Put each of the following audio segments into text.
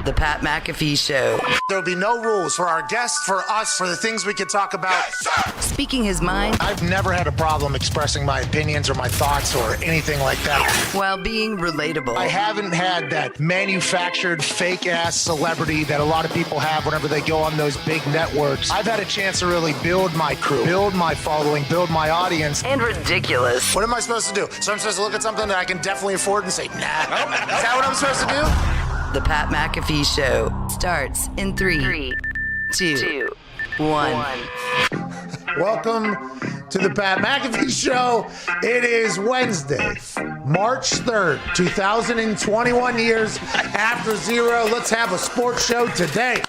The Pat McAfee Show. There'll be no rules for our guests, for us, for the things we can talk about. Yes, Speaking his mind. I've never had a problem expressing my opinions or my thoughts or anything like that. While being relatable. I haven't had that manufactured fake-ass celebrity that a lot of people have whenever they go on those big networks. I've had a chance to really build my crew, build my following, build my audience. And ridiculous. What am I supposed to do? So I'm supposed to look at something that I can definitely afford and say, nah. Is that what I'm supposed to do? The Pat McAfee Show starts in 3, 2, 1. Welcome to the Pat McAfee Show. It is Wednesday, March 3rd, 2021 years after zero. Let's have a sports show today.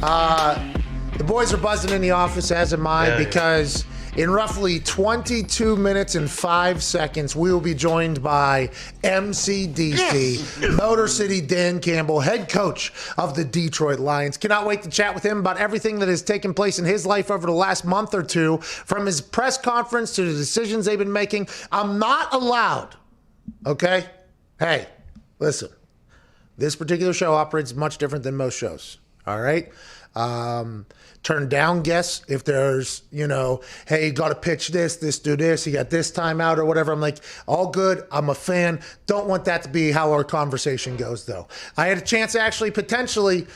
The boys are buzzing in the office, as am I, because in roughly 22 minutes and 5 seconds, we will be joined by MCDC, Motor City Dan Campbell, head coach of the Detroit Lions. Cannot wait to chat with him about everything that has taken place in his life over the last month or two, from his press conference to the decisions they've been making. I'm not allowed, okay? Hey, listen, this particular show operates much different than most shows, all right? Turn down guests if there's, hey, you got to pitch this, do this, you got this time out or whatever. I'm like, all good. I'm a fan. Don't want that to be how our conversation goes, though. I had a chance to actually potentially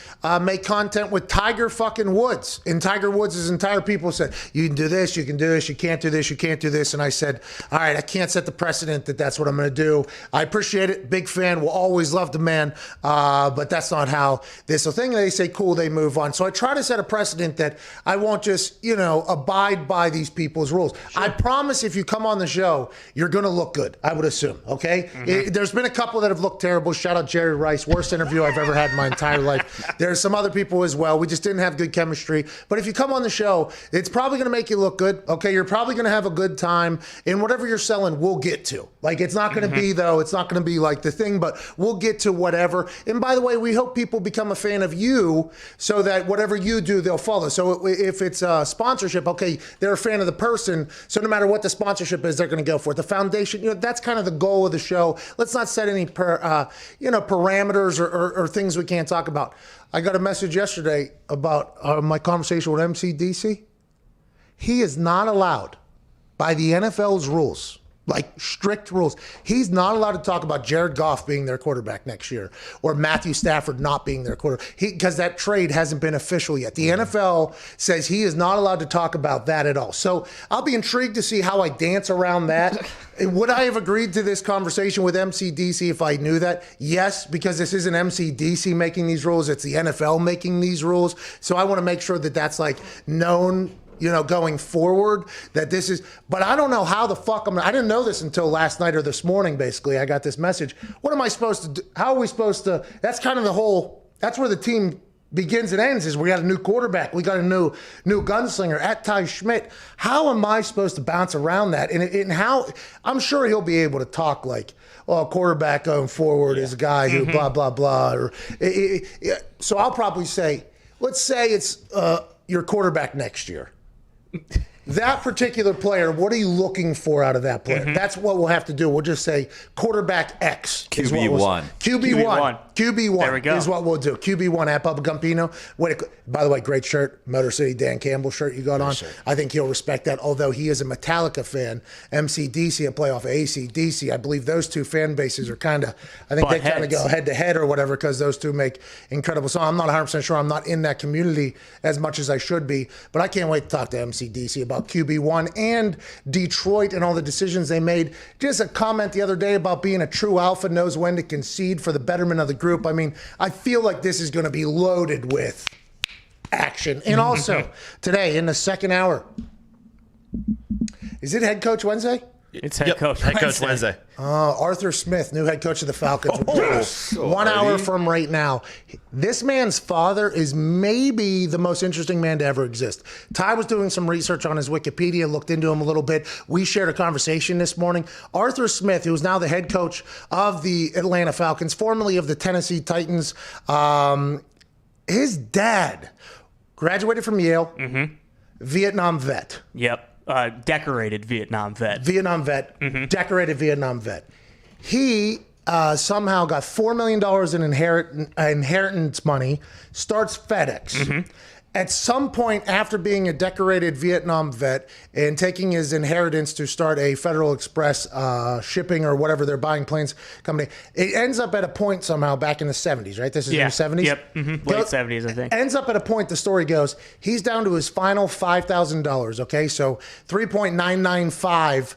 make content with Tiger fucking Woods. And Tiger Woods' entire people said, you can do this, you can do this, you can't do this, you can't do this. And I said, all right, I can't set the precedent that that's what I'm going to do. I appreciate it. Big fan. Will always love the man. But that's not how this thing. They say, cool, they move on. So I try to set a precedent that I won't just, abide by these people's rules. Sure. I promise if you come on the show, you're going to look good, I would assume, okay? Mm-hmm. There's been a couple that have looked terrible. Shout out Jerry Rice, worst interview I've ever had in my entire life. There's some other people as well. We just didn't have good chemistry. But if you come on the show, it's probably going to make you look good, okay? You're probably going to have a good time. And whatever you're selling, we'll get to. Like, it's not going to be, though, it's not going to be like the thing, but we'll get to whatever. And by the way, we hope people become a fan of you so that whatever you do, they'll follow. So if it's a sponsorship, okay, they're a fan of the person, so no matter what the sponsorship is, they're going to go for it. The foundation, that's kind of the goal of the show. Let's not set any parameters or things we can't talk about. I got a message yesterday about my conversation with MCDC. He is not allowed, by the NFL's rules, like strict rules, he's not allowed to talk about Jared Goff being their quarterback next year or Matthew Stafford not being their quarterback, because that trade hasn't been official yet. The NFL says he is not allowed to talk about that at all. So I'll be intrigued to see how I dance around that. Would I have agreed to this conversation with MCDC if I knew that? Yes, because this isn't MCDC making these rules. It's the NFL making these rules. So I want to make sure that that's like known, going forward, that this is, but I don't know how the fuck I didn't know this until last night or this morning, basically. I got this message. What am I supposed to do? How are we supposed to, that's kind of that's where the team begins and ends, is we got a new quarterback. We got a new gunslinger at Ty Schmidt. How am I supposed to bounce around that? And how, I'm sure he'll be able to talk like, well, quarterback going forward is a guy who blah, blah, blah. So I'll probably say, let's say it's your quarterback next year. That particular player, what are you looking for out of that player? That's what we'll have to do. We'll just say quarterback X. QB1. QB1 there we go. Is what we'll do. QB1 at Bubba Gumpino. By the way, great shirt. Motor City Dan Campbell shirt you got on. Sure. I think he'll respect that, although he is a Metallica fan. MCDC, a playoff ACDC. I believe those two fan bases are kind of go head to head or whatever, because those two make incredible songs. I'm not 100% sure. I'm not in that community as much as I should be, but I can't wait to talk to MCDC about QB1 and Detroit and all the decisions they made. Just a comment the other day about being a true alpha, knows when to concede for the betterment of the group. I mean, I feel like this is going to be loaded with action. And also, today in the second hour, is it Head Coach Wednesday? It's Head Coach Wednesday. Arthur Smith, new head coach of the Falcons. 1 hour from right now. This man's father is maybe the most interesting man to ever exist. Ty was doing some research on his Wikipedia, looked into him a little bit. We shared a conversation this morning. Arthur Smith, who is now the head coach of the Atlanta Falcons, formerly of the Tennessee Titans, his dad graduated from Yale, Vietnam vet. Yep. Decorated Vietnam vet. Decorated Vietnam vet. He somehow got $4 million in inheritance money, starts FedEx. At some point after being a decorated Vietnam vet and taking his inheritance to start a Federal Express shipping or whatever they're buying planes company, it ends up at a point somehow back in the 70s, right? This is in the 70s? Yep. Late 70s, I think. Ends up at a point, the story goes, he's down to his final $5,000, okay? So 3.995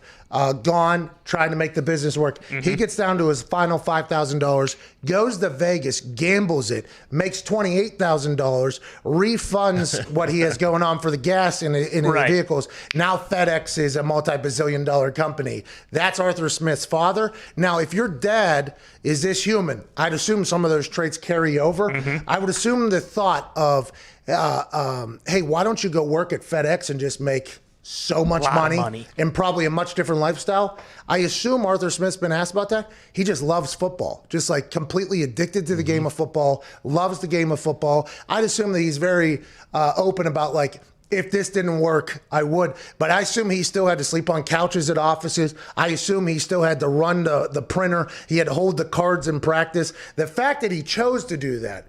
gone, trying to make the business work. He gets down to his final $5,000, goes to Vegas, gambles it, makes $28,000, refunds what he has going on for the gas in his vehicles. Now FedEx is a multi-bazillion dollar company. That's Arthur Smith's father. Now, if your dad is this human, I'd assume some of those traits carry over. I would assume the thought of, hey, why don't you go work at FedEx and just make so much money and probably a much different lifestyle. I assume Arthur Smith's been asked about that. He just loves football, just like completely addicted to the game of football, loves the game of football. I'd assume that he's very open about like, if this didn't work, I would. But I assume he still had to sleep on couches at offices. I assume he still had to run the printer. He had to hold the cards in practice. The fact that he chose to do that,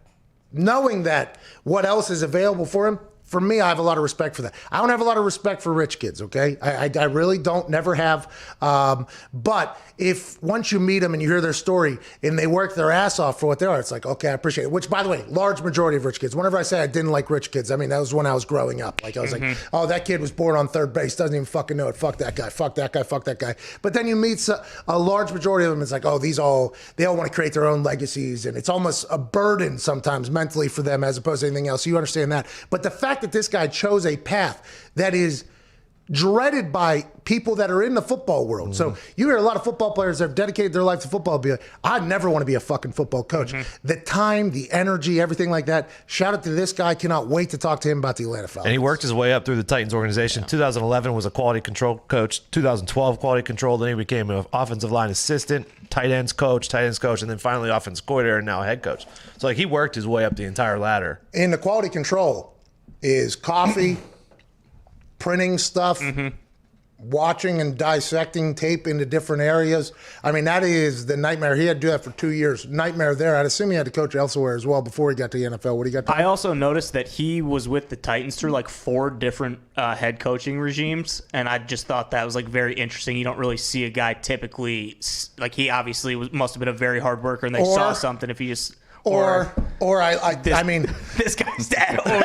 knowing that what else is available for him, for me, I have a lot of respect for that. I don't have a lot of respect for rich kids, okay? I really don't, never have. But if once you meet them and you hear their story and they work their ass off for what they are, it's like, okay, I appreciate it. Which, by the way, large majority of rich kids. Whenever I say I didn't like rich kids, I mean, that was when I was growing up. Like, I was like, oh, that kid was born on third base, doesn't even fucking know it. Fuck that guy, fuck that guy, fuck that guy. But then you meet a large majority of them, it's like, oh, they all want to create their own legacies. And it's almost a burden sometimes mentally for them as opposed to anything else. You understand that. But the fact that this guy chose a path that is dreaded by people that are in the football world. So you hear a lot of football players that have dedicated their life to football be like, I never want to be a fucking football coach. The time, the energy, everything like that. Shout out to this guy. Cannot wait to talk to him about the Atlanta Falcons. And he worked his way up through the Titans organization. 2011 was a quality control coach. 2012 quality control. Then he became an offensive line assistant, tight ends coach, and then finally offensive coordinator and now head coach. So like he worked his way up the entire ladder. In the quality control is coffee, printing stuff, watching and dissecting tape into different areas. I mean, that is the nightmare. He had to do that for 2 years. Nightmare there. I'd assume he had to coach elsewhere as well before he got to the NFL. What do you got? I also noticed that he was with the Titans through like 4 different head coaching regimes, and I just thought that was like very interesting. You don't really see a guy typically, like he obviously must have been a very hard worker, and they saw something if he just... I mean, this guy's dad owns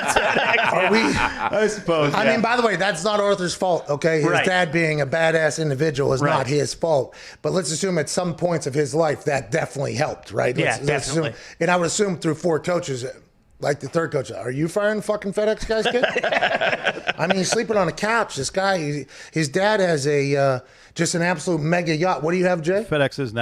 I suppose. I mean, by the way, that's not Arthur's fault, okay? His dad being a badass individual is not his fault. But let's assume at some points of his life that definitely helped, right? Definitely. Assume, and I would assume through 4 coaches, like the third coach, are you firing fucking FedEx guys, kid? I mean, he's sleeping on a couch. This guy, his dad has just an absolute mega yacht. What do you have, Jay? FedEx is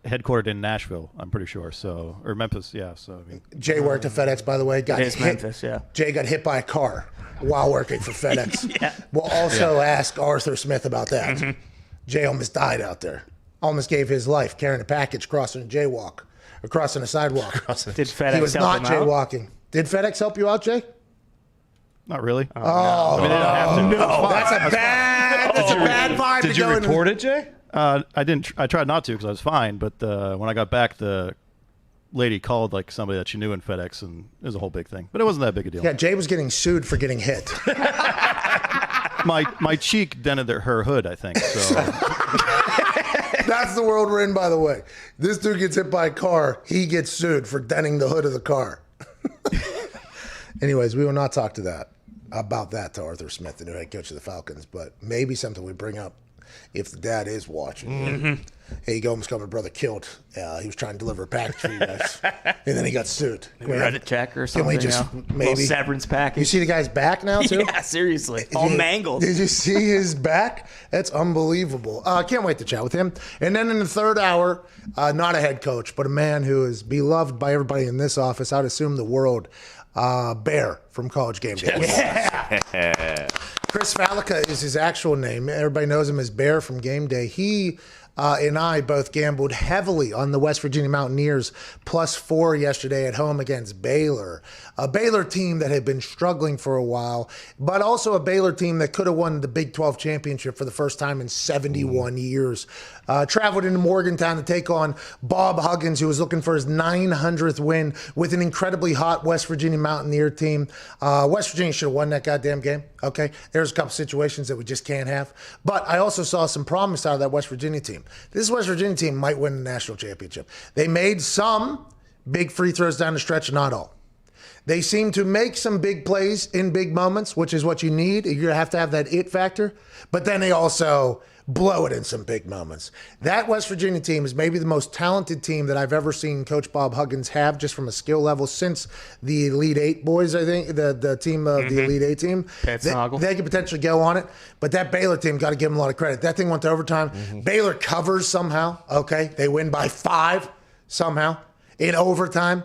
headquartered in Nashville, I'm pretty sure. So, or Memphis, yeah. So I mean, Jay worked at FedEx, by the way. Memphis, yeah. Jay got hit by a car while working for FedEx. We'll also ask Arthur Smith about that. Jay almost died out there. Almost gave his life carrying a package crossing a jaywalk, or crossing a sidewalk. Did FedEx He was help not him jaywalking. Did FedEx help you out, Jay? not really. Oh, I mean, they didn't have to. no. That's a bad vibe Did to you go report it, Jay? I didn't. I tried not to because I was fine. But when I got back, the lady called like somebody that she knew in FedEx, and it was a whole big thing. But it wasn't that big a deal. Yeah, Jay was getting sued for getting hit. My cheek dented her hood, I think. So That's the world we're in, by the way. This dude gets hit by a car. He gets sued for denting the hood of the car. Anyways, we will not talk about that to Arthur Smith, the new head coach of the Falcons, but maybe something we bring up if the dad is watching. Hey, you go, almost got my brother killed. He was trying to deliver a package for you guys, and then he got sued. We read a check or something. Can we just maybe little severance package? You see the guy's back now too? Yeah, seriously, all mangled. Did you see his back? That's unbelievable. Can't wait to chat with him. And then in the third hour, not a head coach, but a man who is beloved by everybody in this office. I'd assume the world. Bear from College GameDay. Yeah. Chris Fallica is his actual name. Everybody knows him as Bear from GameDay. He and I both gambled heavily on the West Virginia Mountaineers +4 yesterday at home against Baylor. A Baylor team that had been struggling for a while, but also a Baylor team that could have won the Big 12 championship for the first time in 71 years. Traveled into Morgantown to take on Bob Huggins, who was looking for his 900th win with an incredibly hot West Virginia Mountaineer team. West Virginia should have won that goddamn game. Okay, there's a couple situations that we just can't have. But I also saw some promise out of that West Virginia team. This West Virginia team might win the national championship. They made some big free throws down the stretch, not all. They seem to make some big plays in big moments, which is what you need. You have to have that it factor. But then they also blow it in some big moments. That West Virginia team is maybe the most talented team that I've ever seen Coach Bob Huggins have, just from a skill level, since the Elite Eight boys, I think, the team of the Elite Eight team. They could potentially go on it. But that Baylor team, got to give them a lot of credit. That thing went to overtime. Baylor covers somehow. Okay, they win by 5 somehow in overtime.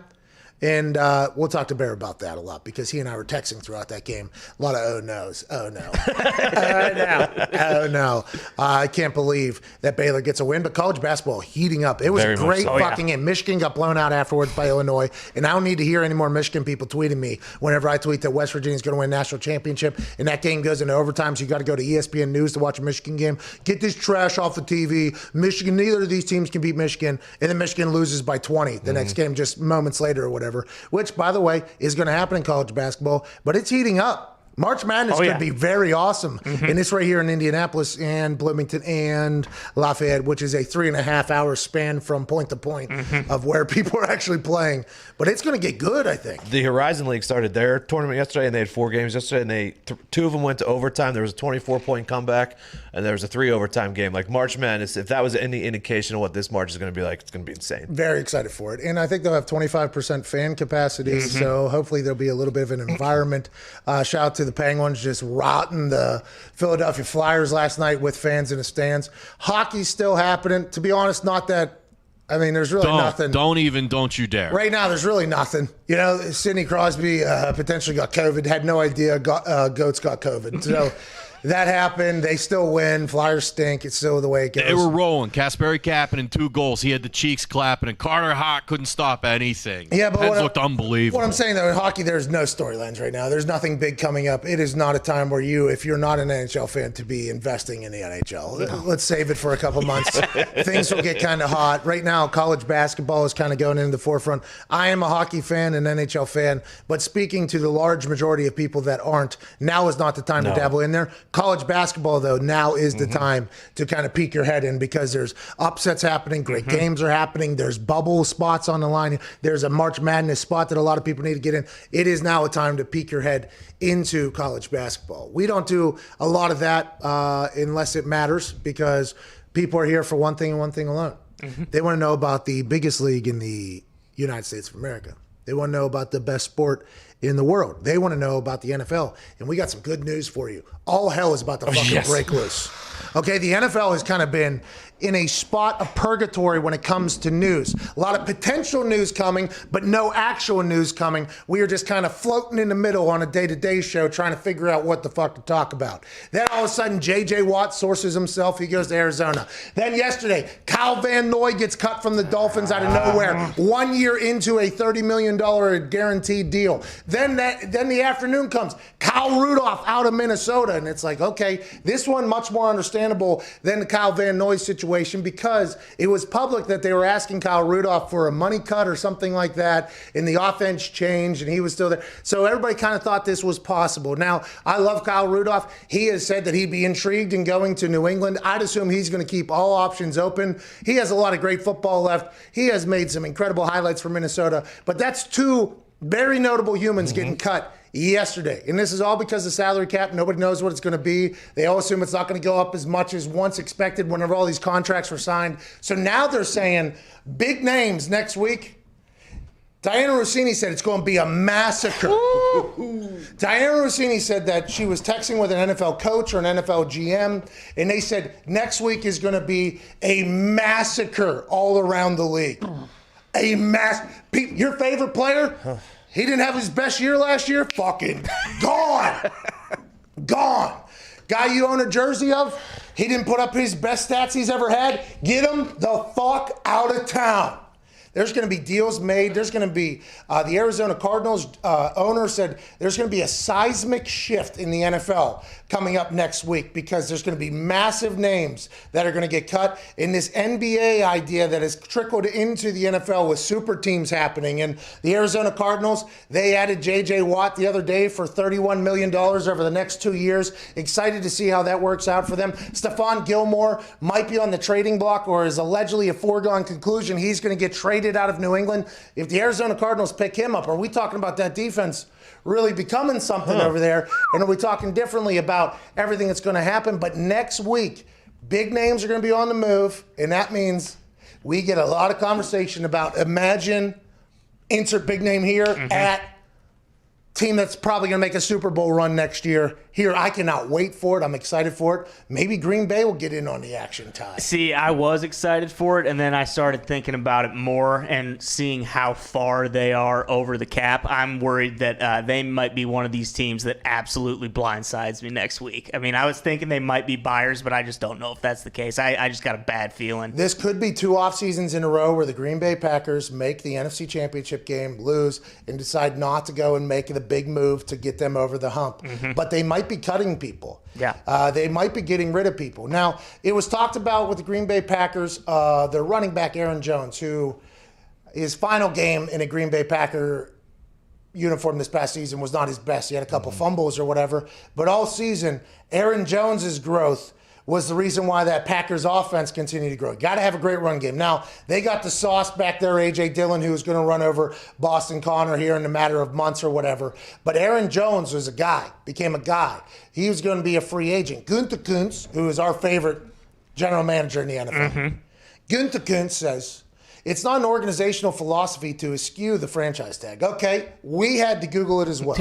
And we'll talk to Bear about that a lot, because he and I were texting throughout that game. A lot of oh no's. Oh no. Oh no. Oh no. I can't believe that Baylor gets a win, but college basketball heating up. It was a great fucking game. Michigan got blown out afterwards by Illinois, and I don't need to hear any more Michigan people tweeting me whenever I tweet that West Virginia's going to win national championship, and that game goes into overtime, so you got to go to ESPN News to watch a Michigan game. Get this trash off the TV. Michigan, neither of these teams can beat Michigan, and then Michigan loses by 20 the next game, just moments later or whatever. Which, by the way, is going to happen in college basketball, but it's heating up. March Madness could be very awesome. And it's right here in Indianapolis and Bloomington and Lafayette, which is a 3.5-hour span from point to point of where people are actually playing. But it's going to get good, I think. The Horizon League started their tournament yesterday, and they had 4 games yesterday, and 2 of them went to overtime. There was a 24-point comeback, and there was a 3-overtime game. Like March Madness, if that was any indication of what this March is going to be like, it's going to be insane. Very excited for it. And I think they'll have 25% fan capacity, so hopefully there'll be a little bit of an environment. Shout out to the Penguins just rotting the Philadelphia Flyers last night with fans in the stands. Hockey's still happening. To be honest, not that. I mean, there's really nothing. Don't you dare. Right now, there's really nothing. You know, Sidney Crosby potentially got COVID, had no idea Goats got COVID. So that happened. They still win. Flyers stink. It's still the way it goes. They were rolling. Kasperi Kapanen, 2 goals. He had the cheeks clapping, and Carter Hart couldn't stop anything. Yeah, but Heads looked unbelievable. What I'm saying, though, in hockey, there's no storylines right now. There's nothing big coming up. It is not a time where if you're not an NHL fan, to be investing in the NHL. No. Let's save it for a couple months. Things will get kind of hot. Right now, college basketball is kind of going into the forefront. I am a hockey fan, an NHL fan, but speaking to the large majority of people that aren't, now is not the time to dabble in there. College basketball, though, now is the time to kind of peek your head in, because there's upsets happening, great games are happening, there's bubble spots on the line, there's a March Madness spot that a lot of people need to get in. It is now a time to peek your head into college basketball. We don't do a lot of that unless it matters, because people are here for one thing and one thing alone. They want to know about the biggest league in the United States of America. They want to know about the best sport in the world. They want to know about the NFL. And we got some good news for you. All hell is about to fucking break loose. Okay, the NFL has kind of been in a spot of purgatory when it comes to news. A lot of potential news coming, but no actual news coming. We are just kind of floating in the middle on a day-to-day show trying to figure out what the fuck to talk about. Then all of a sudden, J.J. Watt sources himself. He goes to Arizona. Then yesterday, Kyle Van Noy gets cut from the Dolphins out of nowhere. 1 year into a $30 million guaranteed deal. Then the afternoon comes. Kyle Rudolph out of Minnesota. And it's like, okay, this one much more understandable than the Kyle Van Noy situation, because it was public that they were asking Kyle Rudolph for a money cut or something like that, and the offense changed and he was still there. So everybody kind of thought this was possible. Now, I love Kyle Rudolph. He has said that he'd be intrigued in going to New England. I'd assume he's going to keep all options open. He has a lot of great football left. He has made some incredible highlights for Minnesota, but that's 2 very notable humans getting cut yesterday. And this is all because of the salary cap. Nobody knows what it's going to be. They all assume it's not going to go up as much as once expected whenever all these contracts were signed. So now they're saying big names next week. Diana Rossini said it's going to be a massacre. Diana Rossini said that she was texting with an NFL coach or an NFL GM, and they said next week is going to be a massacre all around the league. Your favorite player? He didn't have his best year last year? Fucking gone. Gone. Guy you own a jersey of? He didn't put up his best stats he's ever had. Get him the fuck out of town. There's going to be deals made. There's going to be the Arizona Cardinals owner said there's going to be a seismic shift in the NFL coming up next week because there's going to be massive names that are going to get cut in this NBA idea that has trickled into the NFL with super teams happening. And the Arizona Cardinals, they added J.J. Watt the other day for $31 million over the next 2 years. Excited to see how that works out for them. Stephon Gilmore might be on the trading block or is allegedly a foregone conclusion. He's going to get traded out of New England. If the Arizona Cardinals pick him up, are we talking about that defense really becoming something over there? And are we talking differently about everything that's going to happen? But next week, big names are going to be on the move, and that means we get a lot of conversation about imagine, insert big name here at team that's probably going to make a Super Bowl run next year. Here, I cannot wait for it. I'm excited for it. Maybe Green Bay will get in on the action, Ty. See, I was excited for it, and then I started thinking about it more and seeing how far they are over the cap. I'm worried that they might be one of these teams that absolutely blindsides me next week. I mean, I was thinking they might be buyers, but I just don't know if that's the case. I just got a bad feeling. This could be 2 off seasons in a row where the Green Bay Packers make the NFC Championship game, lose, and decide not to go and make the big move to get them over the hump. But they might be cutting people. Yeah. They might be getting rid of people. Now, it was talked about with the Green Bay Packers, their running back Aaron Jones, who his final game in a Green Bay Packer uniform this past season was not his best. He had a couple fumbles or whatever. But all season, Aaron Jones's growth was the reason why that Packers offense continued to grow. Got to have a great run game. Now, they got the sauce back there, A.J. Dillon, who was going to run over Boston Connor here in a matter of months or whatever. But Aaron Jones was a guy, became a guy. He was going to be a free agent. Gunther Kuntz, who is our favorite general manager in the NFL, Gunther Kuntz says, it's not an organizational philosophy to eschew the franchise tag. Okay, we had to Google it as well.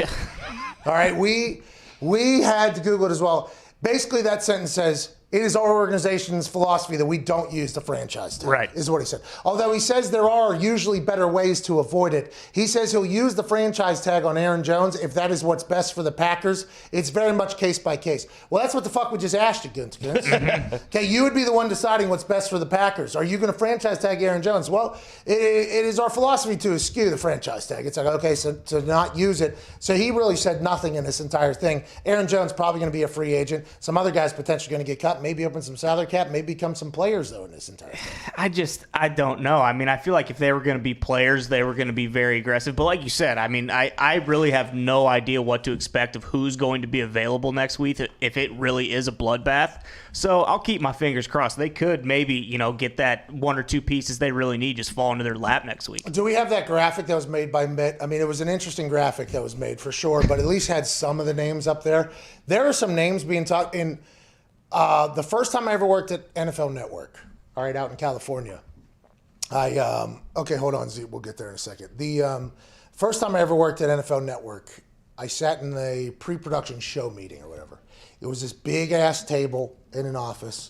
All right, we had to Google it as well. Basically, that sentence says, it is our organization's philosophy that we don't use the franchise tag, right, is what he said. Although he says there are usually better ways to avoid it. He says he'll use the franchise tag on Aaron Jones if that is what's best for the Packers. It's very much case by case. Well, that's what the fuck we just asked you, Gunther. Okay, you would be the one deciding what's best for the Packers. Are you going to franchise tag Aaron Jones? Well, it is our philosophy to eschew the franchise tag. It's like, okay, so to not use it. So he really said nothing in this entire thing. Aaron Jones probably going to be a free agent. Some other guys potentially going to get cut. Maybe open some salary cap, maybe become some players, though, in this entire thing. I don't know. I mean, I feel like if they were going to be players, they were going to be very aggressive. But like you said, I mean, I really have no idea what to expect of who's going to be available next week if it really is a bloodbath. So I'll keep my fingers crossed. They could maybe, get that 1 or 2 pieces they really need just fall into their lap next week. Do we have that graphic that was made by Mitt? I mean, it was an interesting graphic that was made for sure, but at least had some of the names up there. There are some names being talked in. The first time I ever worked at NFL Network, all right, out in California, okay, hold on, Z, we'll get there in a second. The first time I ever worked at NFL Network, I sat in a pre-production show meeting or whatever. It was this big-ass table in an office,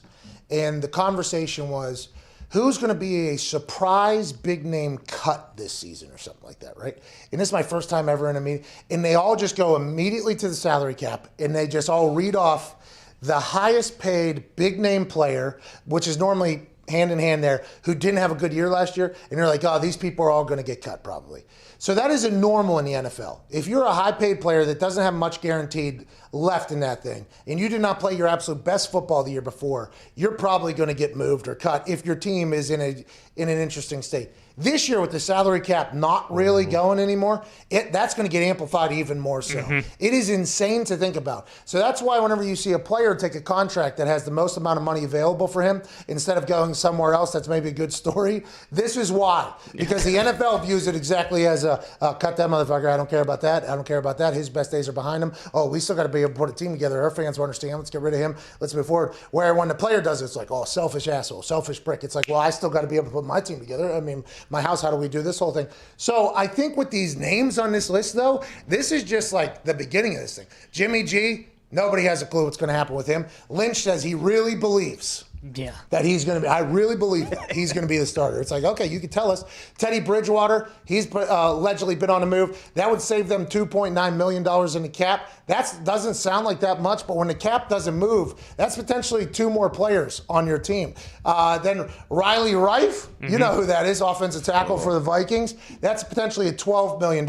and the conversation was, who's going to be a surprise big-name cut this season or something like that, right? And this is my first time ever in a meeting, and they all just go immediately to the salary cap, and they just all read off the highest paid big name player, which is normally hand in hand there, who didn't have a good year last year, and you're like, oh, these people are all going to get cut probably. So that isn't normal in the NFL. If you're a high paid player that doesn't have much guaranteed left in that thing, and you did not play your absolute best football the year before, you're probably going to get moved or cut if your team is in an interesting state. This year, with the salary cap not really going anymore, that's going to get amplified even more so. It is insane to think about. So that's why whenever you see a player take a contract that has the most amount of money available for him, instead of going somewhere else that's maybe a good story, this is why. Because the NFL views it exactly as a cut that motherfucker, I don't care about that, I don't care about that, his best days are behind him. Oh, we still got to be able to put a team together. Our fans will understand, let's get rid of him, let's move forward. Where when the player does it, it's like, oh, selfish asshole, selfish prick. It's like, well, I still got to be able to put my team together. I mean, my house, how do we do this whole thing? So I think with these names on this list, though, this is just like the beginning of this thing. Jimmy G, nobody has a clue what's going to happen with him. Lynch says he really believes Yeah. That he's going to be. I really believe that he's going to be the starter. It's like, okay, you can tell us. Teddy Bridgewater, he's allegedly been on the move. That would save them $2.9 million in the cap. That doesn't sound like that much, but when the cap doesn't move, that's potentially 2 more players on your team. Then Riley Rife, you know who that is, offensive tackle for the Vikings. That's potentially a $12 million.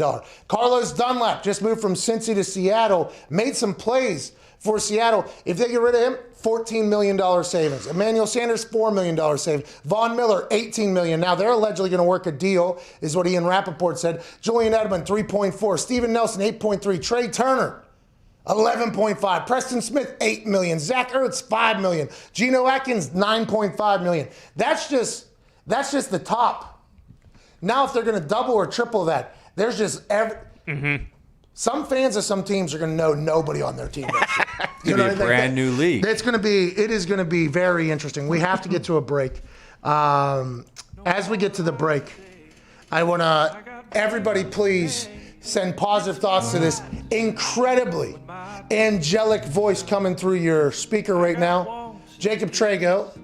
Carlos Dunlap just moved from Cincy to Seattle, made some plays for Seattle. If they get rid of him, $14 million savings. Emmanuel Sanders, $4 million savings. Von Miller, $18 million. Now, they're allegedly going to work a deal, is what Ian Rappaport said. Julian Edelman, $3.4. Steven Nelson, $8.3. Trey Turner, $11.5. Preston Smith, $8 million. Zach Ertz, $5 million. Geno Atkins, $9.5 million. That's just the top. Now, if they're going to double or triple that, there's just some fans of some teams are going to know nobody on their team. It's going to be a brand new league. It is going to be very interesting. We have to get to a break. As we get to the break, I want to, everybody please send positive thoughts to this incredibly angelic voice coming through your speaker right now. Jacob Trago,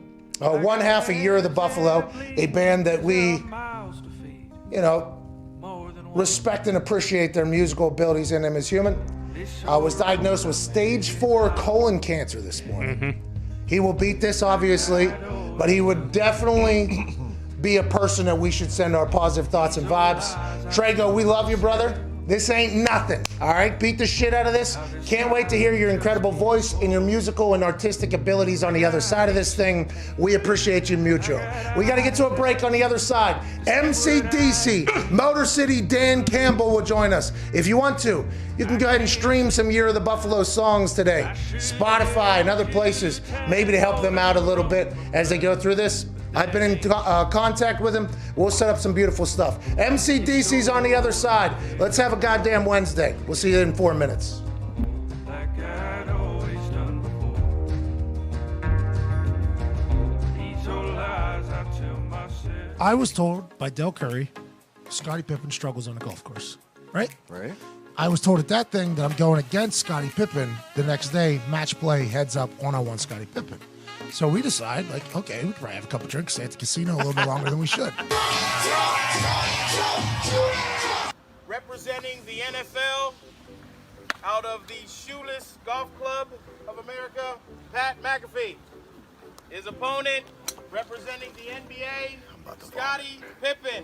one half a Year of the Buffalo, a band that we, respect and appreciate their musical abilities in him as human. Was diagnosed with stage 4 colon cancer this morning. He will beat this, obviously, but he would definitely be a person that we should send our positive thoughts and vibes. Trago, we love you, brother. This ain't nothing, all right? Beat the shit out of this. Can't wait to hear your incredible voice and your musical and artistic abilities on the other side of this thing. We appreciate you mutual. We got to get to a break on the other side. MCDC, Motor City Dan Campbell will join us. If you want to, you can go ahead and stream some Year of the Buffalo songs today. Spotify and other places, maybe to help them out a little bit as they go through this. I've been in contact with him. We'll set up some beautiful stuff. MCDC's on the other side. Let's have a goddamn Wednesday. We'll see you in 4 minutes. I was told by Del Curry, Scottie Pippen struggles on the golf course. Right? Right. I was told at that thing that I'm going against Scottie Pippen the next day, match play, heads up, one-on-one Scottie Pippen. So we decide, okay, we could probably have a couple drinks, stay at the casino a little bit longer than we should. Representing the NFL out of the Shoeless Golf Club of America, Pat McAfee. His opponent, representing the NBA, Scottie Pippen.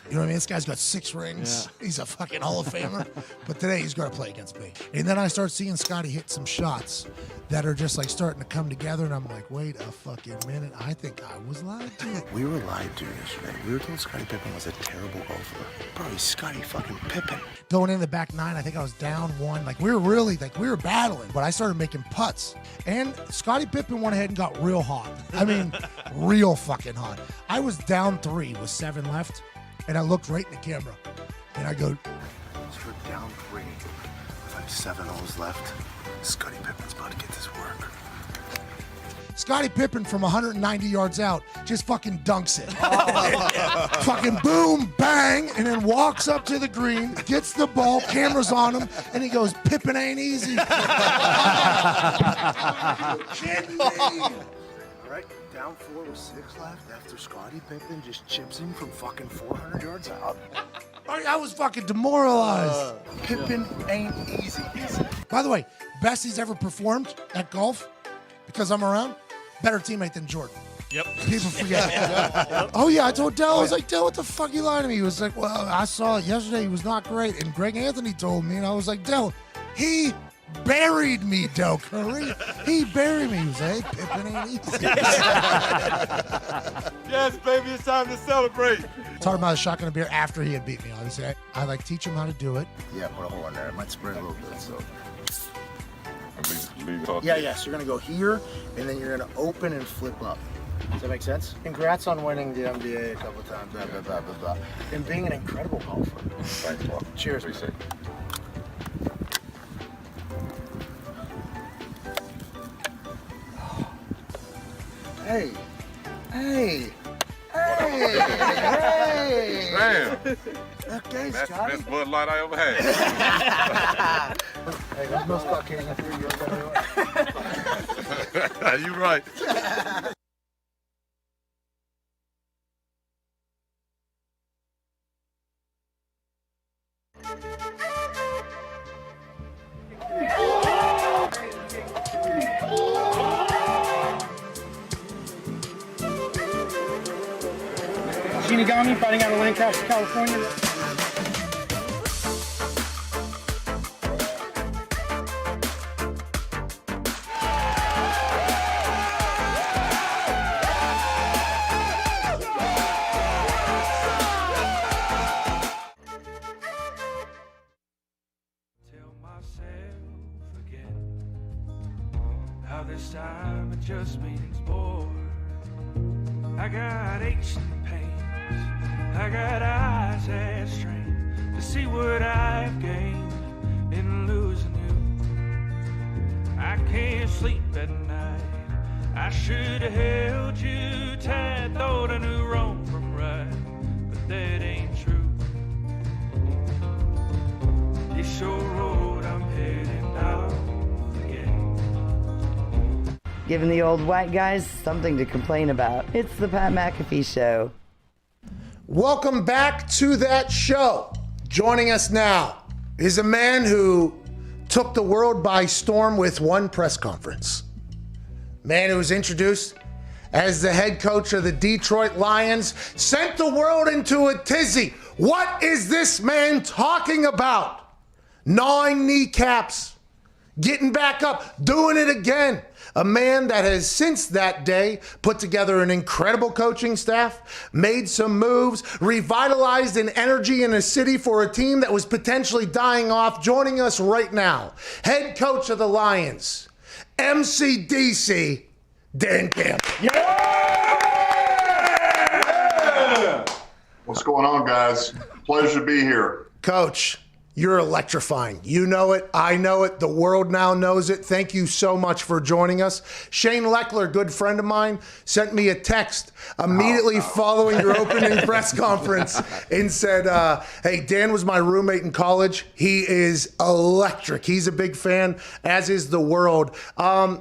You know what I mean? This guy's got 6 rings. Yeah. He's a fucking Hall of Famer. But today he's going to play against me. And then I start seeing Scottie hit some shots that are just starting to come together. And I'm like, wait a fucking minute. I think I was lied to. We were lied to yesterday. We were told Scottie Pippen was a terrible golfer. Bro, he's Scottie fucking Pippen. Going in the back 9, I think I was down 1. We were battling. But I started making putts. And Scottie Pippen went ahead and got real hot. I mean, real fucking hot. I was down 3 with 7 left. And I looked right in the camera, and I go, so we're down 3 with 7 holes left. Scottie Pippen's about to get this work. Scottie Pippen from 190 yards out just fucking dunks it. Fucking boom, bang, and then walks up to the green, gets the ball, camera's on him, and he goes, Pippen ain't easy. Kidding me? All right, down 4 with 6 left after Scottie Pippen just chips in from fucking 400 yards out. I was fucking demoralized. Pippen ain't easy. By the way, best he's ever performed at golf, because I'm around, better teammate than Jordan. Yep. People forget. Oh, yeah, I told Dell, I was like, Dell, what the fuck you lying to me? He was like, well, I saw it yesterday. He was not great. And Greg Anthony told me, and I was like, Dell, he buried me, Del Curry. He buried me. He was like, hey, Pippen ain't easy. Yes, baby, it's time to celebrate. Talking about a shotgun and beer after he had beat me. Obviously, I teach him how to do it. Yeah, put a hole in there. It might spread a little bit, so. Yeah, so you're going to go here, and then you're going to open and flip up. Does that make sense? Congrats on winning the NBA a couple of times, blah, blah, blah, blah, blah. And being an incredible golfer. Right, well, cheers. Appreciate it. Hey. Damn. Okay, That's the Scottie. best Bud Light I ever had. Hey, there's no spot kidding. You're right. Shinigami fighting out of Lancaster, California. This time it just means more. I got aches and pains, I got eyes that strain to see what I've gained in losing you. I can't sleep at night, I should have held you tight, thought I knew wrong from right, but that ain't true. This your road I'm heading down. Giving the old white guys something to complain about. It's the Pat McAfee Show. Welcome back to that show. Joining us now is a man who took the world by storm with one press conference. Man who was introduced as the head coach of the Detroit Lions, sent the world into a tizzy. What is this man talking about? Gnawing kneecaps, getting back up, doing it again. A man that has since that day put together an incredible coaching staff, made some moves, revitalized an energy in a city for a team that was potentially dying off. Joining us right now, head coach of the Lions, MCDC, Dan Campbell. Yeah! What's going on, guys? Pleasure to be here. Coach, you're electrifying. You know it. I know it. The world now knows it. Thank you so much for joining us. Shane Leckler, good friend of mine, sent me a text immediately following your opening press conference and said, hey, Dan was my roommate in college. He is electric. He's a big fan, as is the world.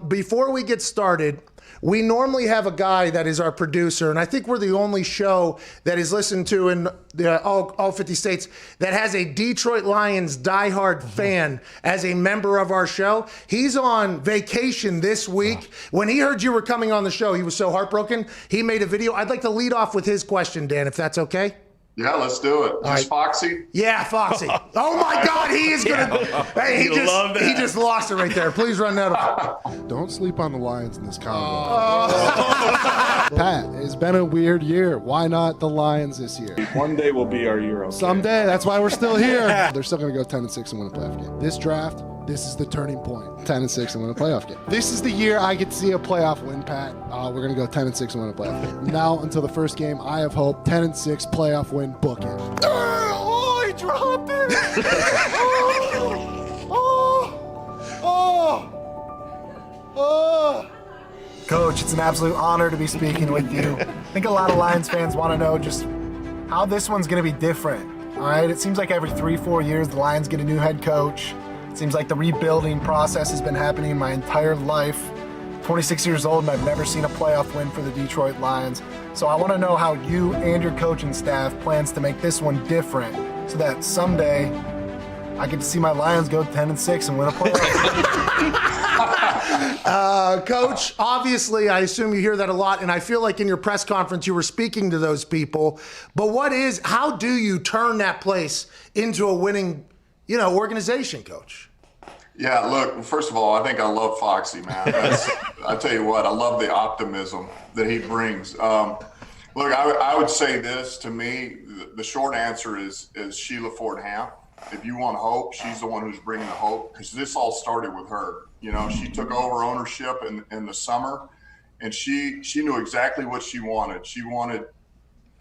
Before we get started, we normally have a guy that is our producer, and I think we're the only show that is listened to in all 50 states that has a Detroit Lions diehard fan as a member of our show. He's on vacation this week. When he heard you were coming on the show, he was so heartbroken. He made a video. I'd like to lead off with his question, Dan, if that's okay. Yeah, let's do it. Is Foxy? Yeah, Foxy. Oh my God, he is gonna. Hey, he just lost it right there. Please run that off. Don't sleep on the Lions in this combo. Pat, it's been a weird year. Why not the Lions this year? One day will be our year. Okay? Someday. That's why we're still here. They're still gonna go 10-6 and win a playoff game. This draft, this is the turning point. 10-6 and win a playoff game. This is the year I get to see a playoff win, Pat. We're gonna go 10-6 and win a playoff game. Now until the first game, I have hope. 10-6 playoff win. Book it. Oh, he dropped it. Coach, it's an absolute honor to be speaking with you. I think a lot of Lions fans want to know just how this one's going to be different. All right, it seems like every 3-4 years the Lions get a new head coach. It seems like the rebuilding process has been happening my entire life. 26 years old and I've never seen a playoff win for the Detroit Lions. So I want to know how you and your coaching staff plans to make this one different so that someday I get to see my Lions go 10-6 and win a playoff. Coach, obviously, I assume you hear that a lot, and I feel like in your press conference you were speaking to those people. But how do you turn that place into a winning, organization, Coach? Yeah, look, first of all, I think I love Foxy, man. I tell you what, I love the optimism that he brings. Look, I would say this, to me, the short answer is Sheila Ford Hamp. If you want hope, she's the one who's bringing the hope, because this all started with her. She took over ownership in the summer, and she knew exactly what she wanted. She wanted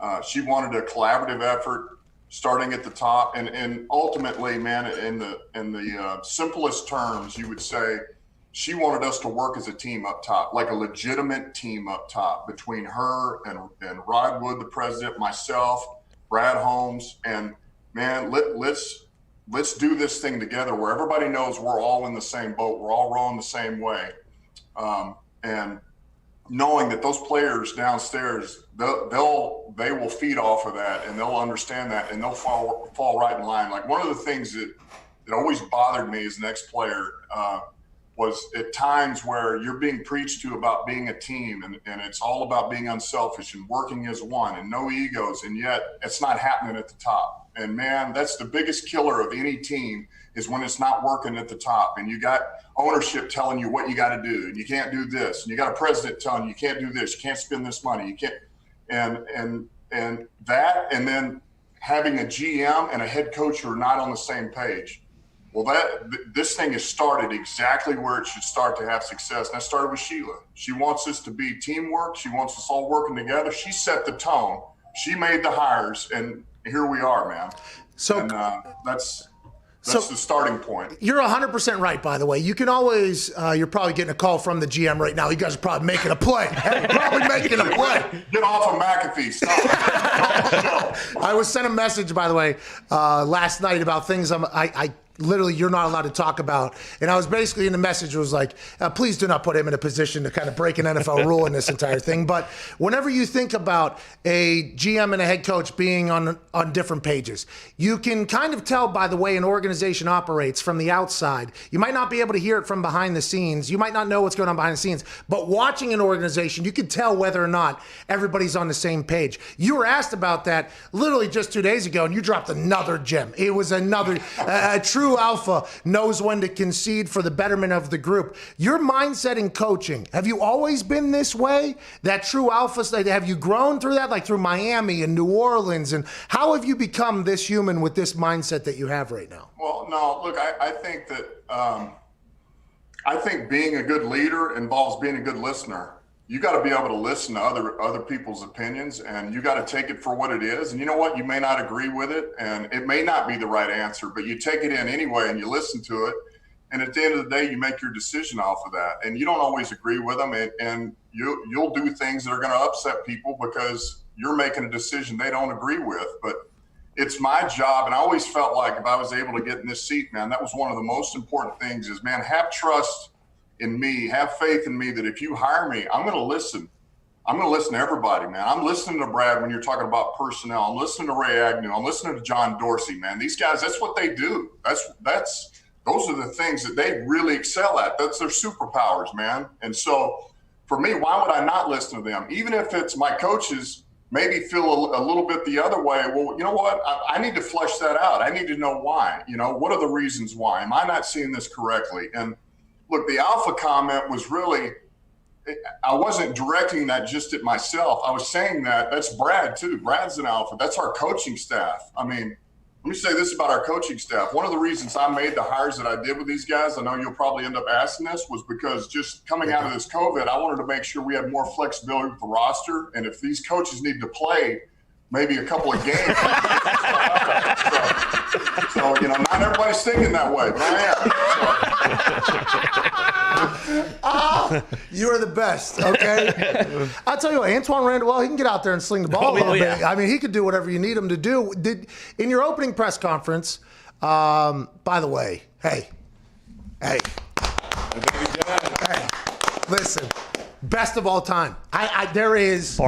a collaborative effort, starting at the top, and ultimately, man, in the simplest terms, you would say she wanted us to work as a team up top, like a legitimate team up top between her and Rod Wood, the president, myself, Brad Holmes, and man, let's do this thing together where everybody knows we're all in the same boat, we're all rowing the same way. And knowing that those players downstairs, they will feed off of that, and they'll understand that, and they'll fall right in line. Like, one of the things that always bothered me as an ex-player was at times where you're being preached to about being a team, and it's all about being unselfish and working as one and no egos, and yet it's not happening at the top. And man, that's the biggest killer of any team, is when it's not working at the top, and you got ownership telling you what you got to do, and you can't do this, and you got a president telling you can't do this, you can't spend this money, you can't, and that, and then having a GM and a head coach who are not on the same page. Well, this thing has started exactly where it should start to have success. And that started with Sheila. She wants us to be teamwork. She wants us all working together. She set the tone. She made the hires, and here we are, man. So and, that's the starting point. You're 100% right, by the way. You can always, you're probably getting a call from the GM right now. You guys are probably making a play. Probably making a play. Get off of McAfee. Stop. I was sent a message, by the way, last night about things I literally you're not allowed to talk about. And I was basically in the message was like, please do not put him in a position to kind of break an NFL rule in this entire thing. But whenever you think about a GM and a head coach being on different pages, you can kind of tell by the way an organization operates from the outside. You might not be able to hear it from behind the scenes. You might not know what's going on behind the scenes. But watching an organization, you can tell whether or not everybody's on the same page. You were asked about that literally just 2 days ago, and you dropped another gem. It was another true alpha knows when to concede for the betterment of the group. Your mindset in coaching, have you always been this way? That true alpha, have you grown through that, like through Miami and New Orleans? And how have you become this human with this mindset that you have right now? Well, no, look, I think that I think being a good leader involves being a good listener. You got to be able to listen to other people's opinions, and you got to take it for what it is. And you know what? You may not agree with it, and it may not be the right answer, but you take it in anyway, and you listen to it. And at the end of the day, you make your decision off of that. And you don't always agree with them, and you'll do things that are going to upset people because you're making a decision they don't agree with. But it's my job, and I always felt like if I was able to get in this seat, man, that was one of the most important things is, man, have trust in me, have faith in me that if you hire me, I'm going to listen. I'm going to listen to everybody, man. I'm listening to Brad when you're talking about personnel. I'm listening to Ray Agnew. I'm listening to John Dorsey, man. These guys, that's what they do. Those are the things that they really excel at. That's their superpowers, man. And so for me, why would I not listen to them? Even if it's my coaches maybe feel a little bit the other way. Well, you know what? I need to flesh that out. I need to know why. You know, what are the reasons why? Am I not seeing this correctly? And look, the alpha comment was really, I wasn't directing that just at myself. I was saying that's Brad too. Brad's an alpha. That's our coaching staff. I mean, let me say this about our coaching staff. One of the reasons I made the hires that I did with these guys, I know you'll probably end up asking this, was because just coming out of this COVID, I wanted to make sure we had more flexibility with the roster. And if these coaches need to play maybe a couple of games. So, you know, not everybody's thinking that way, but I am. You are the best, okay? I'll tell you what, Antoine Randall, he can get out there and sling the ball a little bit. I mean, he could do whatever you need him to do. In your opening press conference, by the way, hey, listen, best of all time. There is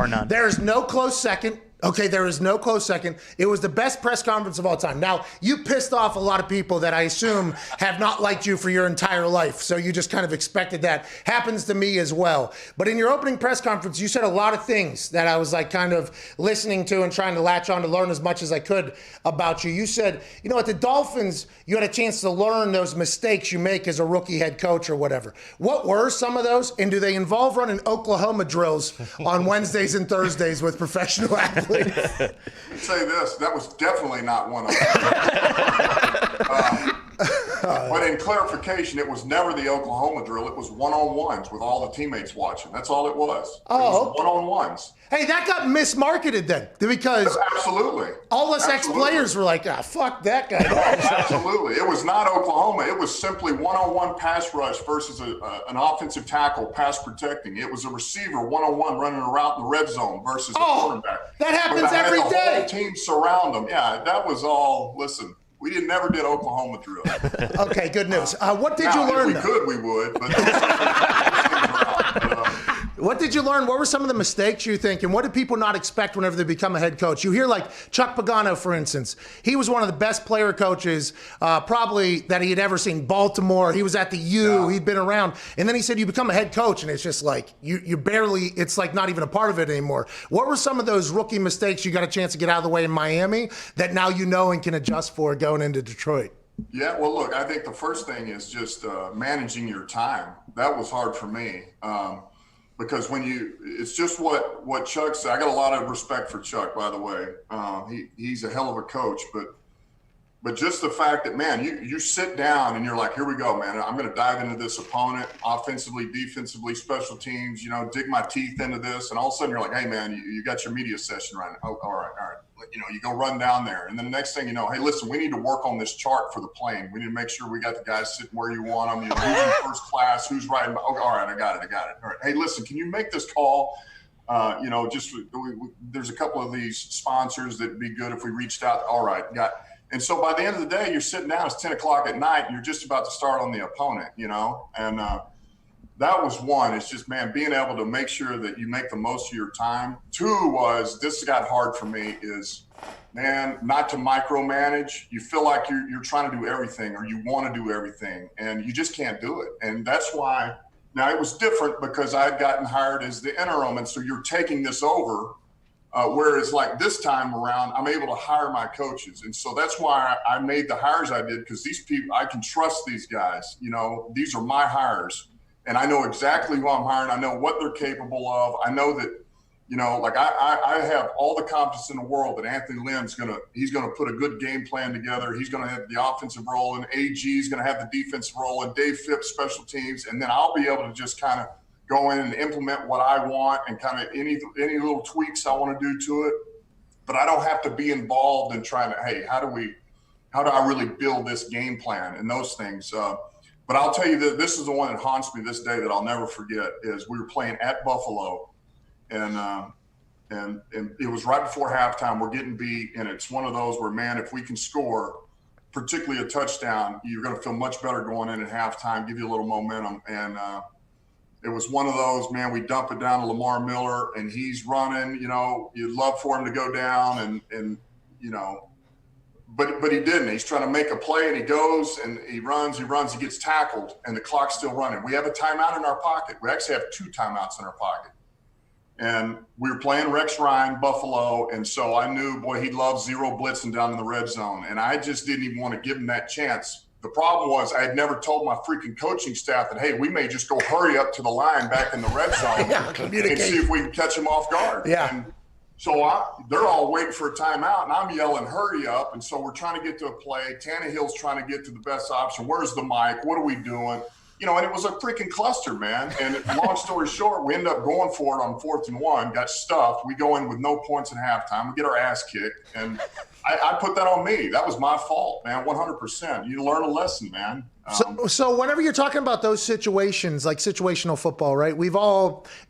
no close second. Okay, there is no close second. It was the best press conference of all time. Now, you pissed off a lot of people that I assume have not liked you for your entire life, so you just kind of expected that. Happens to me as well. But in your opening press conference, you said a lot of things that I was like kind of listening to and trying to latch on to learn as much as I could about you. You said, you know, at the Dolphins, you had a chance to learn those mistakes you make as a rookie head coach or whatever. What were some of those, and do they involve running Oklahoma drills on Wednesdays and Thursdays with professional athletes? I'd say this, that was definitely not one of them. But in clarification, it was never the Oklahoma drill. It was one-on-ones with all the teammates watching. That's all it was. Oh, one-on-ones. Hey, that got mismarketed then, because absolutely all us ex-players were like, fuck that guy. Absolutely. It was not Oklahoma. It was simply one-on-one pass rush versus an offensive tackle pass protecting. It was a receiver one-on-one running a route in the red zone versus a quarterback. That happens every day. The whole team surround them. Yeah, that was all. Listen, we never did Oklahoma drill. Okay, good news. What did you learn? If we could, we would. But What did you learn? What were some of the mistakes you think, and what did people not expect whenever they become a head coach? You hear like Chuck Pagano, for instance. He was one of the best player coaches probably that he had ever seen. Baltimore, he was at the U, he'd been around. And then he said, you become a head coach, and it's just like, you barely, it's like not even a part of it anymore. What were some of those rookie mistakes you got a chance to get out of the way in Miami that now you know and can adjust for going into Detroit? Yeah, well, look, I think the first thing is just managing your time. That was hard for me. Because it's just what Chuck said. I got a lot of respect for Chuck, by the way. He's a hell of a coach, but just the fact that, man, you sit down and you're like, here we go, man. I'm going to dive into this opponent, offensively, defensively, special teams. Dig my teeth into this, and all of a sudden you're like, hey, man, you got your media session right now. Oh, all right. You go run down there, and then the next thing you know, hey, listen, we need to work on this chart for the plane. We need to make sure we got the guys sitting where you want them. Who's in first class, who's riding. Oh, all right, I got it. All right, hey, listen, can you make this call? There's a couple of these sponsors that'd be good if we reached out. All right, got. And so by the end of the day, you're sitting down. It's 10 o'clock at night. And you're just about to start on the opponent. And that was one. It's just, man, being able to make sure that you make the most of your time. Two was, this got hard for me, is, man, not to micromanage. You feel like you're trying to do everything, or you want to do everything, and you just can't do it. And that's why, now it was different because I had gotten hired as the interim, and so you're taking this over, whereas like this time around, I'm able to hire my coaches. And so that's why I made the hires I did, because these people, I can trust these guys. These are my hires. And I know exactly who I'm hiring. I know what they're capable of. I know that, I have all the confidence in the world that Anthony Lynn's he's gonna put a good game plan together. He's gonna have the offensive role, and AG is gonna have the defensive role, and Dave Phipps special teams. And then I'll be able to just kind of go in and implement what I want, and kind of any little tweaks I want to do to it. But I don't have to be involved in trying to, hey, how do I really build this game plan and those things. But I'll tell you that this is the one that haunts me this day that I'll never forget. Is we were playing at Buffalo, and it was right before halftime. We're getting beat, and it's one of those where, man, if we can score, particularly a touchdown, you're going to feel much better going in at halftime, give you a little momentum. And it was one of those, man, we dump it down to Lamar Miller, and he's running. You'd love for him to go down, and But he didn't. He's trying to make a play, and he goes and he runs, he gets tackled, and the clock's still running. We have a timeout in our pocket. We actually have 2 timeouts in our pocket. And we were playing Rex Ryan, Buffalo, and so I knew, boy, he loves zero blitzing down in the red zone, and I just didn't even want to give him that chance. The problem was I had never told my freaking coaching staff that, hey, we may just go hurry up to the line back in the red zone and see if we can catch him off guard. Yeah. And so they're all waiting for a timeout, and I'm yelling, hurry up. And so we're trying to get to a play. Tannehill's trying to get to the best option. Where's the mic? What are we doing? And it was a freaking cluster, man. And long story short, we ended up going for it on 4th and 1, got stuffed. We go in with no points in halftime. We get our ass kicked. And I put that on me. That was my fault, man, 100%. You learn a lesson, man. So whenever you're talking about those situations, like situational football, right?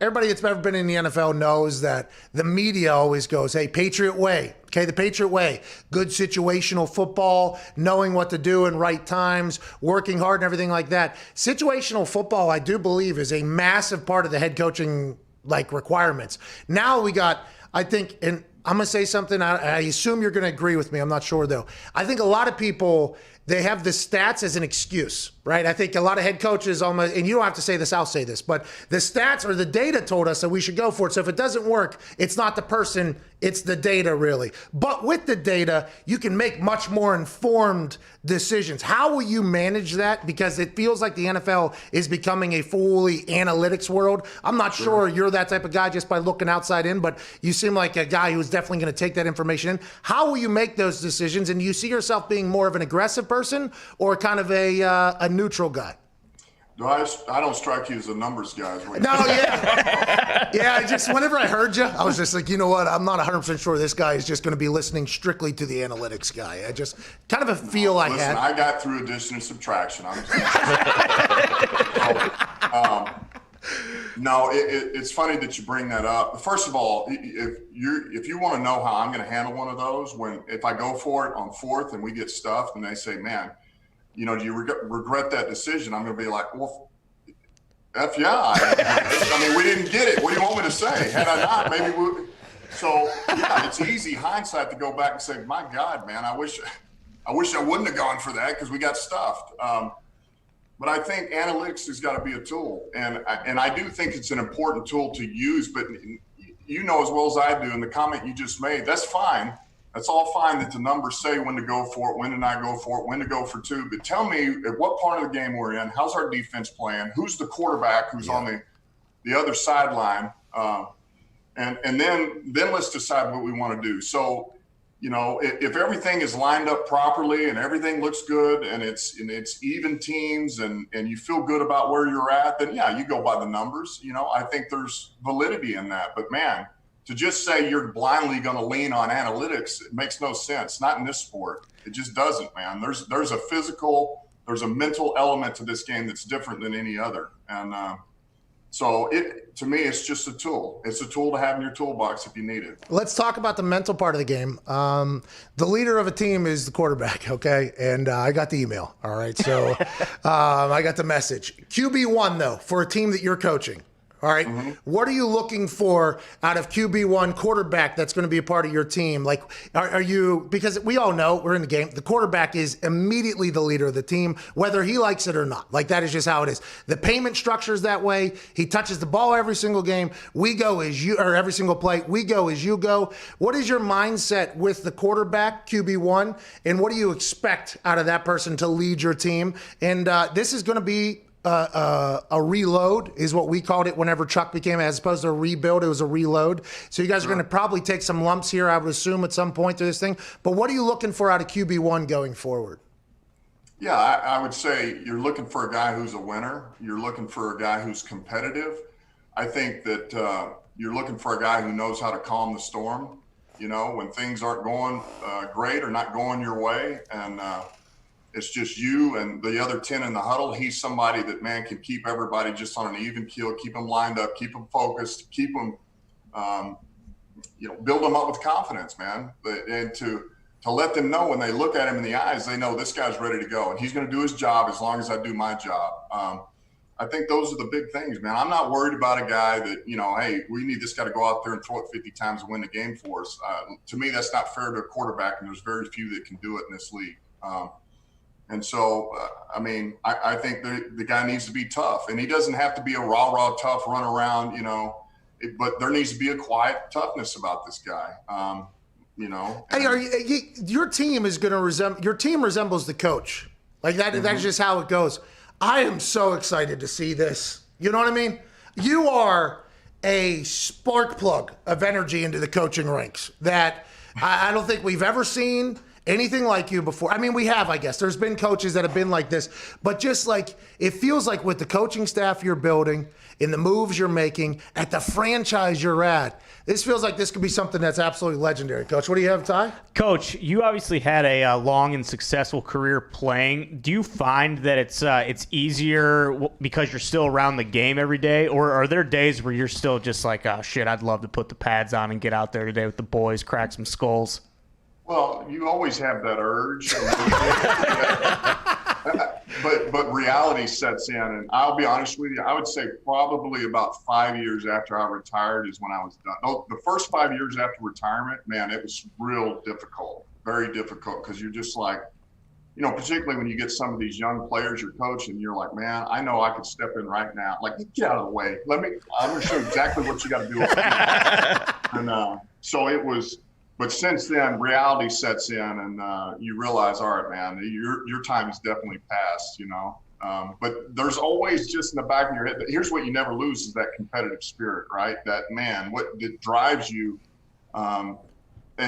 Everybody that's ever been in the NFL knows that the media always goes, hey, Patriot way. Okay, the Patriot way. Good situational football, knowing what to do in right times, working hard and everything like that. Situational football, I do believe, is a massive part of the head coaching requirements. Now we got, I think, and I'm going to say something, I assume you're going to agree with me. I'm not sure, though. I think a lot of people, they have the stats as an excuse, right? I think a lot of head coaches almost, and you don't have to say this, I'll say this, but the stats or the data told us that we should go for it. So if it doesn't work, it's not the person, it's the data, really. But with the data, you can make much more informed decisions. How will you manage that? Because it feels like the NFL is becoming a fully analytics world. I'm not sure you're that type of guy just by looking outside in, but you seem like a guy who's definitely going to take that information in. How will you make those decisions? And do you see yourself being more of an aggressive person or kind of a neutral guy? No, I don't strike you as a numbers guy. No, yeah. Yeah, just whenever I heard you, I was just like, you know what? I'm not 100% sure this guy is just going to be listening strictly to the analytics guy. I just kind of a feel I had. I got through addition and subtraction. No, it's funny that you bring that up. First of all, if you want to know how I'm going to handle one of those, if I go for it on 4th and we get stuffed and they say, man, do you regret that decision? I'm going to be like, well, F yeah. I mean, we didn't get it. What do you want me to say? Had I not, maybe we. So yeah, it's easy hindsight to go back and say, my God, man, I wish I wouldn't have gone for that because we got stuffed. But I think analytics has got to be a tool, and I do think it's an important tool to use. But you know as well as I do, and the comment you just made, that's fine. That's all fine that the numbers say when to go for it, when to not go for it, when to go for two. But tell me at what part of the game we're in, how's our defense playing, who's the quarterback who's on the other sideline, and then let's decide what we want to do. So, you know, if everything is lined up properly and everything looks good and it's even teams and you feel good about where you're at, then yeah, you go by the numbers. You know, I think there's validity in that. But man, to just say you're blindly going to lean on analytics, it makes no sense. Not in this sport. It just doesn't, man. There's a physical, there's a mental element to this game that's different than any other. And so to me, it's just a tool. It's a tool to have in your toolbox if you need it. Let's talk about the mental part of the game. The leader of a team is the quarterback, okay? And I got the email, all right? So I got the message. QB1, though, for a team that you're coaching. All right. Mm-hmm. What are you looking for out of QB1 quarterback that's going to be a part of your team? Like, are you, because we all know we're in the game, the quarterback is immediately the leader of the team, whether he likes it or not. Like, that is just how it is. The payment structure is that way. He touches the ball every single game. We go as you, or every single play. We go as you go. What is your mindset with the quarterback, QB1, and what do you expect out of that person to lead your team? And this is going to be a reload is what we called it whenever Chuck became, as opposed to a rebuild, it was a reload. So you guys are going to probably take some lumps here, I would assume, at some point through this thing. But what are you looking for out of QB1 going forward? Yeah, I would say you're looking for a guy who's a winner. You're looking for a guy who's competitive. I think that you're looking for a guy who knows how to calm the storm, you know, when things aren't going great or not going your way. And it's just you and the other 10 in the huddle. He's somebody that, man, can keep everybody just on an even keel, keep them lined up, keep them focused, keep them, build them up with confidence, man. And to let them know when they look at him in the eyes, they know this guy's ready to go and he's going to do his job as long as I do my job. I think those are the big things, man. I'm not worried about a guy that, you know, hey, we need this guy to go out there and throw it 50 times and win the game for us. To me, that's not fair to a quarterback, and there's very few that can do it in this league. And so, I think the guy needs to be tough, and he doesn't have to be a rah-rah tough run around, you know, but there needs to be a quiet toughness about this guy, you know. Hey, your team is going to your team resembles the coach. Like that, that's just how it goes. I am so excited to see this. You know what I mean? You are a spark plug of energy into the coaching ranks that I don't think we've ever seen anything like you before. I mean, we have, I guess. There's been coaches that have been like this. But just like, it feels like with the coaching staff you're building, in the moves you're making, at the franchise you're at, this feels like this could be something that's absolutely legendary. Coach, what do you have, Ty? Coach, you obviously had a long and successful career playing. Do you find that it's easier because you're still around the game every day? Or are there days where you're still just like, oh, shit, I'd love to put the pads on and get out there today with the boys, crack some skulls? Well, you always have that urge, but reality sets in, and I'll be honest with you. I would say probably about 5 years after I retired is when I was done. The first 5 years after retirement, man, it was real difficult, very difficult, because you're just like, you know, particularly when you get some of these young players you're coaching, you're like, man, I know I could step in right now. Like, get out of the way. I'm going to show exactly what you got to do. And so it was. But since then, reality sets in, and you realize, all right, man, your time is definitely past, you know. But there's always just in the back of your head, here's what you never lose is that competitive spirit, right? That, man, what that drives you and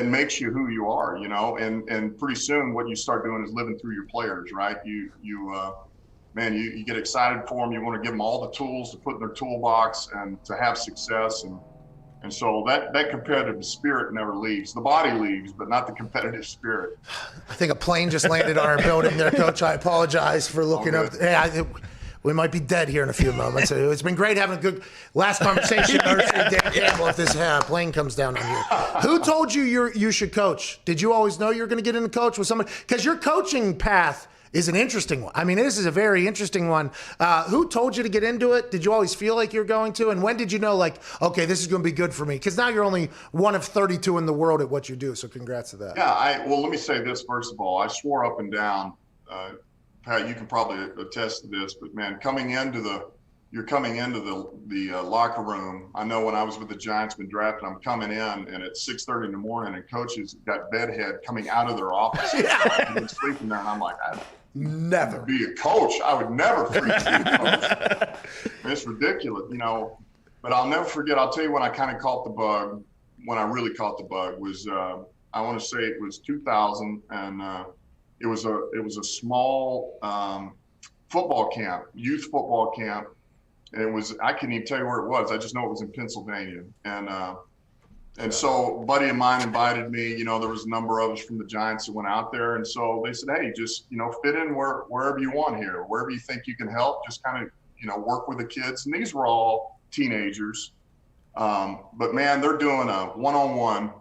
makes you who you are, you know. And pretty soon what you start doing is living through your players, right? You get excited for them. You want to give them all the tools to put in their toolbox and to have success. And so that competitive spirit never leaves. The body leaves, but not the competitive spirit. I think a plane just landed on our building there, Coach. I apologize for looking up. Hey, we might be dead here in a few moments. It's been great having a good last conversation. Dan Campbell, if this plane comes down on you. Who told you you should coach? Did you always know you were going to get into coach with somebody? Because your coaching path is an interesting one. I mean, this is a very interesting one. Who told you to get into it? Did you always feel like you're going to? And when did you know, like, okay, this is going to be good for me? Because now you're only one of 32 in the world at what you do. So congrats to that. Yeah, well, let me say this first of all. I swore up and down. Pat, you can probably attest to this, but man, you're coming into the locker room. I know when I was with the Giants, been drafted, I'm coming in, and at 6:30 in the morning, and coaches got bedhead coming out of their office. I've been sleeping there, and I'm like, I'd never be a coach. I would never freaking be a coach. It's ridiculous, you know. But I'll never forget. I'll tell you when I kind of caught the bug. When I really caught the bug was I want to say it was 2000, and it was a small football camp, youth football camp. And it was, I couldn't even tell you where it was. I just know it was in Pennsylvania. And so a buddy of mine invited me, you know, there was a number of us from the Giants that went out there. And so they said, hey, just, you know, fit in wherever you want here, wherever you think you can help, just kind of, you know, work with the kids. And these were all teenagers. But man, they're doing a one-on-one.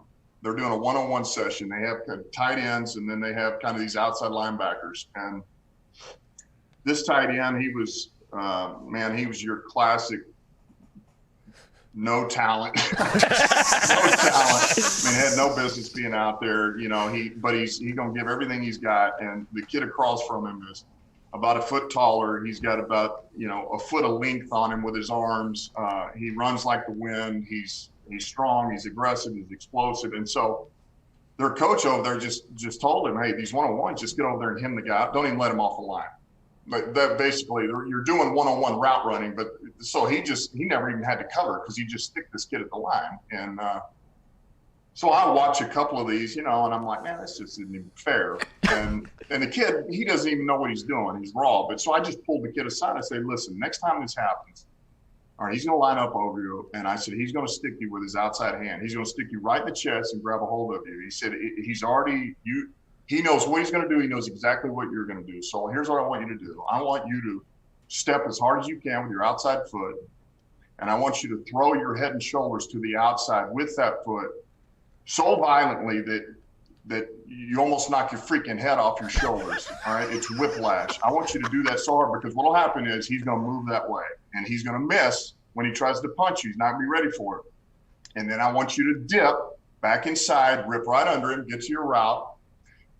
They're doing a one-on-one session. They have tight ends, and then they have kind of these outside linebackers. And this tight end, he was your classic no talent. No talent. I mean, had no business being out there, you know, but he's gonna give everything he's got. And the kid across from him is about a foot taller. He's got about, you know, a foot of length on him with his arms. He runs like the wind. He's strong, he's aggressive, he's explosive. And so their coach over there just told him, hey, these one-on-ones, just get over there and hem the guy up. Don't even let him off the line. But that basically, you're doing one-on-one route running, but so he never even had to cover because he just stick this kid at the line. And so I watch a couple of these, you know, and I'm like, man, this just isn't even fair. And the kid, he doesn't even know what he's doing. He's raw. But so I just pulled the kid aside. I say, listen, next time this happens, all right, he's going to line up over you. And I said, he's going to stick you with his outside hand. He's going to stick you right in the chest and grab a hold of you. He said, he knows what he's going to do. He knows exactly what you're going to do. So here's what I want you to do. I want you to step as hard as you can with your outside foot. And I want you to throw your head and shoulders to the outside with that foot so violently that you almost knock your freaking head off your shoulders. All right. It's whiplash. I want you to do that so hard because what will happen is he's going to move that way and he's going to miss when he tries to punch you. He's not going to be ready for it. And then I want you to dip back inside, rip right under him, get to your route.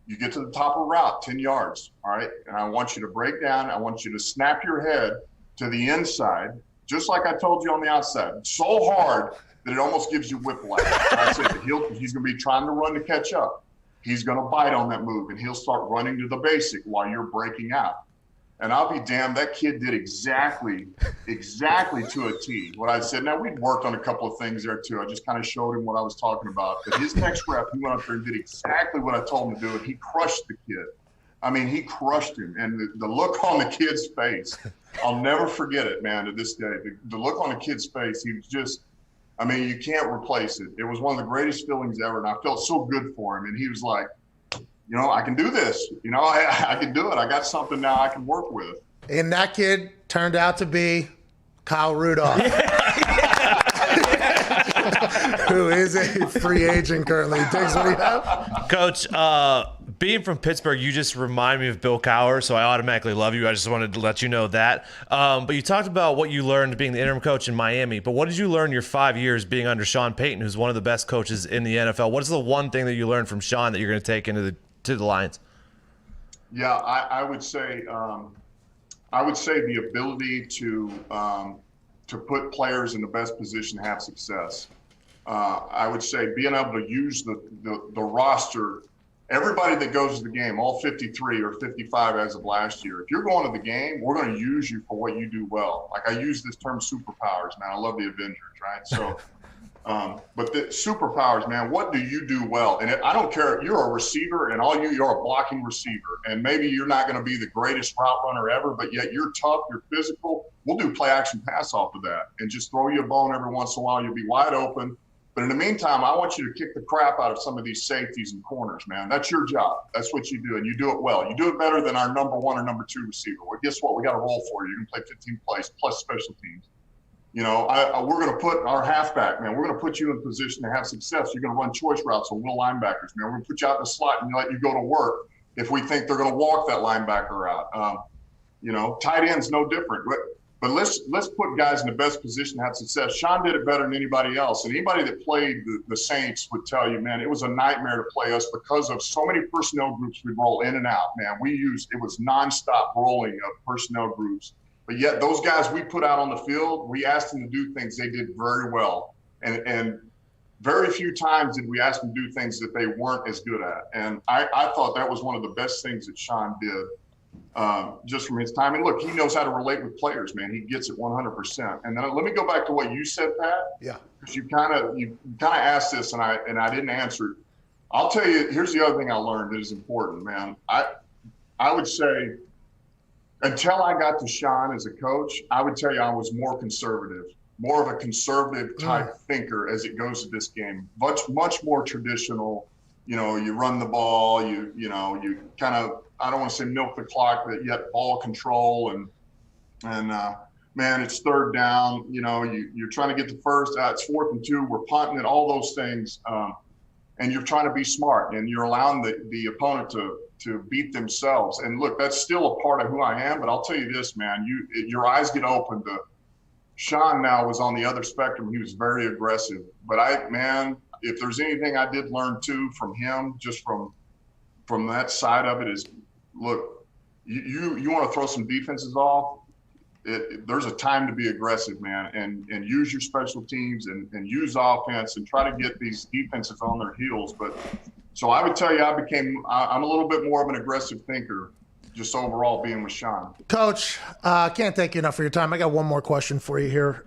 You get to the top of route, 10 yards, all right? And I want you to break down. I want you to snap your head to the inside, just like I told you on the outside, so hard that it almost gives you whiplash. That's it. He's going to be trying to run to catch up. He's going to bite on that move, and he'll start running to the basic while you're breaking out. And I'll be damned, that kid did exactly to a T what I said. Now, we'd worked on a couple of things there, too. I just kind of showed him what I was talking about. But his next rep, he went up there and did exactly what I told him to do, and he crushed the kid. I mean, he crushed him. And the look on the kid's face, I'll never forget it, man, to this day. The look on the kid's face, he was just, I mean, you can't replace it. It was one of the greatest feelings ever, and I felt so good for him. And he was like, you know, I can do this. You know, I can do it. I got something now I can work with. And that kid turned out to be Kyle Rudolph, who is a free agent currently. Diggs, what do you have? Coach, being from Pittsburgh, you just remind me of Bill Cowher, so I automatically love you. I just wanted to let you know that. But you talked about what you learned being the interim coach in Miami, but what did you learn your 5 years being under Sean Payton, who's one of the best coaches in the NFL? What is the one thing that you learned from Sean that you're going to take into the Lions? Yeah, I would say the ability to put players in the best position to have success. I would say being able to use the roster, everybody that goes to the game, all 53 or 55 as of last year. If you're going to the game, we're going to use you for what you do well. Like I use this term superpowers, man. I love the Avengers, right? So. But the superpowers, man, what do you do well? And I don't care if you're a receiver and you're a blocking receiver. And maybe you're not going to be the greatest route runner ever, but yet you're tough, you're physical. We'll do play action pass off of that and just throw you a bone every once in a while. You'll be wide open. But in the meantime, I want you to kick the crap out of some of these safeties and corners, man. That's your job. That's what you do. And you do it well. You do it better than our number one or number two receiver. Well, guess what? We got a role for you. You can play 15 plays plus special teams. You know, we're going to put our halfback, man. We're going to put you in position to have success. You're going to run choice routes on will linebackers, man. We're going to put you out in the slot and let you go to work. if we think they're going to walk that linebacker out. Tight end's no different. But let's put guys in the best position to have success. Sean did it better than anybody else. And anybody that played the Saints would tell you, man, it was a nightmare to play us because of so many personnel groups we'd roll in and out, man. It was nonstop rolling of personnel groups. But yet those guys we put out on the field, we asked them to do things they did very well. And very few times did we ask them to do things that they weren't as good at. And I thought that was one of the best things that Sean did. Just from his time. And look, he knows how to relate with players, man. He gets it 100%. And then let me go back to what you said, Pat. Yeah. Because you kind of asked this, and I didn't answer it. I'll tell you. Here's the other thing I learned that is important, man. I would say until I got to Sean as a coach, I would tell you I was more conservative, more of a conservative type thinker as it goes to this game. Much more traditional. You run the ball. You kind of. I don't want to say milk the clock, but yet ball control and man, it's third down. You're trying to get the first. It's 4th and 2. We're punting it. All those things, and you're trying to be smart, and you're allowing the opponent to beat themselves. And look, that's still a part of who I am. But I'll tell you this, man. Your eyes get open. Sean now was on the other spectrum. He was very aggressive. But if there's anything I did learn too from him, just from that side of it is. Look, you want to throw some defenses off, there's a time to be aggressive, man, and use your special teams and use offense and try to get these defenses on their heels. But so I would tell you I'm a little bit more of an aggressive thinker just overall being with Sean. Coach, can't thank you enough for your time. I got one more question for you here.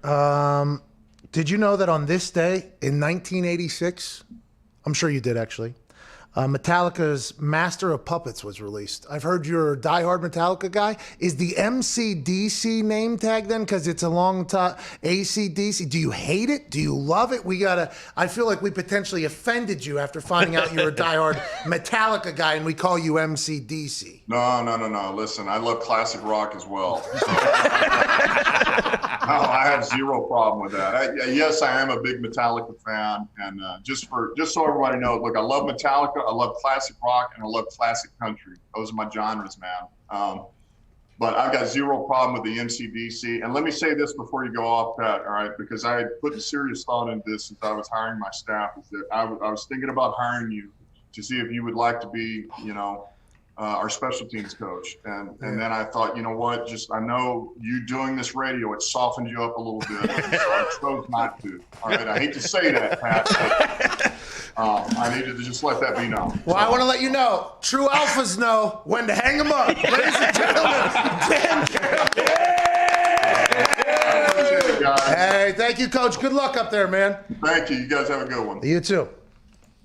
Did you know that on this day in 1986, I'm sure you did actually, Metallica's Master of Puppets was released. I've heard you're a diehard Metallica guy. Is the MCDC name tag then? Because it's a long time. ACDC. Do you hate it? Do you love it? I feel like we potentially offended you after finding out you're a diehard Metallica guy and we call you MCDC. No. Listen, I love classic rock as well. No, I have zero problem with that. Yes, I am a big Metallica fan, and just so everybody knows, look, I love Metallica, I love classic rock, and I love classic country. Those are my genres, man. But I've got zero problem with the MCDC. And let me say this before you go off, Pat, all right, because I had put serious thought into this as I was hiring my staff, is that I was thinking about hiring you to see if you would like to be, our special teams coach. And then I thought, you know what, I know you doing this radio, it softened you up a little bit. So I chose not to. All right, I hate to say that, Pat, but I needed to just let that be known. Well, I want to let you know, true alphas know when to hang them up. Ladies and gentlemen, Dan Campbell. Hey, thank you, Coach. Good luck up there, man. Thank you. You guys have a good one. You too.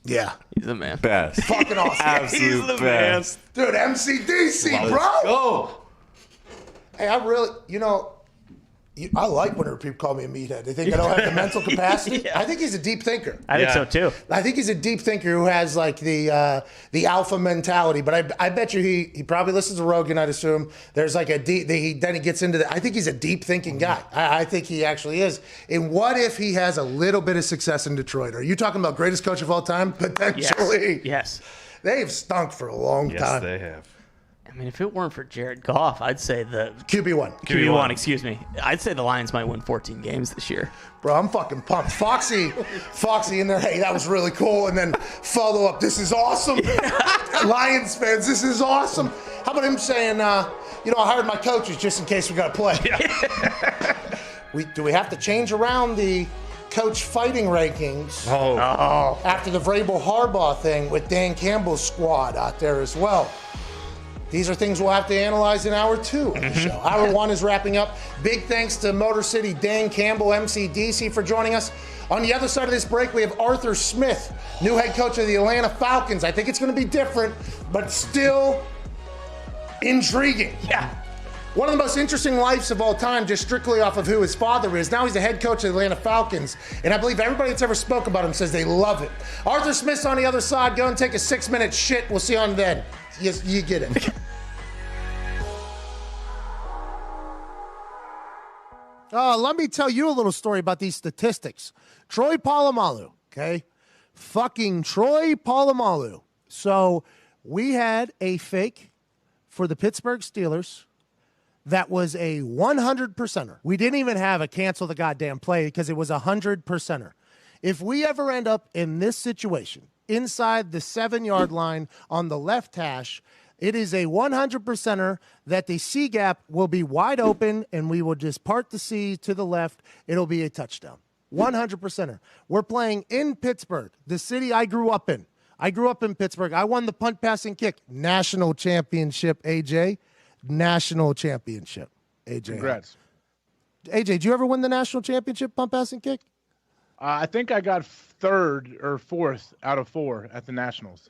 Yeah. He's the man. Best. Fucking awesome. Absolute He's the best. Dude, MCDC, bro. Let's go. Hey, I really, I like when people call me a meathead. They think I don't have the mental capacity. Yeah. I think he's a deep thinker. I think so too. I think he's a deep thinker who has like the alpha mentality. But I bet you he probably listens to Rogan. I'd assume there's like then he gets into the. I think he's a deep thinking guy. I think he actually is. And what if he has a little bit of success in Detroit? Are you talking about greatest coach of all time? Potentially. Yes. They've stunk for a long time. Yes, they have. I mean, if it weren't for Jared Goff, I'd say the QB1. Excuse me. I'd say the Lions might win 14 games this year. Bro, I'm fucking pumped. Foxy in there. Hey, that was really cool. And then follow up. This is awesome. Lions fans, this is awesome. How about him saying, I hired my coaches just in case we got to play. Do we have to change around the coach fighting rankings after the Vrabel Harbaugh thing with Dan Campbell's squad out there as well? These are things we'll have to analyze in hour 2 of the show. Hour 1 is wrapping up. Big thanks to Motor City Dan Campbell, MCDC, for joining us. On the other side of this break, we have Arthur Smith, new head coach of the Atlanta Falcons. I think it's going to be different, but still intriguing. Yeah. One of the most interesting lives of all time, just strictly off of who his father is. Now he's the head coach of the Atlanta Falcons, and I believe everybody that's ever spoke about him says they love it. Arthur Smith's on the other side. Go and take a 6-minute shit. We'll see you on then. Yes, you get it. Let me tell you a little story about these statistics. Troy Polamalu, okay? Fucking Troy Polamalu. So We had a fake for the Pittsburgh Steelers that was a 100%er. We didn't even have a cancel the goddamn play because it was a 100%er. If we ever end up in this situation, inside the 7-yard line on the left hash, it is a 100%er that the C gap will be wide open and we will just part the C to the left. It'll be a touchdown. 100%er. We're playing in Pittsburgh, the city I grew up in. I grew up in Pittsburgh. I won the punt, pass, and kick national championship, AJ. National championship, AJ. Congrats. AJ, did you ever win the national championship, punt, pass, and kick? I think I got 3rd or 4th out of 4 at the Nationals.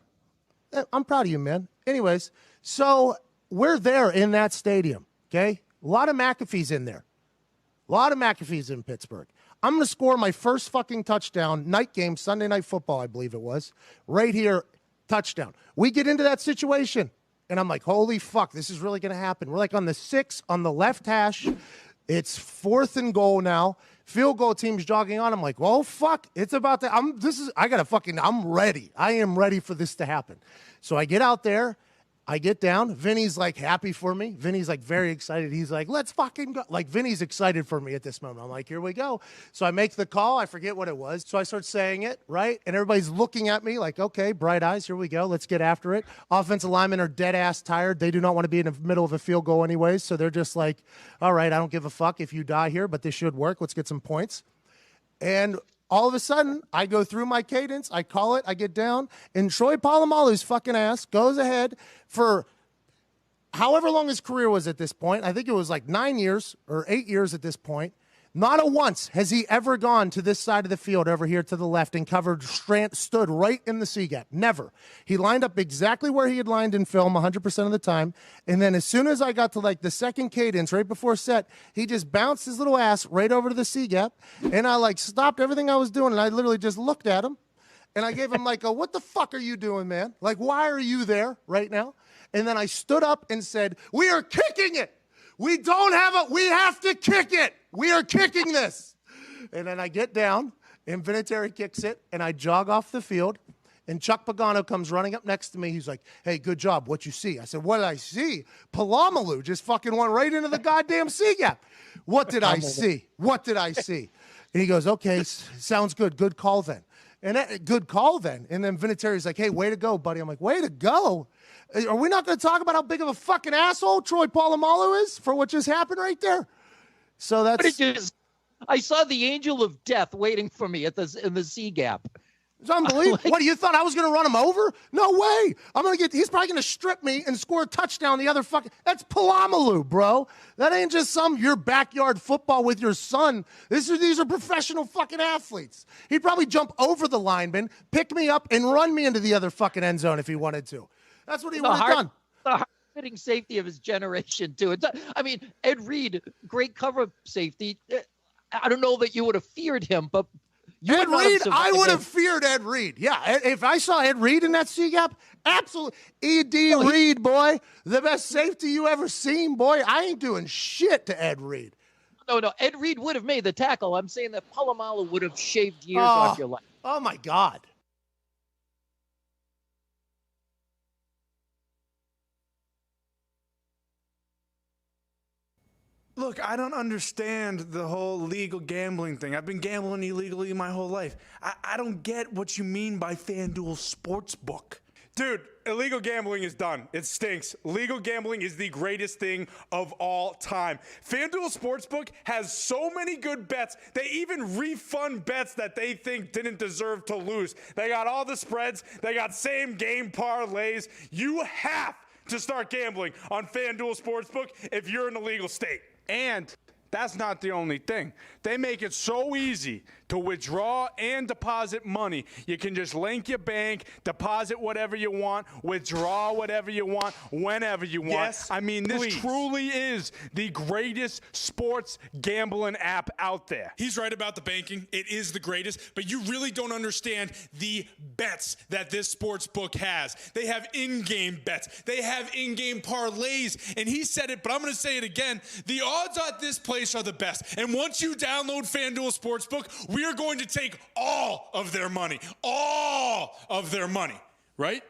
I'm proud of you, man. Anyways, so we're there in that stadium, okay? A lot of McAfee's in there. A lot of McAfee's in Pittsburgh. I'm going to score my first fucking touchdown, night game, Sunday Night Football, I believe it was, right here, touchdown. We get into that situation, and I'm like, holy fuck, this is really going to happen. We're like on the 6 on the left hash. It's 4th and goal now. Field goal team's jogging on. I'm like, well, fuck, it's about to, I'm ready. I am ready for this to happen. So I get out there. I get down. Vinny's like happy for me. Vinny's like very excited. He's like, let's fucking go. Like Vinny's excited for me at this moment. I'm like, here we go. So I make the call. I forget what it was. So I start saying it, right? And everybody's looking at me like, okay, bright eyes. Here we go. Let's get after it. Offensive linemen are dead ass tired. They do not want to be in the middle of a field goal anyways. So they're just like, all right, I don't give a fuck if you die here, but this should work. Let's get some points. And all of a sudden, I go through my cadence, I call it, I get down, and Troy Polamalu's fucking ass goes ahead for however long his career was at this point. I think it was like 9 years or 8 years at this point. Not a once has he ever gone to this side of the field over here to the left and covered, stood right in the C gap. Never. He lined up exactly where he had lined in film 100% of the time. And then as soon as I got to like the second cadence right before set, he just bounced his little ass right over to the C gap. And I like stopped everything I was doing and I literally just looked at him. And I gave him like what the fuck are you doing, man? Like, why are you there right now? And then I stood up and said, we are kicking it. We have to kick it. We are kicking this. And then I get down, and Vinatieri kicks it, and I jog off the field, and Chuck Pagano comes running up next to me. He's like, hey, good job. What you see? I said, what did I see? Polamalu just fucking went right into the goddamn C gap. What did I see? What did I see? And he goes, okay, sounds good. Good call then. Good call then. And then Vinatieri's like, hey, way to go, buddy. I'm like, way to go? Are we not going to talk about how big of a fucking asshole Troy Polamalu is for what just happened right there? So that's. I saw the angel of death waiting for me in the C gap. It's unbelievable. What, you thought I was going to run him over? No way. He's probably going to strip me and score a touchdown the other fucking. That's Polamalu, bro. That ain't just your backyard football with your son. These are professional fucking athletes. He'd probably jump over the lineman, pick me up, and run me into the other fucking end zone if he wanted to. That's what he would have done. The hard-hitting safety of his generation, too. Ed Reed, great cover safety. I don't know that you would have feared him, but Ed Reed, I would have feared Ed Reed. Yeah, if I saw Ed Reed in that C gap, absolutely. E.D. Reed, boy, the best safety you ever seen, boy. I ain't doing shit to Ed Reed. No, Ed Reed would have made the tackle. I'm saying that Polamalu would have shaved years off your life. Oh, my God. Look, I don't understand the whole legal gambling thing. I've been gambling illegally my whole life. I don't get what you mean by Fanduel Sportsbook. Dude, illegal gambling is done. It stinks. Legal gambling is the greatest thing of all time. Fanduel Sportsbook has so many good bets. They even refund bets that they think didn't deserve to lose. They got all the spreads. They got same game parlays. You have to start gambling on Fanduel Sportsbook if you're in a legal state. And that's not the only thing. They make it so easy to withdraw and deposit money. You can just link your bank, deposit whatever you want, withdraw whatever you want, whenever you want. Yes, this truly is the greatest sports gambling app out there. He's right about the banking. It is the greatest, but you really don't understand the bets that this sports book has. They have in-game bets. They have in-game parlays, and he said it, but I'm going to say it again. The odds at this place are the best, and once you download FanDuel Sportsbook, we are going to take all of their money. All of their money. Right?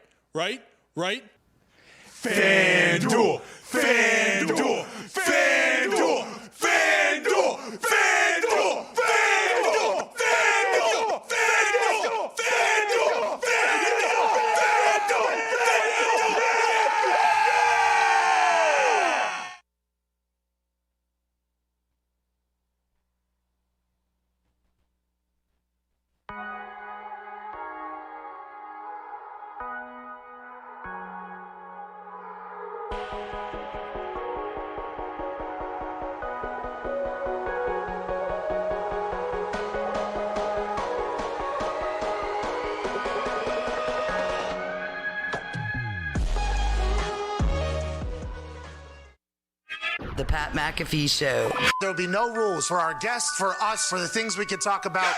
FanDuel, FanDuel, FanDuel, FanDuel, FanDuel, FanDuel, FanDuel, FanDuel, FanDuel, FanDuel, The Pat McAfee Show. There'll be no rules for our guests, for us, for the things we can talk about.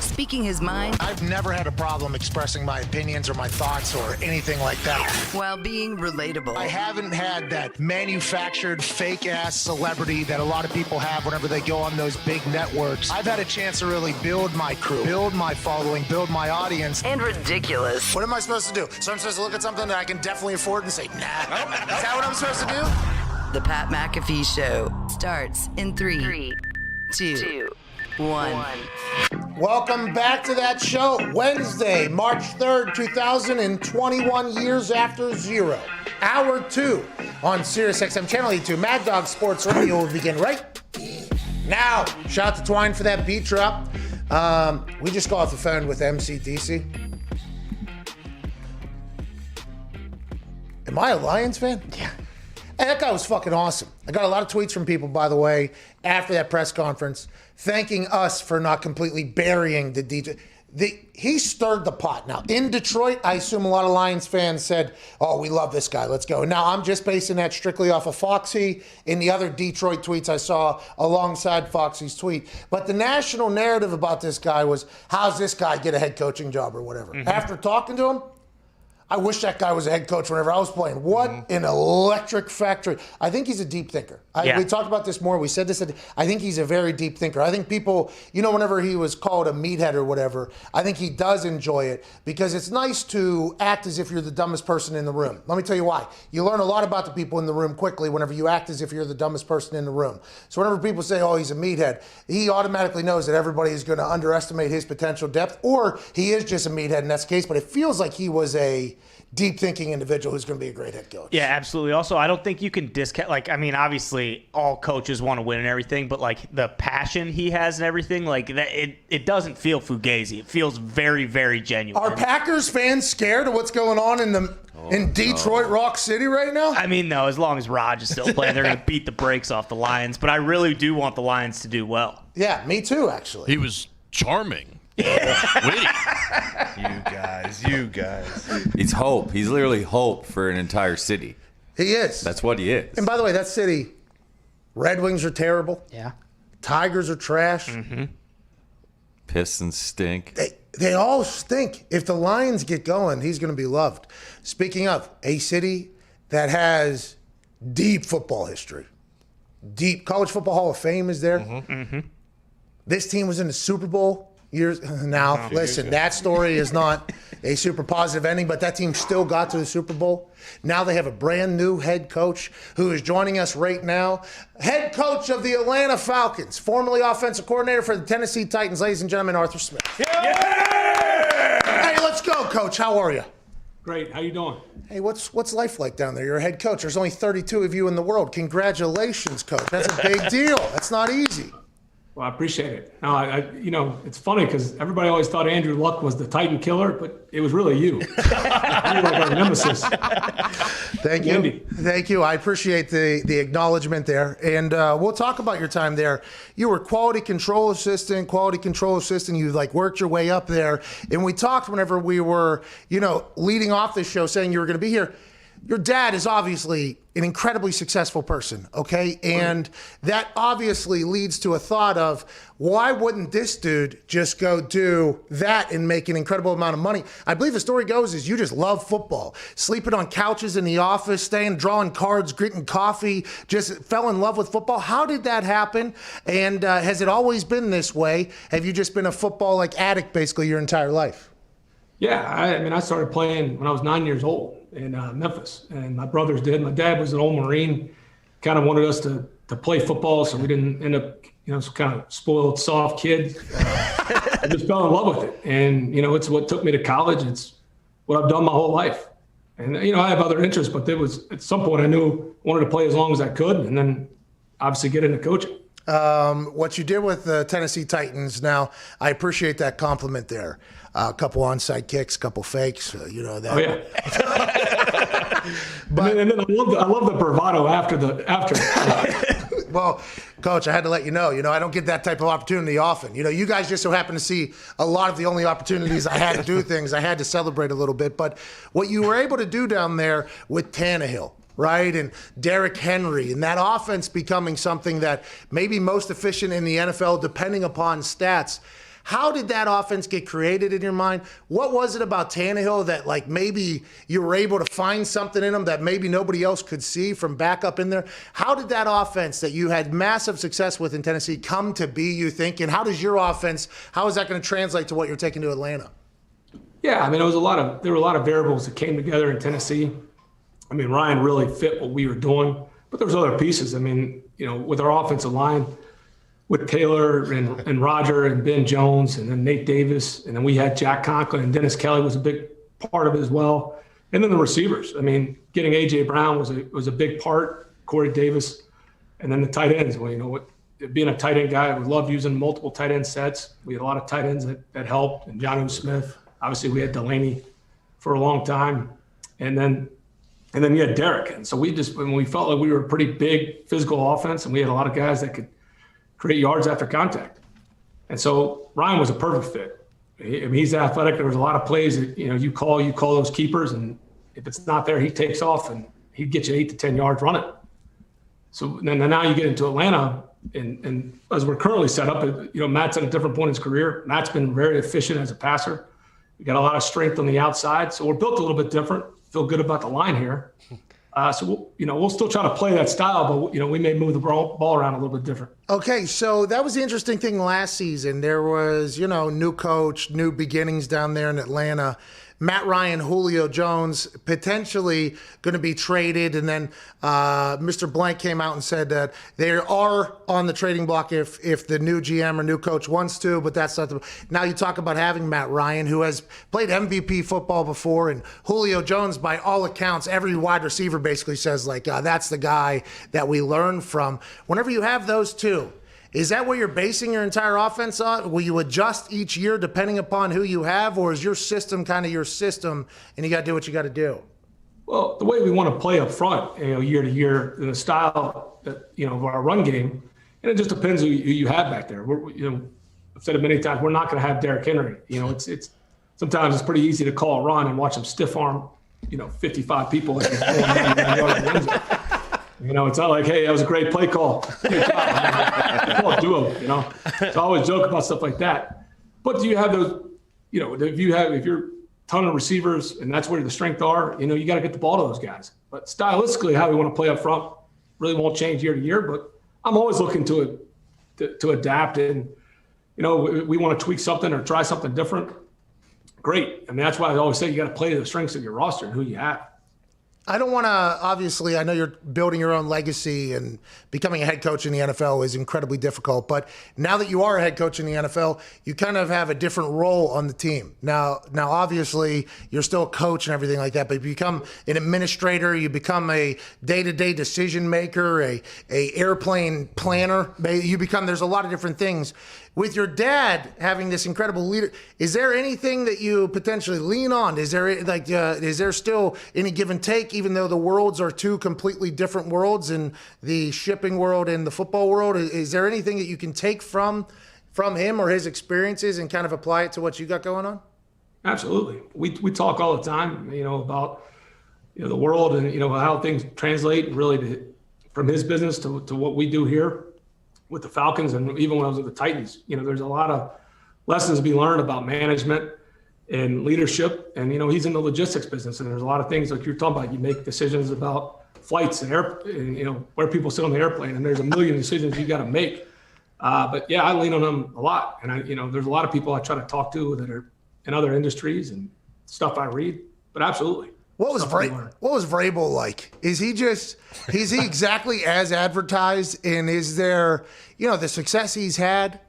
Speaking his mind. I've never had a problem expressing my opinions or my thoughts or anything like that. While being relatable. I haven't had that manufactured fake-ass celebrity that a lot of people have whenever they go on those big networks. I've had a chance to really build my crew, build my following, build my audience. And ridiculous. What am I supposed to do? So I'm supposed to look at something that I can definitely afford and say, nah. Is that what I'm supposed to do? The Pat McAfee Show starts in 3, 2, 1. Welcome back to that show. Wednesday, March 3rd, 2021, years after zero. Hour 2 on SiriusXM Channel 82. Mad Dog Sports Radio will begin right now. Shout out to Twine for that beat drop. We just got off the phone with MCDC. Am I a Lions fan? Yeah. And that guy was fucking awesome. I got a lot of tweets from people, by the way, after that press conference, thanking us for not completely burying the DJ. He stirred the pot. Now, in Detroit, I assume a lot of Lions fans said, oh, we love this guy, let's go. Now, I'm just basing that strictly off of Foxy and the other Detroit tweets I saw alongside Foxy's tweet. But the national narrative about this guy was, how's this guy get a head coaching job or whatever? Mm-hmm. After talking to him, I wish that guy was a head coach whenever I was playing. What an electric factory. I think he's a deep thinker. We talked about this more. We said this. I think he's a very deep thinker. I think people, whenever he was called a meathead or whatever, I think he does enjoy it because it's nice to act as if you're the dumbest person in the room. Let me tell you why. You learn a lot about the people in the room quickly whenever you act as if you're the dumbest person in the room. So whenever people say, oh, he's a meathead, he automatically knows that everybody is going to underestimate his potential depth, or he is just a meathead and that's the case. But it feels like he was a deep thinking individual who's going to be a great head coach. Yeah, absolutely. Also, I don't think you can discount, obviously all coaches want to win and everything, but the passion he has and everything, that it doesn't feel fugazi. It feels very, very genuine. Are Packers fans scared of what's going on in Detroit, Rock City right now? I mean, no, as long as Raj is still playing, they're going to beat the brakes off the Lions, but I really do want the Lions to do well. Yeah, me too, actually. He was charming. Witty. You guys. He's hope. He's literally hope for an entire city. He is. That's what he is. And by the way, that city, Red Wings are terrible. Yeah. Tigers are trash. Mm-hmm. Pistons stink. They all stink. If the Lions get going, he's going to be loved. Speaking of, a city that has deep football history. Deep College Football Hall of Fame is there. Mm-hmm. Mm-hmm. This team was in the Super Bowl years now. Listen, that story is not a super positive ending, but that team still got to the Super Bowl. Now they have a brand new head coach who is joining us right now. Head coach of the Atlanta Falcons, formerly offensive coordinator for the Tennessee Titans, ladies and gentlemen, Arthur Smith. Yeah! Hey, let's go, Coach. How are you? Great. How you doing? Hey, what's life like down there? You're a head coach. There's only 32 of you in the world. Congratulations, Coach. That's a big deal. That's not easy. Well, I appreciate it. No, it's funny because everybody always thought Andrew Luck was the Titan killer, but it was really you. You're like our nemesis. Thank you. Thank you. I appreciate the acknowledgement there. And we'll talk about your time there. You were quality control assistant. You worked your way up there. And we talked whenever we were, leading off this show saying you were going to be here. Your dad is obviously an incredibly successful person, okay? And that obviously leads to a thought of, why wouldn't this dude just go do that and make an incredible amount of money? I believe the story goes is you just love football. Sleeping on couches in the office, drawing cards, drinking coffee, just fell in love with football. How did that happen? And has it always been this way? Have you just been a football addict basically your entire life? Yeah, I started playing when I was 9 years old. in Memphis, and my brothers did. My dad was an old Marine, kind of wanted us to play football, so we didn't end up, kind of spoiled, soft kid. I just fell in love with it, and it's what took me to college. It's what I've done my whole life, and I have other interests, but there was at some point I knew I wanted to play as long as I could, and then obviously get into coaching. What you did with the Tennessee Titans, now I appreciate that compliment there. A couple onside kicks, a couple fakes, that. Oh yeah. But and then I love the bravado after. Well, Coach, I had to let you know. I don't get that type of opportunity often. You guys just so happen to see a lot of the only opportunities I had to do things. I had to celebrate a little bit. But what you were able to do down there with Tannehill, right, and Derrick Henry, and that offense becoming something that maybe most efficient in the NFL, depending upon stats. How did that offense get created in your mind? What was it about Tannehill that maybe you were able to find something in him that maybe nobody else could see from back up in there? How did that offense that you had massive success with in Tennessee come to be, you think? And how does your offense, how is that going to translate to what you're taking to Atlanta? Yeah, there were a lot of variables that came together in Tennessee. Ryan really fit what we were doing, but there was other pieces. With our offensive line, with Taylor and Roger and Ben Jones and then Nate Davis, and then we had Jack Conklin and Dennis Kelly was a big part of it as well. And then the receivers. Getting A.J. Brown was a big part, Corey Davis, and then the tight ends. Well, being a tight end guy, I would love using multiple tight end sets. We had a lot of tight ends that helped, and Jonnu Smith. Obviously, we had Delaney for a long time. And then you had Derrick. And so we felt like we were a pretty big physical offense, and we had a lot of guys that could create yards after contact. And so Ryan was a perfect fit. He's athletic. There was a lot of plays that, you call those keepers, and if it's not there, he takes off and he'd get you 8 to 10 yards running. So then now you get into Atlanta, and as we're currently set up, Matt's at a different point in his career. Matt's been very efficient as a passer. We got a lot of strength on the outside. So we're built a little bit different. Feel good about the line here. So we'll still try to play that style, but we may move the ball around a little bit different. Okay, so that was the interesting thing last season. There was, new coach, new beginnings down there in Atlanta. Matt Ryan, Julio Jones, potentially going to be traded. And then Mr. Blank came out and said that they are on the trading block if the new GM or new coach wants to, but that's not the. Now you talk about having Matt Ryan, who has played MVP football before, and Julio Jones, by all accounts, every wide receiver basically says, that's the guy that we learn from. Whenever you have those two, is that what you're basing your entire offense on? Will you adjust each year depending upon who you have, or is your system kind of your system and you got to do what you got to do? Well, the way we want to play up front, year to year, in the style of our run game, and it just depends who you have back there. I've said it many times, we're not going to have Derrick Henry. It's sometimes it's pretty easy to call a run and watch him stiff arm, 55 people. It's not like, hey, that was a great play call. Good job. Do them, So I always joke about stuff like that. But do you have those, if you're a ton of receivers and that's where the strength are, you got to get the ball to those guys. But stylistically, how we want to play up front really won't change year to year. But I'm always looking to adapt, and we want to tweak something or try something different. Great. That's why I always say you got to play to the strengths of your roster and who you have. I don't want to, obviously, I know you're building your own legacy, and becoming a head coach in the NFL is incredibly difficult. But now that you are a head coach in the NFL, you kind of have a different role on the team. Now, obviously, you're still a coach and everything like that, but you become an administrator, you become a day-to-day decision maker, a airplane planner. There's a lot of different things. With your dad having this incredible leader, is there anything that you potentially lean on? Is there still any give and take, even though the worlds are two completely different worlds, in the shipping world and the football world? Is there anything that you can take from him or his experiences and kind of apply it to what you got going on? Absolutely. We talk all the time, about the world and how things translate, really from his business to what we do here with the Falcons, and even when I was with the Titans. There's a lot of lessons to be learned about management and leadership, and he's in the logistics business, and there's a lot of things like you're talking about. You make decisions about flights and where people sit on the airplane, and there's a million decisions you got to make. But yeah, I lean on him a lot, and there's a lot of people I try to talk to that are in other industries and stuff I read. But absolutely. What was Vrabel like? Is he exactly as advertised? And is there, the success he's had,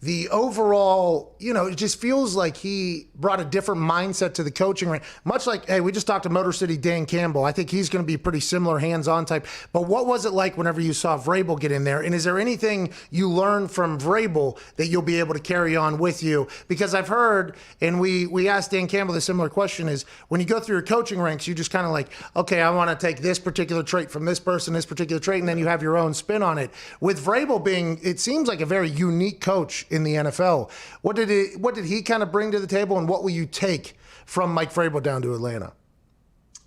the overall, it just feels like he brought a different mindset to the coaching range. Much like, hey, we just talked to Motor City Dan Campbell. I think he's going to be pretty similar hands-on type. But what was it like whenever you saw Vrabel get in there? And is there anything you learned from Vrabel that you'll be able to carry on with you? Because I've heard, and we asked Dan Campbell the similar question, is when you go through your coaching ranks, you just kind of like, okay, I want to take this particular trait from this person, this particular trait, and then you have your own spin on it. With Vrabel being, it seems like a very unique coach in the NFL. What did he kind of bring to the table, and what will you take from Mike Vrabel down to Atlanta?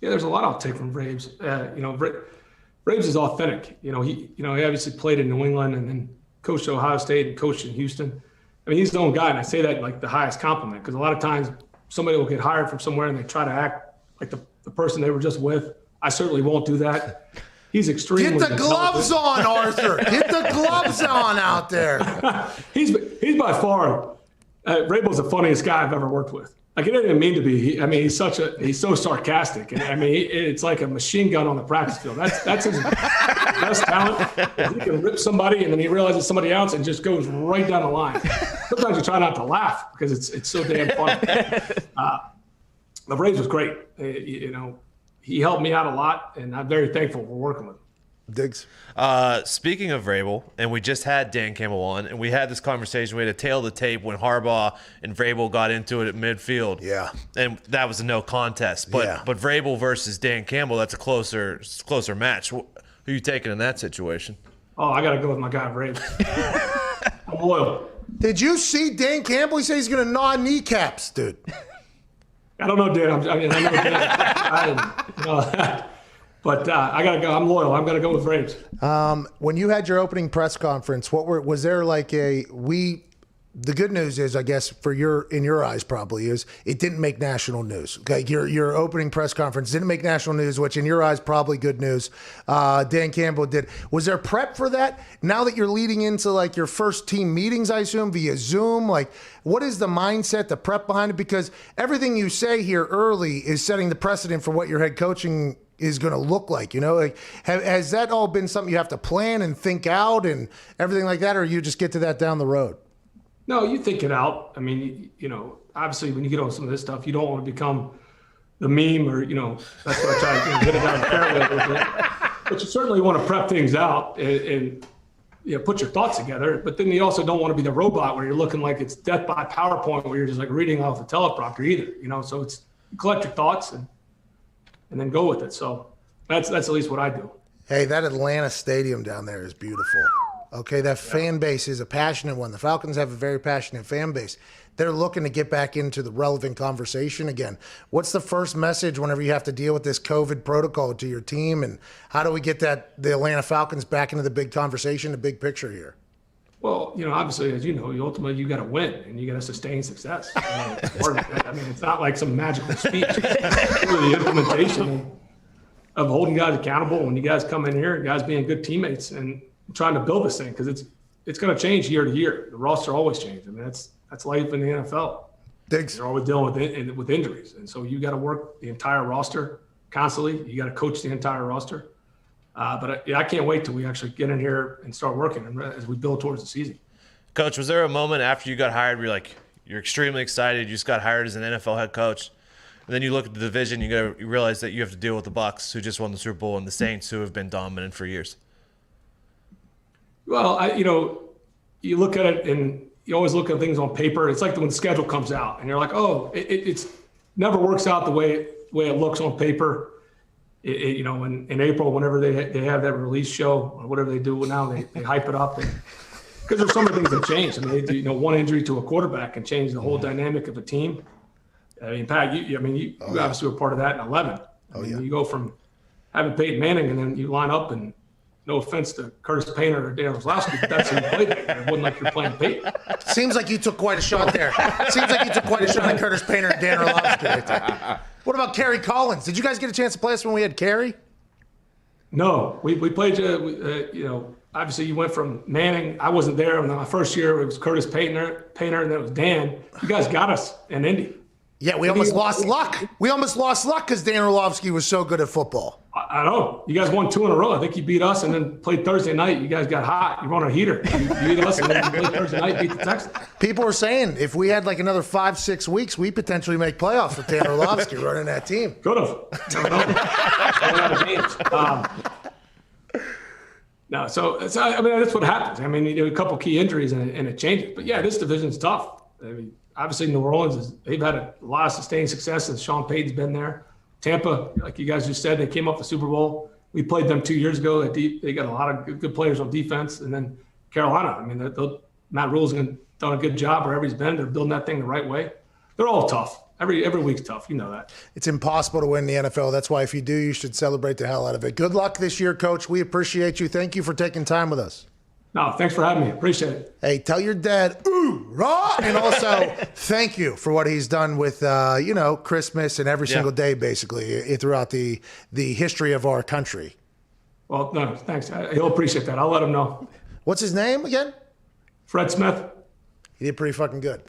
Yeah, there's a lot I'll take from Vrabes. Vrabes is authentic. He obviously played in New England and then coached at Ohio State and coached in Houston. I mean, he's his own guy, and I say that like the highest compliment, because a lot of times somebody will get hired from somewhere and they try to act like the person they were just with. I certainly won't do that. He's extremely. Get the gloves on, Arthur. Get the gloves on out there. He's by far, Vrabel's the funniest guy I've ever worked with. Like, it didn't mean to be. He's so sarcastic. And it's like a machine gun on the practice field. That's his best talent. He can rip somebody and then he realizes somebody else and just goes right down the line. Sometimes you try not to laugh because it's so damn funny. The Vrabes was great. He helped me out a lot, and I'm very thankful for working with him. Diggs. Speaking of Vrabel, and we just had Dan Campbell on, and we had this conversation. We had a tail of the tape when Harbaugh and Vrabel got into it at midfield. Yeah. And that was a no contest. But Vrabel versus Dan Campbell, that's a closer match. Who are you taking in that situation? Oh, I got to go with my guy, Vrabel. I'm loyal. Did you see Dan Campbell? He said he's going to gnaw kneecaps, dude. I don't know, Dan. I know Dan. But I got to go. I'm loyal. I'm going to go with Vrabes. When you had your opening press conference, was there like the good news is, I guess, in your eyes probably is it didn't make national news. Okay, your opening press conference didn't make national news, which in your eyes probably good news. Dan Campbell did. Was there prep for that? Now that you're leading into like your first team meetings, I assume via Zoom, like what is the mindset, the prep behind it? Because everything you say here early is setting the precedent for what your head coaching is going to look like. Has that all been something you have to plan and think out and everything like that, or you just get to that down the road? No, you think it out. I mean, obviously when you get on some of this stuff, you don't want to become the meme or, that's what I try to get it down fairly a little bit. But you certainly want to prep things out and put your thoughts together. But then you also don't want to be the robot where you're looking like it's death by PowerPoint where you're just like reading off the teleprompter either, so it's collect your thoughts and then go with it. So that's at least what I do. Hey, that Atlanta stadium down there is beautiful. Okay, that fan base is a passionate one. The Falcons have a very passionate fan base. They're looking to get back into the relevant conversation again. What's the first message whenever you have to deal with this COVID protocol to your team, and how do we get the Atlanta Falcons back into the big conversation, the big picture here? Well, obviously, as you know, ultimately you got to win and you got to sustain success. It's not like some magical speech. It's really the implementation of holding guys accountable when you guys come in here, guys being good teammates and trying to build this thing, because it's going to change year to year. The roster always changes. That's life in the NFL. Thanks. You're always dealing with injuries, and so you got to work the entire roster constantly. You got to coach the entire roster. But I can't wait till we actually get in here and start working as we build towards the season. Coach, was there a moment after you got hired where you're extremely excited, you just got hired as an NFL head coach, and then you look at the division, you realize that you have to deal with the Bucs, who just won the Super Bowl, and the Saints, who have been dominant for years? Well, you look at it and you always look at things on paper. It's like when the schedule comes out and you're like, oh, it's never works out the way it looks on paper. In April, whenever they have that release show or whatever they do now, they hype it up because there's so many things that change. One injury to a quarterback can change the whole dynamic of a team. Pat, you obviously were part of that in 11. You go from having Peyton Manning and then you line up and. No offense to Curtis Painter or Dan Orslowski, but that's who you played with. It wasn't like you're playing Peyton. Seems like you took quite a shot there. Seems like you took quite a shot at Curtis Painter and Dan Orslowski right there. What about Kerry Collins? Did you guys get a chance to play us when we had Kerry? No. We played obviously you went from Manning. I wasn't there. In my first year, it was Curtis Painter, and then it was Dan. You guys got us in Indy. Yeah, we almost lost luck. We almost lost luck because Dan Orlovsky was so good at football. I know. You guys won 2 in a row. I think you beat us and then played Thursday night. You guys got hot. You were on a heater. You beat us and then played Thursday night, beat the Texans. People were saying if we had like another 5-6 weeks, we potentially make playoffs with Dan Orlovsky running that team. Could have. No, so I mean, that's what happens. I mean, a couple key injuries and it changes. But yeah, this division's tough. I mean, obviously New Orleans, they've had a lot of sustained success since Sean Payton's been there. Tampa, like you guys just said, they came off the Super Bowl. We played them 2 years ago. They got a lot of good players on defense. And then Carolina, I mean, Matt Rule's done a good job wherever he's been. They're building that thing the right way. They're all tough. Every week's tough. You know that. It's impossible to win the NFL. That's why if you do, you should celebrate the hell out of it. Good luck this year, Coach. We appreciate you. Thank you for taking time with us. No, thanks for having me. Appreciate it. Hey, tell your dad, ooh, raw, and also thank you for what he's done with, Christmas and every single day, basically, throughout the history of our country. Well, no, thanks. He'll appreciate that. I'll let him know. What's his name again? Fred Smith. He did pretty fucking good.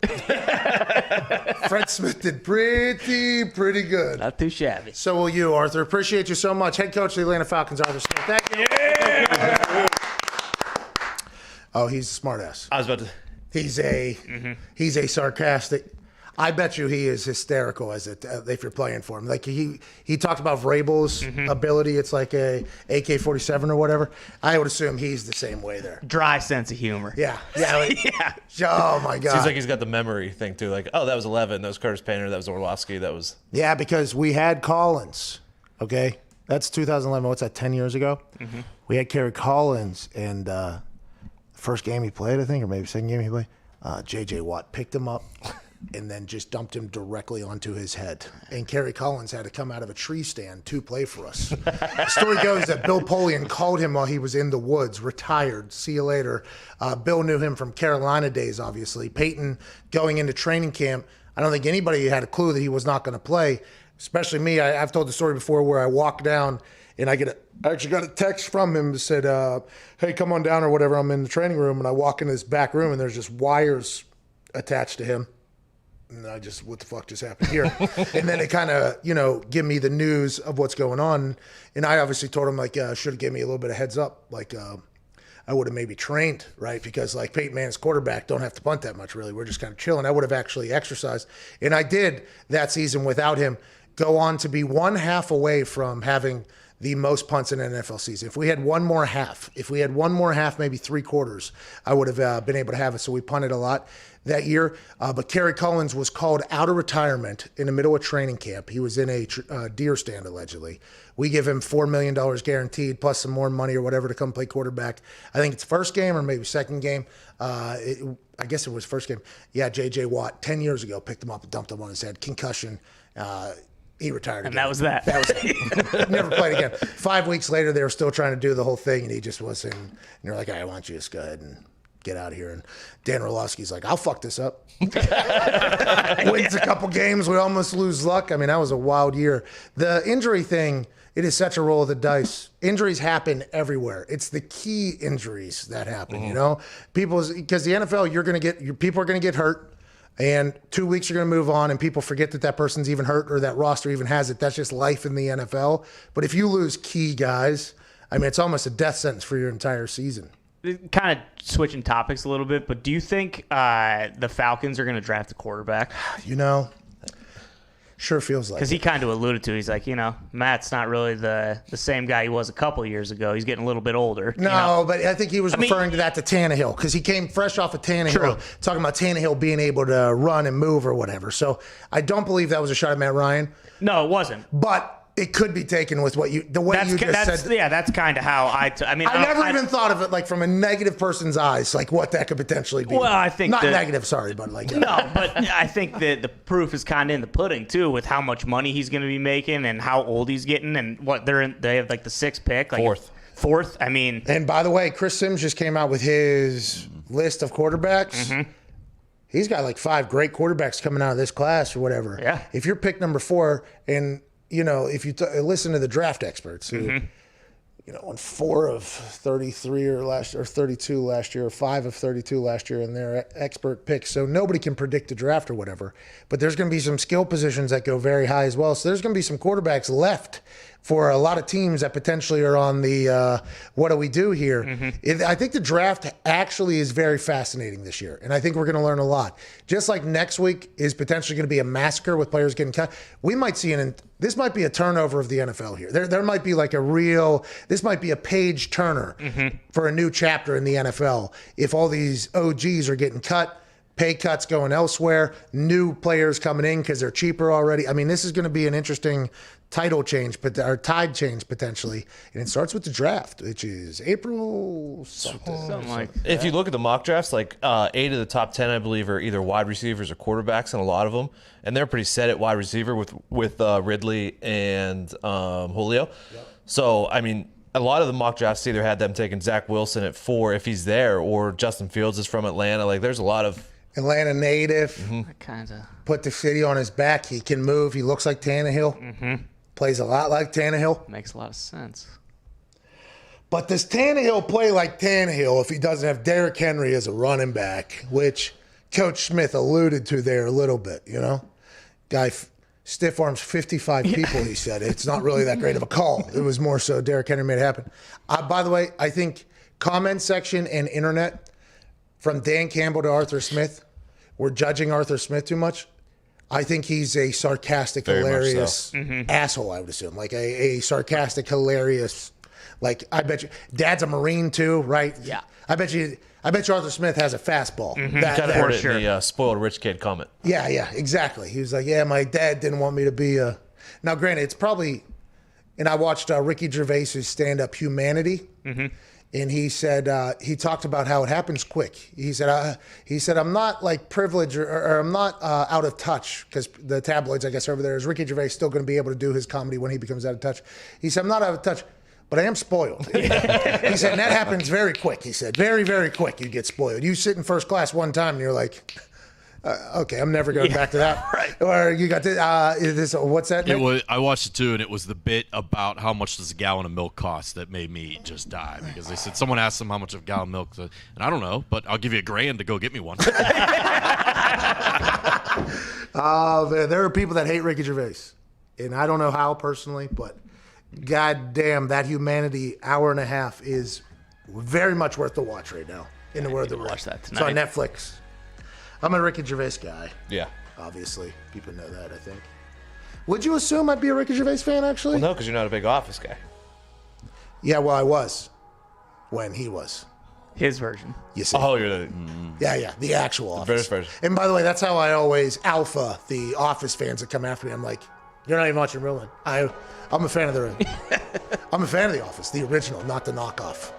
Fred Smith did pretty good. Not too shabby. So will you, Arthur. Appreciate you so much. Head coach of the Atlanta Falcons, Arthur Smith. Thank you. Yeah. Oh, he's a smart ass. I was about to. He's a sarcastic. I bet you he is hysterical if you're playing for him. Like he talked about Vrabel's ability. It's like a AK-47 or whatever. I would assume he's the same way there. Dry sense of humor. Yeah. Yeah. Oh my God. Seems like he's got the memory thing too. Like, oh, that was 11. That was Curtis Painter. That was Orlovsky. That was. Yeah, because we had Collins. Okay, that's 2011. What's that? 10 years ago. Mm-hmm. We had Kerry Collins, and first game he played, I think, or maybe second game he played. J.J. Watt picked him up and then just dumped him directly onto his head. And Kerry Collins had to come out of a tree stand to play for us. The story goes that Bill Polian called him while he was in the woods, retired, see you later. Bill knew him from Carolina days, obviously. Peyton going into training camp, I don't think anybody had a clue that he was not going to play, especially me. I've told the story before where I walked down and I actually got a text from him that said, hey, come on down or whatever. I'm in the training room, and I walk into this back room, and there's just wires attached to him. And I just, what the fuck just happened here? And then they kind of, give me the news of what's going on. And I obviously told him, should have given me a little bit of heads up. I would have maybe trained, right? Because Peyton Manning's quarterback don't have to punt that much, really. We're just kind of chilling. I would have actually exercised. And I did that season without him go on to be 1/2 away from having the most punts in an NFL season. If we had one more half, maybe 3/4, I would have been able to have it. So we punted a lot that year. But Kerry Collins was called out of retirement in the middle of training camp. He was in a deer stand, allegedly. We give him $4 million guaranteed, plus some more money or whatever to come play quarterback. I think it's first game or maybe second game. I guess it was first game. Yeah, J.J. Watt, 10 years ago, picked him up and dumped him on his head. Concussion. He retired again. And that was that. Never played again. 5 weeks later, they were still trying to do the whole thing, and he just wasn't. And they're like, I want you to just go ahead and get out of here. And Dan Orlovsky's like, I'll fuck this up. Wins a couple games. We almost lose luck. I mean, that was a wild year. The injury thing, it is such a roll of the dice. Injuries happen everywhere. It's the key injuries that happen, because the NFL, people are going to get hurt. And 2 weeks you're going to move on, and people forget that person's even hurt or that roster even has it. That's just life in the NFL. But if you lose key guys, I mean, it's almost a death sentence for your entire season. Kind of switching topics a little bit, but do you think the Falcons are going to draft a quarterback? Sure feels like because he kind of alluded to. He's like, Matt's not really the same guy he was a couple of years ago. He's getting a little bit older. No, but I think he was referring to that to Tannehill because he came fresh off of Tannehill, talking about Tannehill being able to run and move or whatever. So I don't believe that was a shot at Matt Ryan. No, it wasn't. But it could be taken with the way you just said. Yeah, that's kind of how I never even thought of it from a negative person's eyes, what that could potentially be. Well, I think not negative, sorry, but no, but I think that the proof is kind of in the pudding too, with how much money he's going to be making and how old he's getting, and what they have the 6th pick, fourth. I mean, and by the way, Chris Sims just came out with his list of quarterbacks. Mm-hmm. He's got 5 great quarterbacks coming out of this class or whatever. Yeah, if you're pick number 4 and if you listen to the draft experts, on 4 of 33 or 32 last year, or 5 of 32 last year in their expert picks. So nobody can predict the draft or whatever. But there's going to be some skill positions that go very high as well. So there's going to be some quarterbacks left for a lot of teams that potentially are on the what do we do here. I think the draft actually is very fascinating this year, and I think we're going to learn a lot. Just like next week is potentially going to be a massacre with players getting cut, we might see this might be a turnover of the NFL here. There might be like this might be a page turner for a new chapter in the NFL if all these OGs are getting cut, pay cuts going elsewhere, new players coming in because they're cheaper already. I mean, this is going to be an interesting tide change potentially, and it starts with the draft, which is April something like that. If you look at the mock drafts, like 8 of the top 10, I believe, are either wide receivers or quarterbacks, and a lot of them, and they're pretty set at wide receiver with Ridley and Julio. Yep. So I mean, a lot of the mock drafts either had them taking Zach Wilson at 4 if he's there, or Justin Fields is from Atlanta. Like, there's a lot of Atlanta native, put the city on his back. He can move. He looks like Tannehill. Plays a lot like Tannehill. Makes a lot of sense. But does Tannehill play like Tannehill if he doesn't have Derrick Henry as a running back, which Coach Smith alluded to there a little bit, Guy stiff arms 55 people, he said. It's not really that great of a call. It was more so Derrick Henry made it happen. By the way, I think comment section and internet, from Dan Campbell to Arthur Smith, we're judging Arthur Smith too much. I think he's a sarcastic, Very hilarious asshole, I would assume. Like a sarcastic, hilarious, like, I bet you, Dad's a Marine too, right? Yeah. I bet you Arthur Smith has a fastball. Kind of heard it in the spoiled rich kid comment. Yeah, exactly. He was like, yeah, my dad didn't want me to be a... Now, granted, it's probably... And I watched Ricky Gervais's stand-up Humanity, and he said he talked about how it happens quick. He said I'm not like privileged or I'm not out of touch, because the tabloids, I guess, over there, is Ricky Gervais still going to be able to do his comedy when he becomes out of touch? He said, I'm not out of touch, but I am spoiled. He said, and that happens very quick. He said, very, very quick you get spoiled. You sit in first class one time and you're like... okay, I'm never going back to that. Right. Or you got this. What's that? I watched it too, and it was the bit about how much does a gallon of milk cost that made me just die, because they said someone asked them how much a gallon of milk, and I don't know, but I'll give you $1,000 to go get me one. There are people that hate Ricky Gervais, and I don't know how personally, but goddamn, that Humanity hour and a half is very much worth the watch right now. In the world of watch that tonight. It's on Netflix. I'm a Ricky Gervais guy. Yeah. Obviously. People know that, I think. Would you assume I'd be a Ricky Gervais fan, actually? Well, no, because you're not a big Office guy. Yeah, well, I was. When he was. His version. You see. Oh, you're the... Yeah, the actual Office. British version. And by the way, that's how I always alpha the Office fans that come after me. I'm like, you're not even watching real one. I'm a fan of I'm a fan of The Office, the original, not the knockoff.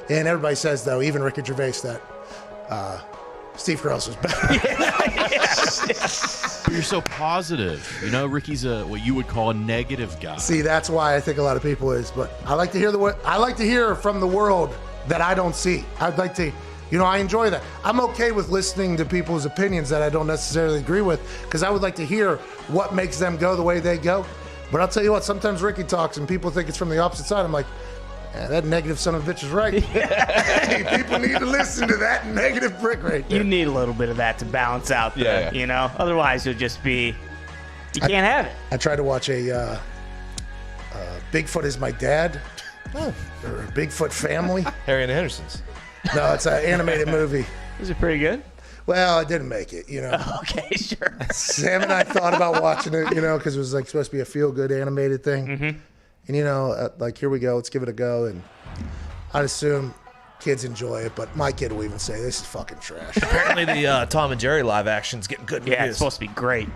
And everybody says, though, even Ricky Gervais, that... Steve Carell's was better. But you're so positive. Ricky's what you would call a negative guy. See, that's why I think a lot of people is. But I like to hear from the world that I don't see. I'd like to, I enjoy that. I'm okay with listening to people's opinions that I don't necessarily agree with, because I would like to hear what makes them go the way they go. But I'll tell you what, sometimes Ricky talks and people think it's from the opposite side. I'm like, yeah, that negative son of a bitch is right. Hey, people need to listen to that negative brick right there. You need a little bit of that to balance out there, Otherwise, you'll just be... You can't have it. I tried to watch a Bigfoot is My Dad, or Bigfoot Family. Harry and the Hendersons. No, it's an animated movie. Is it pretty good? Well, I didn't make it, Okay, sure. Sam and I thought about watching it, because it was like supposed to be a feel-good animated thing. And, here we go, let's give it a go. And I'd assume kids enjoy it, but my kid will even say, this is fucking trash. Apparently the Tom and Jerry live action's getting good reviews. Yeah, it's supposed to be great.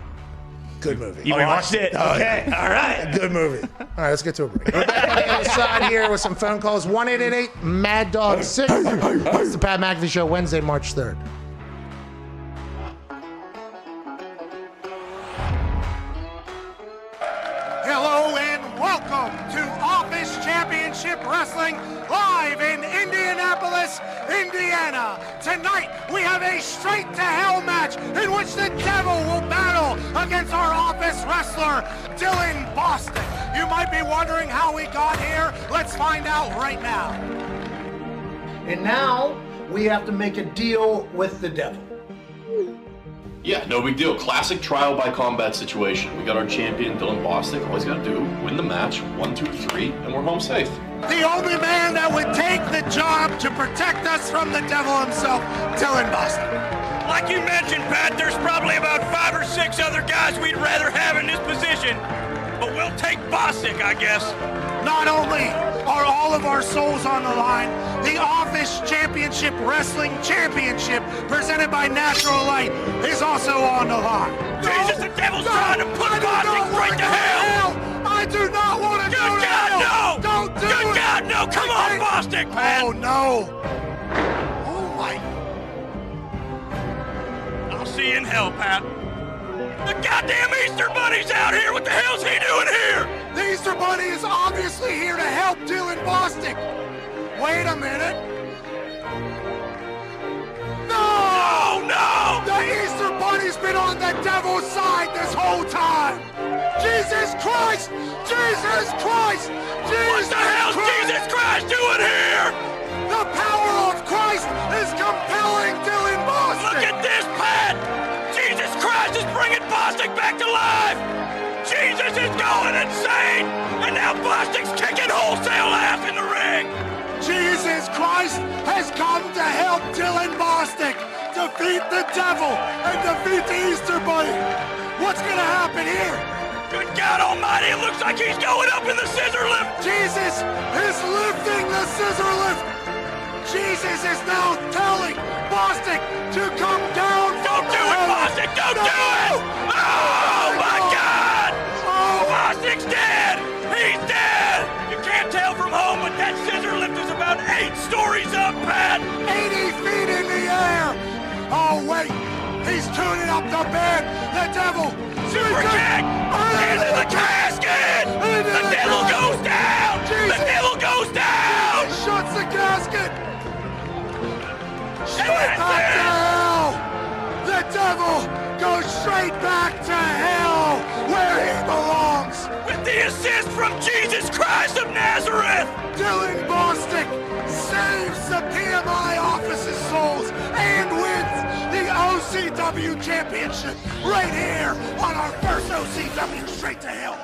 Good movie. You watched it? Okay, all right. Good movie. All right, let's get to a break. We're back on the other side here with some phone calls. 1-888-MAD-DOG-6. It's the Pat McAfee Show, Wednesday, March 3rd. Hello and welcome to Office Championship Wrestling live in Indianapolis, Indiana. Tonight we have a straight to hell match in which the devil will battle against our Office wrestler, Dylan Boston. You might be wondering how we got here. Let's find out right now. And now we have to make a deal with the devil. Yeah, no big deal. Classic trial by combat situation. We got our champion, Dylan Bostic. All he's got to do, win the match, 1, 2, 3, and we're home safe. The only man that would take the job to protect us from the devil himself, Dylan Bostic. Like you mentioned, Pat, there's probably about 5 or 6 other guys we'd rather have in this position, but we'll take Bostic, I guess. Not only are all of our souls on the line, the Office Championship Wrestling Championship presented by Natural Light is also on the line. Jesus, the devil's trying to put Bostic right to hell! I do not want to go to hell! No! Don't do it! Good God, no! Come on, Bostic, Pat! Oh, no! Oh, my... I'll see you in hell, Pat. The goddamn Easter Bunny's out here! What the hell's he doing here? The Easter Bunny is obviously here to help Dylan Bostic. Wait a minute. No! No! The Easter Bunny's been on the devil's side this whole time. Jesus Christ! Jesus Christ! What the hell's Jesus Christ doing here? The power of Christ is compelling Dylan Bostic. Look at this, Pat! Jesus Christ is bringing Bostic back to life! Jesus is going insane! And now Bostic's kicking wholesale ass in the ring! Jesus Christ has come to help Dylan Bostic defeat the devil and defeat the Easter Bunny. What's going to happen here? Good God Almighty, it looks like he's going up in the scissor lift! Jesus is lifting the scissor lift! Jesus is now telling Bostic to come down. Don't do it, Bostic! Don't do it! Oh, my God! Oh, Bostic's dead! He's dead! You can't tell from home, but that scissor lift is about 8 stories up, Pat! 80 feet in the air! Oh, wait! He's tuning up the bed! The devil! Super kick! Into the casket! The devil goes down! The devil goes down! He shuts the casket! Straight back to hell! The devil goes straight back to hell, where he belongs! With the assist from Jesus Christ of Nazareth! Dylan Bostic saves the PMI Office's souls and wins the OCW Championship right here on our first OCW Straight to Hell.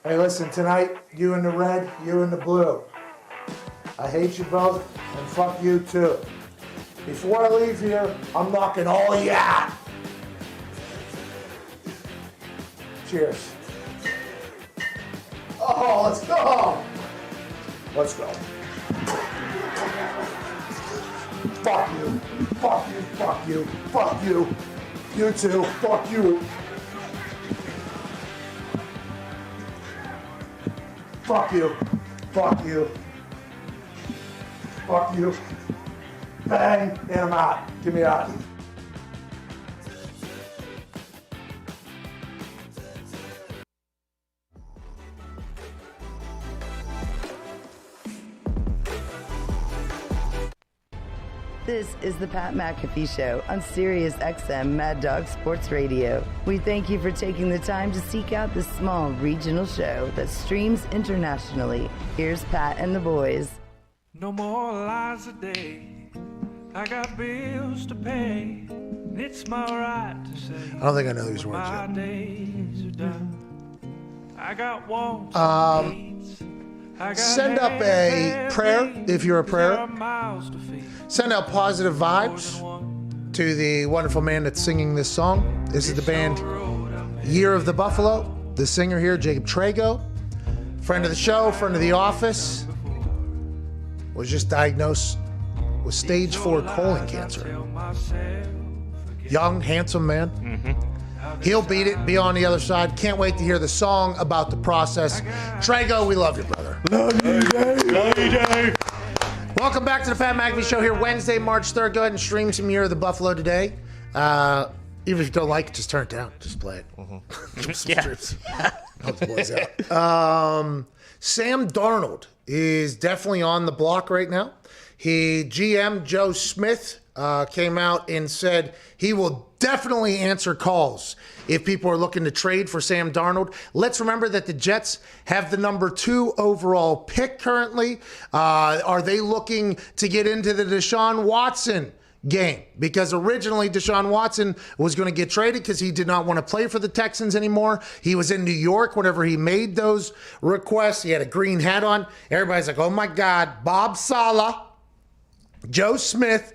Hey, listen, tonight, you in the red, you in the blue. I hate you both, and fuck you too. Before I leave here, I'm knocking all of you out. Cheers. Oh, let's go. Let's go. Fuck you. Fuck you. Fuck you. Fuck you. You too. Fuck you. Fuck you. Fuck you. Fuck you. Bang. And I'm out. Get me out. This is the Pat McAfee Show on Sirius XM Mad Dog Sports Radio. We thank you for taking the time to seek out this small regional show that streams internationally. Here's Pat and the boys. No more lies a day. I got bills to pay. It's my right to say. I don't think I know these words my yet. days are done. I got wants. Send up a prayer if you're a prayer. Send out positive vibes to the wonderful man that's singing this song. This is the band Year of the Buffalo. The singer here, Jacob Trago, friend of the show, friend of the office, was just diagnosed with stage 4 colon cancer. Young, handsome man. He'll beat it, be on the other side. Can't wait to hear the song about the process. Trago, we love you, brother. Love you, Dave. Love you, Dave. Welcome back to the Pat McAfee Show here Wednesday, March 3rd. Go ahead and stream some Year of the Buffalo today. Even if you don't like it, just turn it down. Just play it. Help the boys out. Sam Darnold is definitely on the block right now. GM Joe Smith came out and said he will definitely answer calls if people are looking to trade for Sam Darnold. Let's remember that the Jets have the number 2 overall pick currently. Are they looking to get into the Deshaun Watson game? Because originally Deshaun Watson was going to get traded because he did not want to play for the Texans anymore. He was in New York whenever he made those requests. He had a green hat on. Everybody's like, oh my God, Bob Saleh, Joe Smith,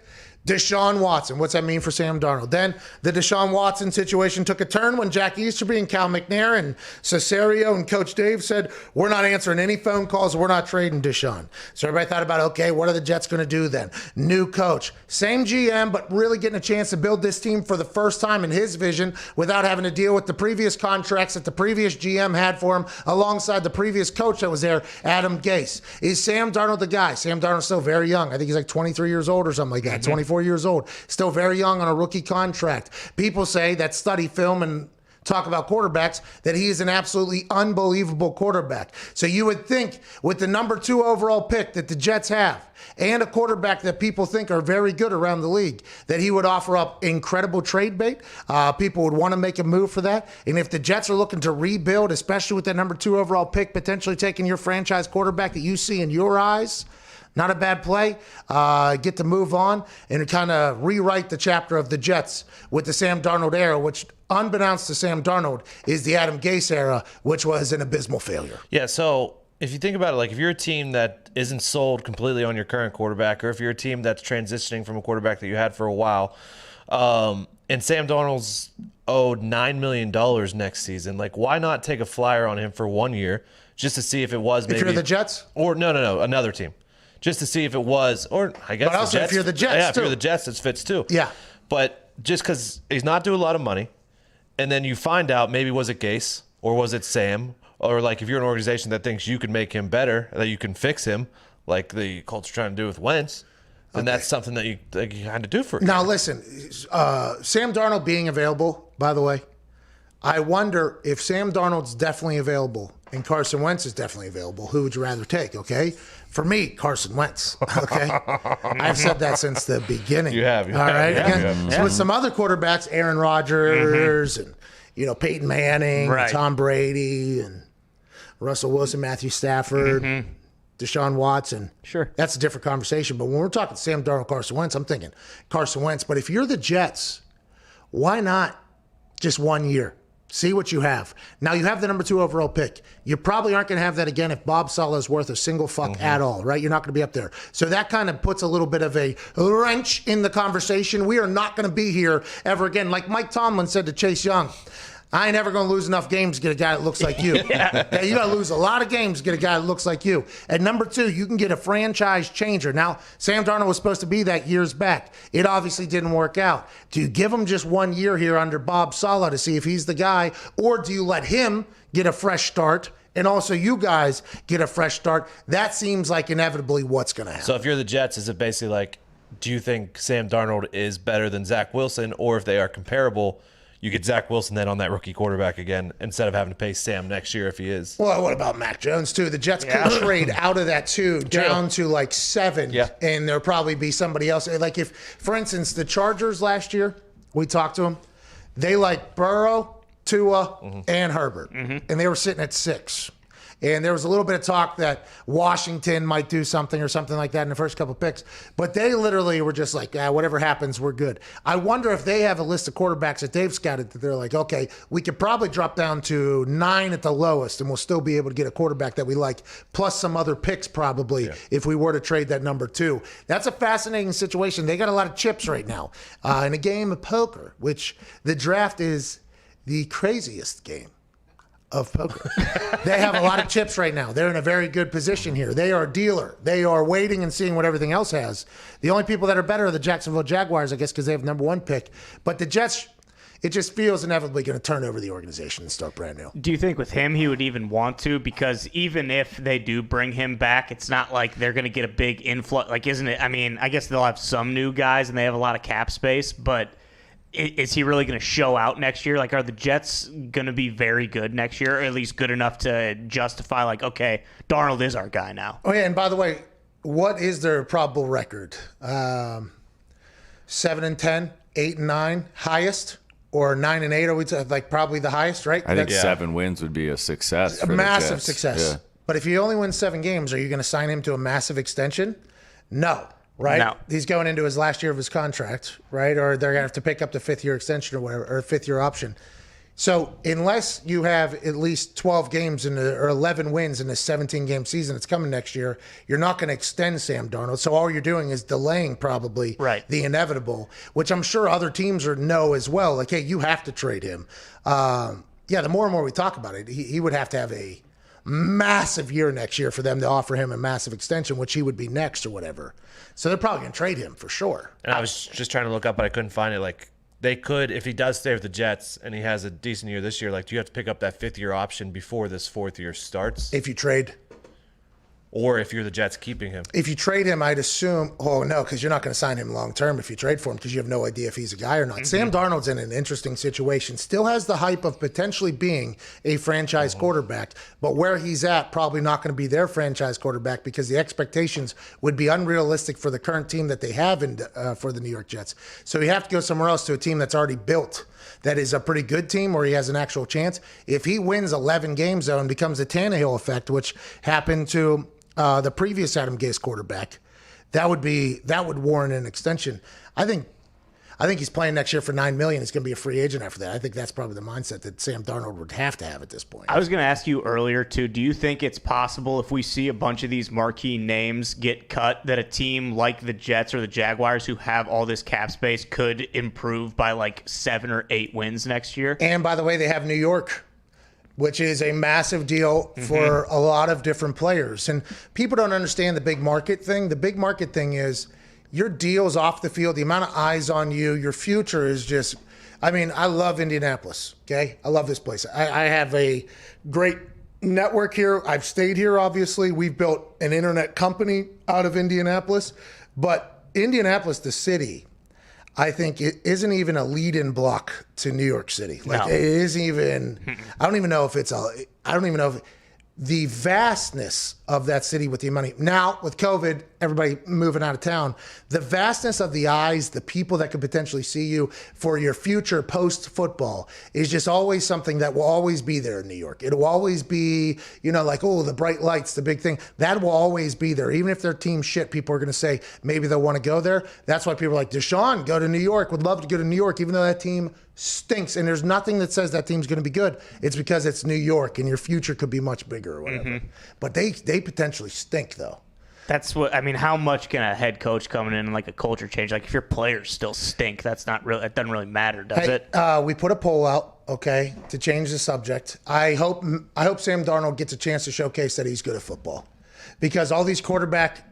Deshaun Watson. What's that mean for Sam Darnold? Then the Deshaun Watson situation took a turn when Jack Easterby and Cal McNair and Cesario and Coach Dave said, we're not answering any phone calls. We're not trading Deshaun. So everybody thought about, okay, what are the Jets going to do then? New coach, same GM, but really getting a chance to build this team for the first time in his vision without having to deal with the previous contracts that the previous GM had for him alongside the previous coach that was there, Adam Gase. Is Sam Darnold the guy? Sam Darnold's still very young. I think he's like 23 years old or something like that, 24 years old, still very young on a rookie contract. People say that study film and talk about quarterbacks that he is an absolutely unbelievable quarterback. So you would think with the number 2 overall pick that the Jets have and a quarterback that people think are very good around the league, that he would offer up incredible trade bait. People would want to make a move for that. And if the Jets are looking to rebuild, especially with that number 2 overall pick, potentially taking your franchise quarterback that you see in your eyes, not a bad play. Get to move on and kind of rewrite the chapter of the Jets with the Sam Darnold era, which, unbeknownst to Sam Darnold, is the Adam Gase era, which was an abysmal failure. Yeah, so if you think about it, like if you're a team that isn't sold completely on your current quarterback, or if you're a team that's transitioning from a quarterback that you had for a while, and Sam Darnold's owed $9 million next season, like why not take a flyer on him for 1 year just to see if it was maybe... If you're the Jets? Or no, another team. Just to see if it was, or I guess but also the Jets, if you're the Jets, yeah, if you're the Jets, it fits too. Yeah. But just because he's not doing a lot of money, and then you find out maybe was it Gase or was it Sam, or like if you're an organization that thinks you can make him better, that you can fix him, like the Colts are trying to do with Wentz, then that's something that you had to do for him. Now listen, Sam Darnold being available, by the way, I wonder if Sam Darnold's definitely available and Carson Wentz is definitely available, who would you rather take, okay? For me, Carson Wentz, okay? I've said that since the beginning. You have. All right? Yeah, Again, so with some other quarterbacks, Aaron Rodgers and, Peyton Manning, and Tom Brady, and Russell Wilson, Matthew Stafford, Deshaun Watson. Sure. That's a different conversation. But when we're talking Sam Darnold, Carson Wentz, I'm thinking Carson Wentz. But if you're the Jets, why not just 1 year? See what you have. Now, you have the number 2 overall pick. You probably aren't going to have that again if Bob Saleh is worth a single fuck at all, right? You're not going to be up there. So that kind of puts a little bit of a wrench in the conversation. We are not going to be here ever again. Like Mike Tomlin said to Chase Young, I ain't ever going to lose enough games to get a guy that looks like you. Yeah, you got to lose a lot of games to get a guy that looks like you. At number 2, you can get a franchise changer. Now, Sam Darnold was supposed to be that years back. It obviously didn't work out. Do you give him just 1 year here under Bob Saleh to see if he's the guy, or do you let him get a fresh start and also you guys get a fresh start? That seems like inevitably what's going to happen. So if you're the Jets, is it basically like, do you think Sam Darnold is better than Zach Wilson, or if they are comparable, you get Zach Wilson then on that rookie quarterback again instead of having to pay Sam next year if he is? Well, what about Mac Jones, too? The Jets could trade out of that, too, down to like 7, and there'll probably be somebody else. Like if, for instance, the Chargers last year, we talked to them, they like Burrow, Tua, and Herbert, and they were sitting at 6. And there was a little bit of talk that Washington might do something or something like that in the first couple picks. But they literally were just like, whatever happens, we're good. I wonder if they have a list of quarterbacks that they've scouted that they're like, okay, we could probably drop down to 9 at the lowest and we'll still be able to get a quarterback that we like, plus some other picks probably if we were to trade that number 2. That's a fascinating situation. They got a lot of chips right now in a game of poker, which the draft is the craziest game of poker. They have a lot of chips right now. They're in a very good position here. They are a dealer. They are waiting and seeing what everything else has. The only people that are better are the Jacksonville Jaguars, I guess, because they have number 1 pick. But the Jets, it just feels inevitably going to turn over the organization and start brand new. Do you think with him he would even want to? Because even if they do bring him back, it's not like they're going to get a big influx. Like, isn't it? I mean, I guess they'll have some new guys and they have a lot of cap space, but is he really going to show out next year? Like, are the Jets going to be very good next year, or at least good enough to justify, like, okay, Darnold is our guy now? Oh, yeah, and by the way, what is their probable record? 7-10, 8-9, highest, or 9-8? Are we like probably the highest, right? I think 7 wins would be a success. A for massive the Jets. success. Yeah. But if you only win 7 games, are you going to sign him to a massive extension? No, right? No. He's going into his last year of his contract, right? Or they're going to have to pick up the 5th-year extension or whatever, or 5th-year option. So unless you have at least 12 games or 11 wins in a 17-game season that's coming next year, you're not going to extend Sam Darnold. So all you're doing is delaying probably the inevitable, which I'm sure other teams know as well. Like, hey, you have to trade him. The more and more we talk about it, he would have to have a massive year next year for them to offer him a massive extension, which he would be next or whatever. So they're probably going to trade him for sure. And I was just trying to look up, but I couldn't find it. Like, they could, if he does stay with the Jets and he has a decent year this year, like, do you have to pick up that 5th-year option before this 4th year starts? If you trade. Or if you're the Jets keeping him. If you trade him, I'd assume, no, because you're not going to sign him long-term if you trade for him because you have no idea if he's a guy or not. Sam Darnold's in an interesting situation. Still has the hype of potentially being a franchise quarterback, but where he's at, probably not going to be their franchise quarterback because the expectations would be unrealistic for the current team that they have for the New York Jets. So you have to go somewhere else to a team that's already built, that is a pretty good team where he has an actual chance. If he wins 11 games, though, and becomes a Tannehill effect, which happened to the previous Adam Gase quarterback, that would warrant an extension. I think he's playing next year for $9 million. He's going to be a free agent after that. I think that's probably the mindset that Sam Darnold would have to have at this point. I was going to ask you earlier, too, do you think it's possible if we see a bunch of these marquee names get cut that a team like the Jets or the Jaguars who have all this cap space could improve by like 7 or 8 wins next year? And by the way, they have New York, which is a massive deal for a lot of different players. And people don't understand the big market thing. The big market thing is your deals off the field, the amount of eyes on you, your future is just, I mean, I love Indianapolis, okay? I love this place. I have a great network here. I've stayed here, obviously. We've built an internet company out of Indianapolis. But Indianapolis, the city, I think it isn't even a lead-in block to New York City. Like, it isn't even, I don't even know if the vastness of that city with the money. Now, with COVID, everybody moving out of town, the vastness of the eyes, the people that could potentially see you for your future post-football is just always something that will always be there in New York. It will always be, like, the bright lights, the big thing. That will always be there. Even if their team's shit, people are going to say maybe they'll want to go there. That's why people are like, Deshaun, go to New York, would love to go to New York, even though that team stinks. And there's nothing that says that team's going to be good. It's because it's New York and your future could be much bigger or whatever. But they potentially stink, though. That's what I mean. How much can a head coach coming in and like a culture change? Like if your players still stink, that's not really. It doesn't really matter, does it? We put a poll out, okay, to change the subject. I hope Sam Darnold gets a chance to showcase that he's good at football, because all these quarterback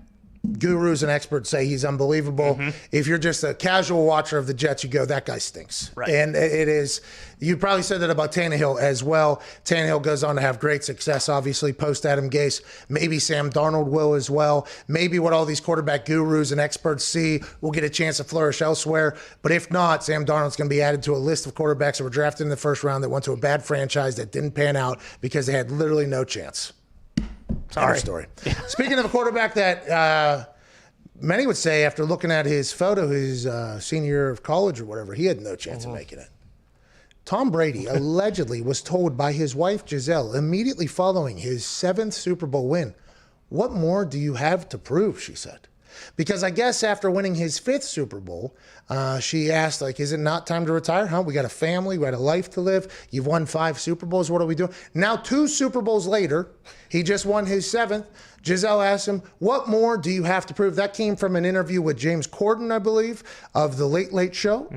gurus and experts say he's unbelievable. If you're just a casual watcher of the Jets, you go, that guy stinks. Right. And it is, you probably said that about Tannehill as well. Tannehill goes on to have great success, obviously, post Adam Gase. Maybe Sam Darnold will as well. Maybe what all these quarterback gurus and experts see will get a chance to flourish elsewhere. But if not, Sam Darnold's going to be added to a list of quarterbacks that were drafted in the first round that went to a bad franchise that didn't pan out because they had literally no chance. Sorry. Story. Speaking of a quarterback that many would say, after looking at his photo, his senior year of college or whatever, he had no chance of making it. Tom Brady allegedly was told by his wife, Giselle, immediately following his 7th Super Bowl win, "What more do you have to prove?" she said. Because I guess after winning his 5th Super Bowl, she asked, like, is it not time to retire? Huh? We got a family. We got a life to live. You've won 5 Super Bowls. What are we doing? Now, 2 Super Bowls later, he just won his 7th. Giselle asked him, what more do you have to prove? That came from an interview with James Corden, I believe, of The Late Late Show.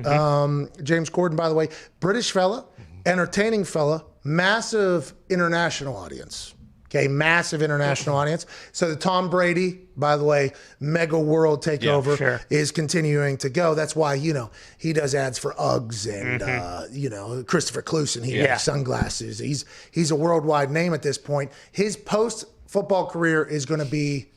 James Corden, by the way, British fella, entertaining fella, massive international audience. Okay, massive international audience. So the Tom Brady, by the way, mega world takeover is continuing to go. That's why, he does ads for Uggs and, Christopher Clusen. He has sunglasses. He's a worldwide name at this point. His post-football career is going to be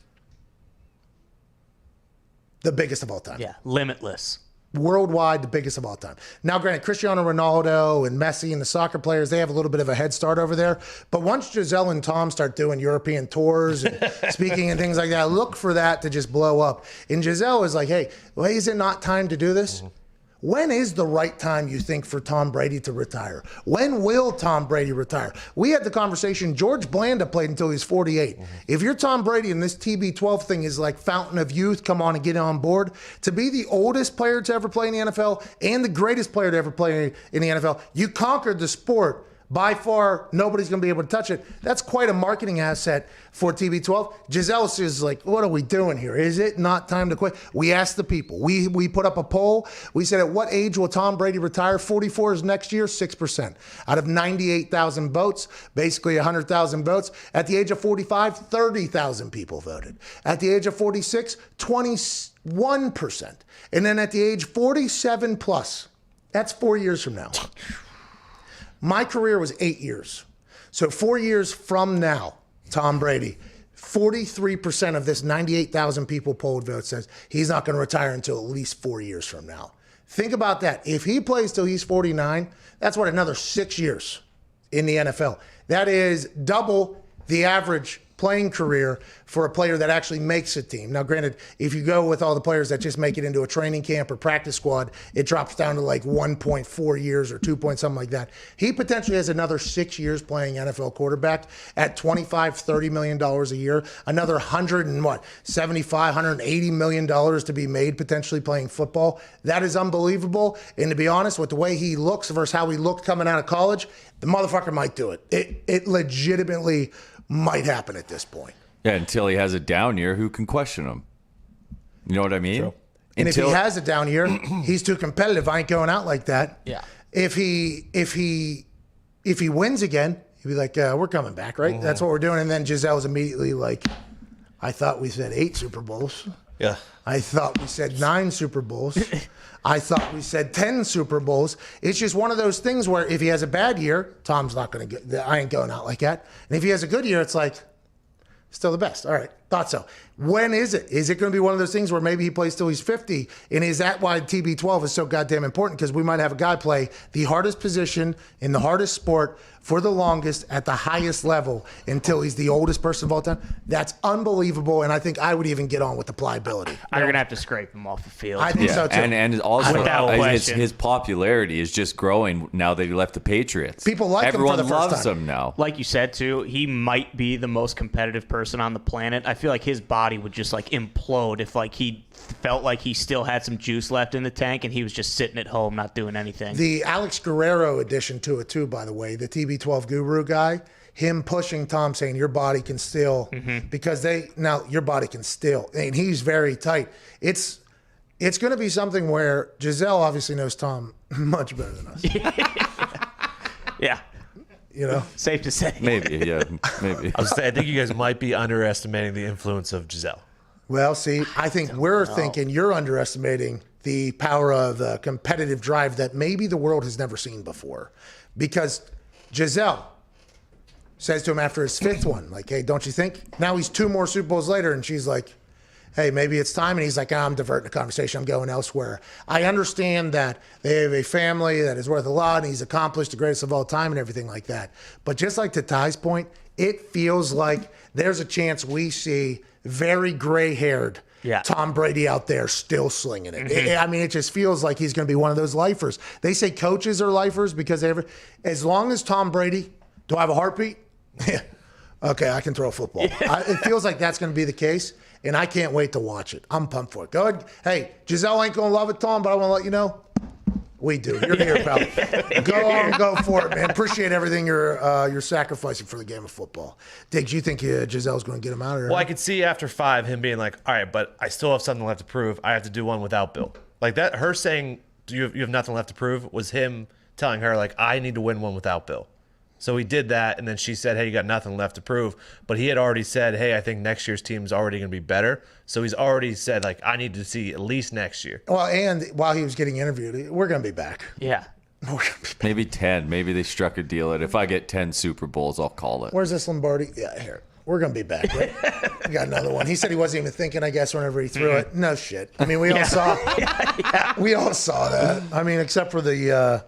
the biggest of all time. Yeah, limitless. worldwide, the biggest of all time. Now, granted, Cristiano Ronaldo and Messi and the soccer players, they have a little bit of a head start over there. But once Giselle and Tom start doing European tours and speaking and things like that, look for that to just blow up. And Giselle is like, hey, well, is it not time to do this? When is the right time, you think, for Tom Brady to retire? When will Tom Brady retire? We had the conversation, George Blanda played until he's 48. If you're Tom Brady and this TB12 thing is like fountain of youth, come on and get on board, to be the oldest player to ever play in the NFL and the greatest player to ever play in the NFL, you conquered the sport. By far, nobody's going to be able to touch it. That's quite a marketing asset for TB12. Giselle is like, what are we doing here? Is it not time to quit? We asked the people. We put up a poll. We said, at what age will Tom Brady retire? 44 is next year, 6%. Out of 98,000 votes, basically 100,000 votes. At the age of 45, 30,000 people voted. At the age of 46, 21%. And then at the age 47 plus, that's 4 years from now. My career was 8 years. So 4 years from now, Tom Brady, 43% of this 98,000 people polled vote says he's not going to retire until at least 4 years from now. Think about that. If he plays till he's 49, that's what, another 6 years in the NFL. That is double the average playing career for a player that actually makes a team. Now, granted, if you go with all the players that just make it into a training camp or practice squad, it drops down to like 1.4 years or 2 point something like that. He potentially has another 6 years playing NFL quarterback at $25-30 million a year, another $180 million to be made potentially playing football. That is unbelievable. And to be honest, with the way he looks versus how he looked coming out of college, the motherfucker might do it. It legitimately might happen at this point. Yeah, until he has a down year, who can question him? You know what I mean? True. And if he has a down year, he's too competitive. I ain't going out like that. Yeah. If he wins again, he'd be like, we're coming back, right? That's what we're doing. And then Giselle's immediately like, I thought we said 8 Super Bowls. Yeah. I thought we said 9 Super Bowls. I thought we said 10 Super Bowls. It's just one of those things where if he has a bad year, Tom's not going to get, I ain't going out like that. And if he has a good year, it's like, still the best. All right. Thought so. When is it? Is it going to be one of those things where maybe he plays till he's 50? And is that why TB12 is so goddamn important? Because we might have a guy play the hardest position in the hardest sport for the longest at the highest level until he's the oldest person of all time. That's unbelievable. And I think I would even get on with the pliability. You're going to have to scrape him off the field. I think so too. And also Without his popularity is just growing now that he left the Patriots. People like him for the first time. Everyone loves him now. Like you said, too, he might be the most competitive person on the planet. I feel like his body would just like implode if like he felt like he still had some juice left in the tank and he was just sitting at home not doing anything. The Alex Guerrero addition to it too, by the way, the TB12 guru guy, him pushing Tom saying your body can still, because your body can still, and he's very tight. It's going to be something where Giselle obviously knows Tom much better than us. Yeah. You know, safe to say. Maybe, yeah, maybe. I was saying, I think you guys might be underestimating the influence of Giselle. Well, see, I think we're thinking you're underestimating the power of the competitive drive that maybe the world has never seen before. Because Giselle says to him after his 5th one, like, hey, don't you think? Now he's 2 more Super Bowls later, and she's like, hey, maybe it's time. And he's like, I'm diverting the conversation. I'm going elsewhere. I understand that they have a family that is worth a lot, and he's accomplished the greatest of all time and everything like that. But just like to Ty's point, it feels like there's a chance we see very gray-haired Tom Brady out there still slinging it. I mean, it just feels like he's going to be one of those lifers. They say coaches are lifers because as long as Tom Brady, do I have a heartbeat? Okay, I can throw a football. It feels like that's going to be the case, and I can't wait to watch it. I'm pumped for it. Go ahead. Hey, Giselle ain't going to love it, Tom, but I want to let you know. We do. You're here, pal. Go on, go for it, man. Appreciate everything you're sacrificing for the game of football. Diggs, you think Giselle's going to get him out of here? Well, I could see after 5 him being like, all right, but I still have something left to prove. I have to do one without Bill. Like that, her saying you have nothing left to prove was him telling her, like, I need to win one without Bill. So he did that, and then she said, hey, you got nothing left to prove. But he had already said, hey, I think next year's team's already going to be better. So he's already said, like, I need to see at least next year. Well, and while he was getting interviewed, we're going to be back. Yeah. Maybe 10. Maybe they struck a deal that if I get 10 Super Bowls, I'll call it. Where's this Lombardi? Yeah, here. We're going to be back, right? We got another one. He said he wasn't even thinking, I guess, whenever he threw it. No shit. I mean, we all saw we all saw that. I mean, except for the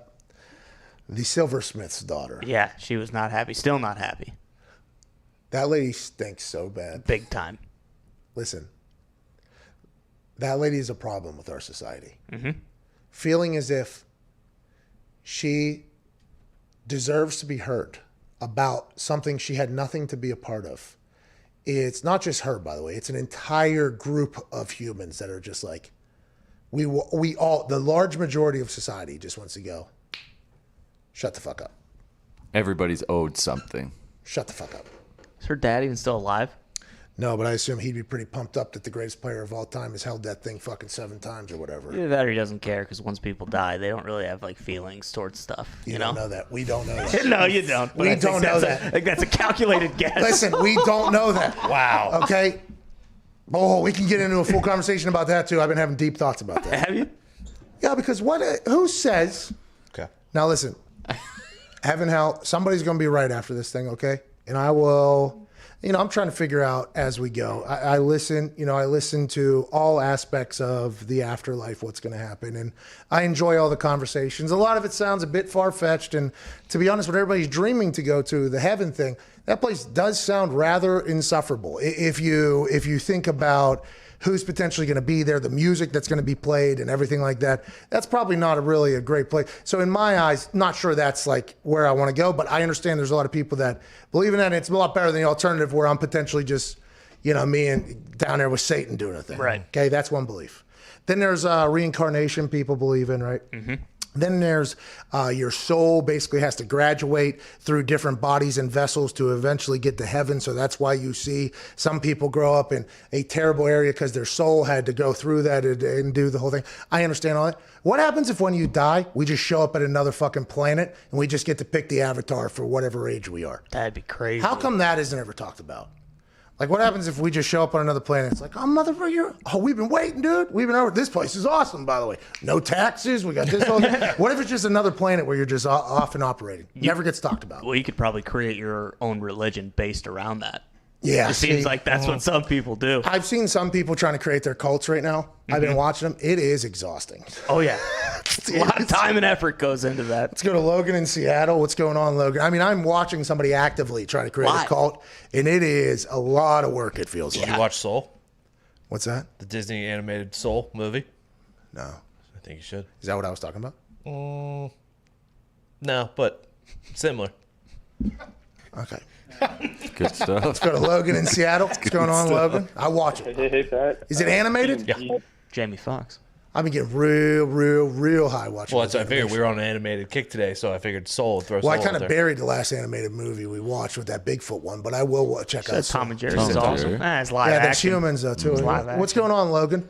Silversmith's daughter. Yeah, she was not happy. Still not happy. That lady stinks so bad. Big time. Listen, that lady is a problem with our society. Mm-hmm. Feeling as if she deserves to be heard about something she had nothing to be a part of. It's not just her, by the way. It's an entire group of humans that are just like, we all, the large majority of society just wants to go, shut the fuck up. Everybody's owed something. Shut the fuck up. Is her dad even still alive? No, but I assume he'd be pretty pumped up that the greatest player of all time has held that thing fucking 7 times or whatever. Either that or he doesn't care because once people die, they don't really have like feelings towards stuff. You don't know that. We don't know that. No, you don't. We don't know that. I think that's a calculated guess. Listen, we don't know that. Wow. Okay? Oh, we can get into a full conversation about that too. I've been having deep thoughts about that. Have you? Yeah, because who says... Okay. Now listen, heaven, hell, somebody's going to be right after this thing, okay? And I will... I'm trying to figure out as we go. I listen to all aspects of the afterlife, what's going to happen. And I enjoy all the conversations. A lot of it sounds a bit far-fetched. And to be honest, what everybody's dreaming to go to, the heaven thing, that place does sound rather insufferable. If you think about who's potentially going to be there, the music that's going to be played and everything like that, that's probably not really a great place. So in my eyes, not sure that's like where I want to go, but I understand there's a lot of people that believe in that. And it's a lot better than the alternative where I'm potentially just, me and down there with Satan doing a thing. Right. Okay, that's one belief. Then there's reincarnation people believe in, right? Mm-hmm. Then there's your soul basically has to graduate through different bodies and vessels to eventually get to heaven. So that's why you see some people grow up in a terrible area because their soul had to go through that and do the whole thing. I understand all that. What happens if when you die, we just show up at another fucking planet and we just get to pick the avatar for whatever age we are? That'd be crazy. How come that isn't ever talked about? Like, what happens if we just show up on another planet? It's like, oh, motherfucker, we've been waiting, dude. We've been over. This place is awesome, by the way. No taxes. We got this whole thing. What if it's just another planet where you're just off and operating? Never gets talked about. Well, you could probably create your own religion based around that. Yeah. It seems like that's what some people do. I've seen some people trying to create their cults right now. Mm-hmm. I've been watching them. It is exhausting. Oh, yeah. A lot of time and effort goes into that. Let's go to Logan in Seattle. What's going on, Logan? I mean, I'm watching somebody actively trying to create a cult, and it is a lot of work, it feels like. Did you watch Soul? What's that? The Disney animated Soul movie? No. I think you should. Is that what I was talking about? No, but similar. Okay. Good stuff. Let's go to Logan in Seattle. What's going on, Logan? I watch it. Hey, Pat. Is it animated? Yeah. Jamie Foxx. I've been getting real high watching. Well, that's what I figured. We were on an animated kick today, so I figured Soul. Throw Soul I kind out of there. buried the last animated movie we watched with that Bigfoot one, but I will check out Tom and Jerry's Tom is and awesome. Jerry. It's live Yeah, there's action. humans though too. It's live What's action. going on, Logan?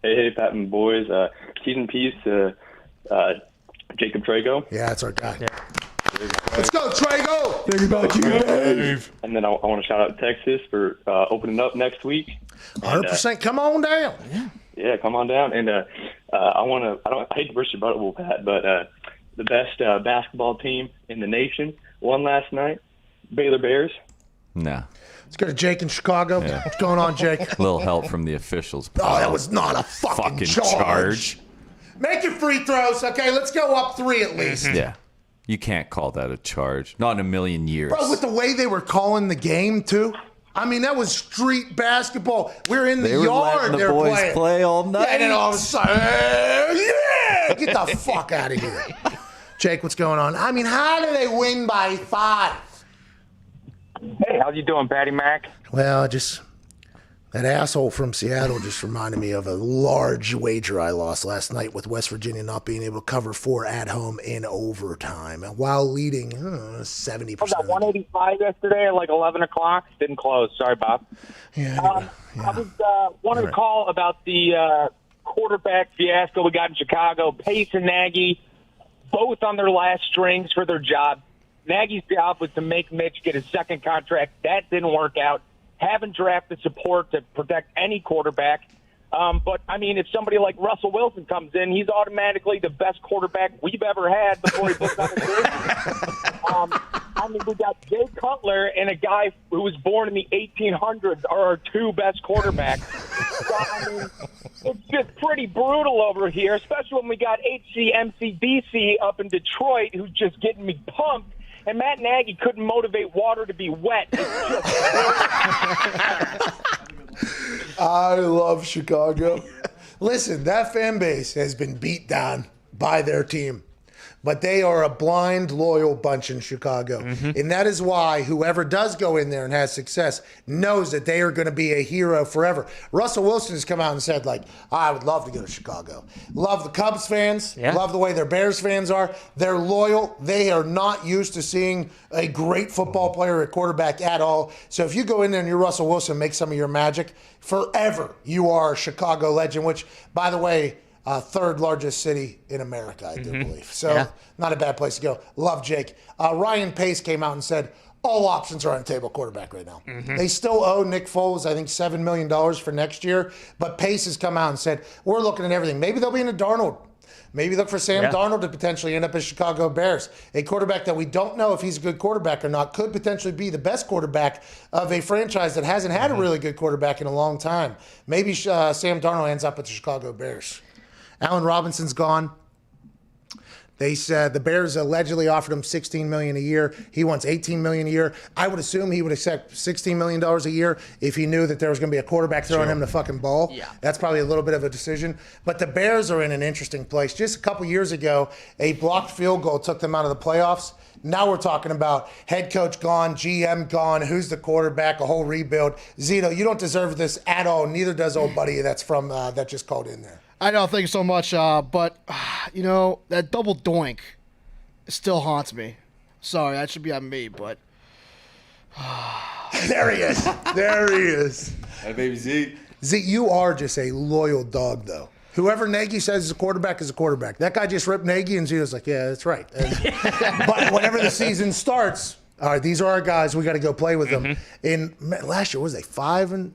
Hey, Pat and boys. Keys and peace to Jacob Trago. Yeah, that's our guy. Yeah. Let's go, Trago! Think about you, Dave. And then I want to shout out Texas for opening up next week. 100%. Come on down. Yeah, come on down. And I hate to burst your bubble, Pat, but the best basketball team in the nation won last night. Baylor Bears. Nah. Let's go to Jake in Chicago. Yeah. What's going on, Jake? A little help from the officials. Oh, that was not a fucking charge. Make your free throws, okay? Let's go up 3 at least. Yeah. You can't call that a charge. Not in a million years. Bro, with the way they were calling the game, too. I mean, that was street basketball. We're in the They were yard. letting the boys play all night. Yeah, and then all of a sudden, yeah! Get the fuck out of here. Jake, what's going on? I mean, how do they win by 5? Hey, how you doing, Patty Mac? Well, just that asshole from Seattle just reminded me of a large wager I lost last night with West Virginia not being able to cover 4 at home in overtime while leading 70%. I was at 185 yesterday at like 11 o'clock. Didn't close. Sorry, Bob. Yeah, I was wanted to call about the quarterback fiasco we got in Chicago. Pace and Nagy, both on their last strings for their job. Nagy's job was to make Mitch get his second contract. That didn't work out. Haven't drafted support to protect any quarterback. But, I mean, if somebody like Russell Wilson comes in, he's automatically the best quarterback we've ever had before he puts on his jersey. I mean, we got Jay Cutler and a guy who was born in the 1800s are our two best quarterbacks. So, I mean, it's just pretty brutal over here, especially when we got MCDC up in Detroit who's just getting me pumped. And Matt Nagy couldn't motivate water to be wet. It's just I love Chicago. Listen, that fan base has been beat down by their team. But they are a blind, loyal bunch in Chicago. And that is why whoever does go in there and has success knows that they are going to be a hero forever. Russell Wilson has come out and said, like, I would love to go to Chicago. Love the Cubs fans. Yeah. Love the way their Bears fans are. They're loyal. They are not used to seeing a great football player at quarterback at all. So if you go in there and you're Russell Wilson, make some of your magic, forever you are a Chicago legend, which, by the way, third largest city in America, I do believe. So not a bad place to go. Love Jake. Ryan Pace came out and said all options are on the table quarterback right now. They still owe Nick Foles, I think, $7 million for next year. But Pace has come out and said, we're looking at everything. Maybe they'll be in a Darnold. Maybe look for Sam Darnold to potentially end up as Chicago Bears. A quarterback that we don't know if he's a good quarterback or not could potentially be the best quarterback of a franchise that hasn't had a really good quarterback in a long time. Maybe Sam Darnold ends up with the Chicago Bears. Allen Robinson's gone. They said the Bears allegedly offered him $16 million a year. He wants $18 million a year. I would assume he would accept $16 million a year if he knew that there was going to be a quarterback throwing him the fucking ball. Yeah. That's probably a little bit of a decision. But the Bears are in an interesting place. Just a couple years ago, a blocked field goal took them out of the playoffs. Now we're talking about head coach gone, GM gone, who's the quarterback, a whole rebuild. Zito, you don't deserve this at all. Neither does old buddy that's from that just called in there. I know, thank you so much. But, you know, that double doink still haunts me. Sorry, that should be on me, but. There he is. There he is. Hey, baby Z. Z, you are just a loyal dog, though. Whoever Nagy says is a quarterback is a quarterback. That guy just ripped Nagy, and Zito's like, yeah, that's right. But whenever the season starts, all right, these are our guys. We got to go play with them. In last year, what was they 5-2?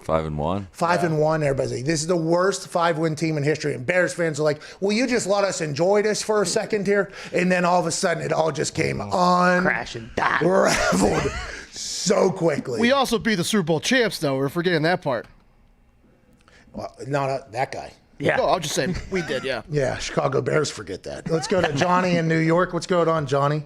5-1. 5-1. Everybody's like, this is the worst 5-win team in history. And Bears fans are like, will you just let us enjoy this for a second here? And then all of a sudden, it all just came on. Crash and die. Raveled so quickly. We also beat the Super Bowl champs, though. We're forgetting that part. Well, not that guy. Yeah. No, I'll just say we did, yeah. Yeah, Chicago Bears forget that. Let's go to Johnny in New York. What's going on, Johnny?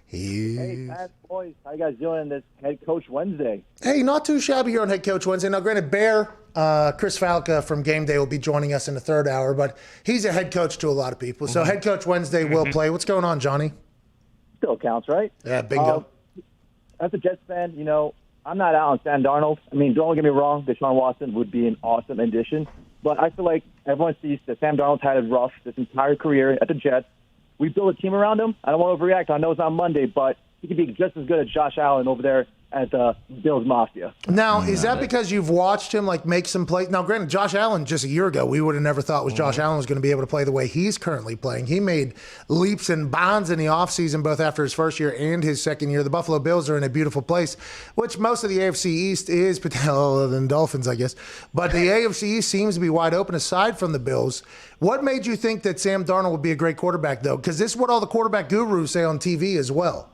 Hey, Pat, boys. How you guys doing this Head Coach Wednesday? Hey, not too shabby here on Head Coach Wednesday. Now, granted, Chris Falca from GameDay will be joining us in the third hour, but he's a head coach to a lot of people. So Head Coach Wednesday will play. What's going on, Johnny? Still counts, right? Yeah, bingo. As a Jets fan, you know, I'm not out on Sam Darnold. I mean, don't get me wrong, Deshaun Watson would be an awesome addition. But I feel like everyone sees that Sam Darnold's had it rough this entire career at the Jets. We built a team around him. I don't want to overreact. I know it's on Monday, but he could be just as good as Josh Allen over there at the Bills Mafia. Now, is that because you've watched him like make some plays? Now, granted, Josh Allen just a year ago, we would have never thought Josh Allen was going to be able to play the way he's currently playing. He made leaps and bounds in the offseason, both after his first year and his second year. The Buffalo Bills are in a beautiful place, which most of the AFC East is, other than Dolphins, I guess. But the AFC East seems to be wide open aside from the Bills. What made you think that Sam Darnold would be a great quarterback, though? Because this is what all the quarterback gurus say on TV as well.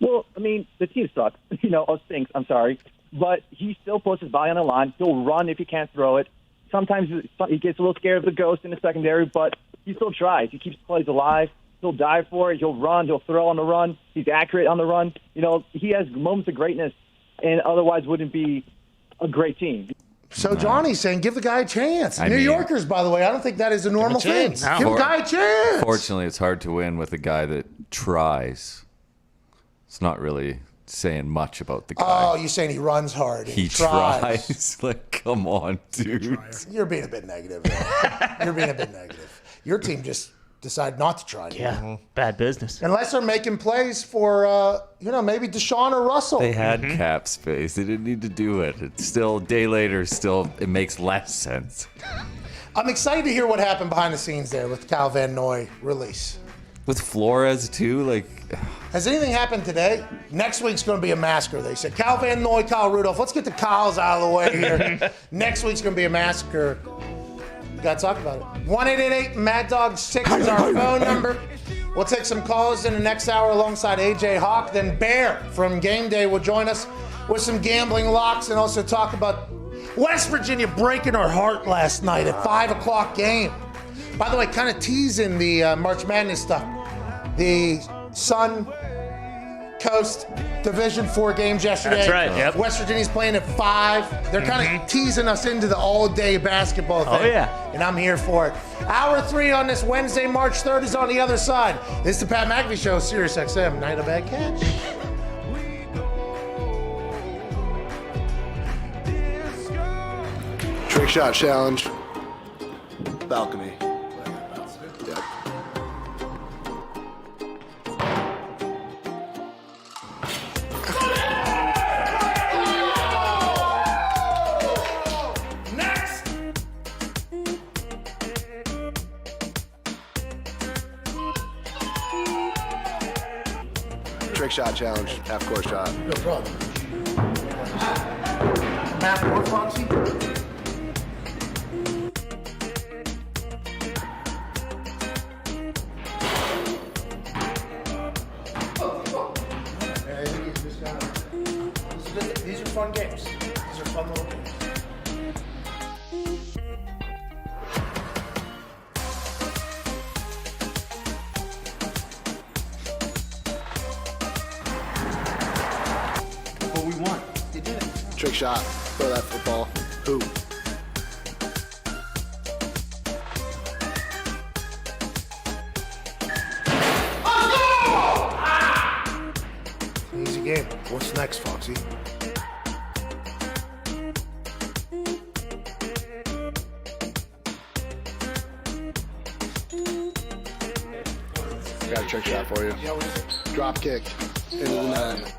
Well, I mean, the team sucks. You know, stinks. I'm sorry. But he still puts his body on the line. He'll run if he can't throw it. Sometimes he gets a little scared of the ghost in the secondary, but he still tries. He keeps plays alive. He'll die for it. He'll run. He'll throw on the run. He's accurate on the run. You know, he has moments of greatness, and otherwise wouldn't be a great team. So Johnny's saying, give the guy a chance. New Yorkers, by the way, I don't think that is a normal thing. Give the guy a chance. Fortunately, it's hard to win with a guy that tries. It's not really saying much about the guy. Oh, you're saying he runs hard. He tries. Like, come on, dude. You're being a bit negative. You're being a bit negative. Your team just decided not to try. Yeah, bad business. Unless they're making plays for, maybe Deshaun or Russell. They had cap space. They didn't need to do it. It's still, a day later, it makes less sense. I'm excited to hear what happened behind the scenes there with Cal Van Noy release. With Flores too, like. Has anything happened today? Next week's going to be a massacre, they said. Kyle Van Noy, Kyle Rudolph. Let's get the Kyles out of the way here. Next week's going to be a massacre. Got to talk about it. 1-888-MAD-DOG-6 is our phone number. We'll take some calls in the next hour alongside AJ Hawk. Then Bear from Game Day will join us with some gambling locks and also talk about West Virginia breaking our heart last night at 5 o'clock game. By the way, kind of teasing the March Madness stuff. The Sun Coast Division 4 games yesterday. That's right, yep. West Virginia's playing at 5. They're kind of teasing us into the all-day basketball thing. Oh, yeah. And I'm here for it. Hour 3 on this Wednesday, March 3rd is on the other side. This is the Pat McAfee Show, Sirius XM. Night of Bad Catch. Trick shot challenge. Balcony. Yep. Next! Trick shot challenge. Half court shot. No problem. Matt or Foxy? These are fun games. These are fun little games. What we want. They did it. Trick shot. Throw that football. Who? Easy game. What's next, Foxy? Got a trick shot for you. Drop kick into the net.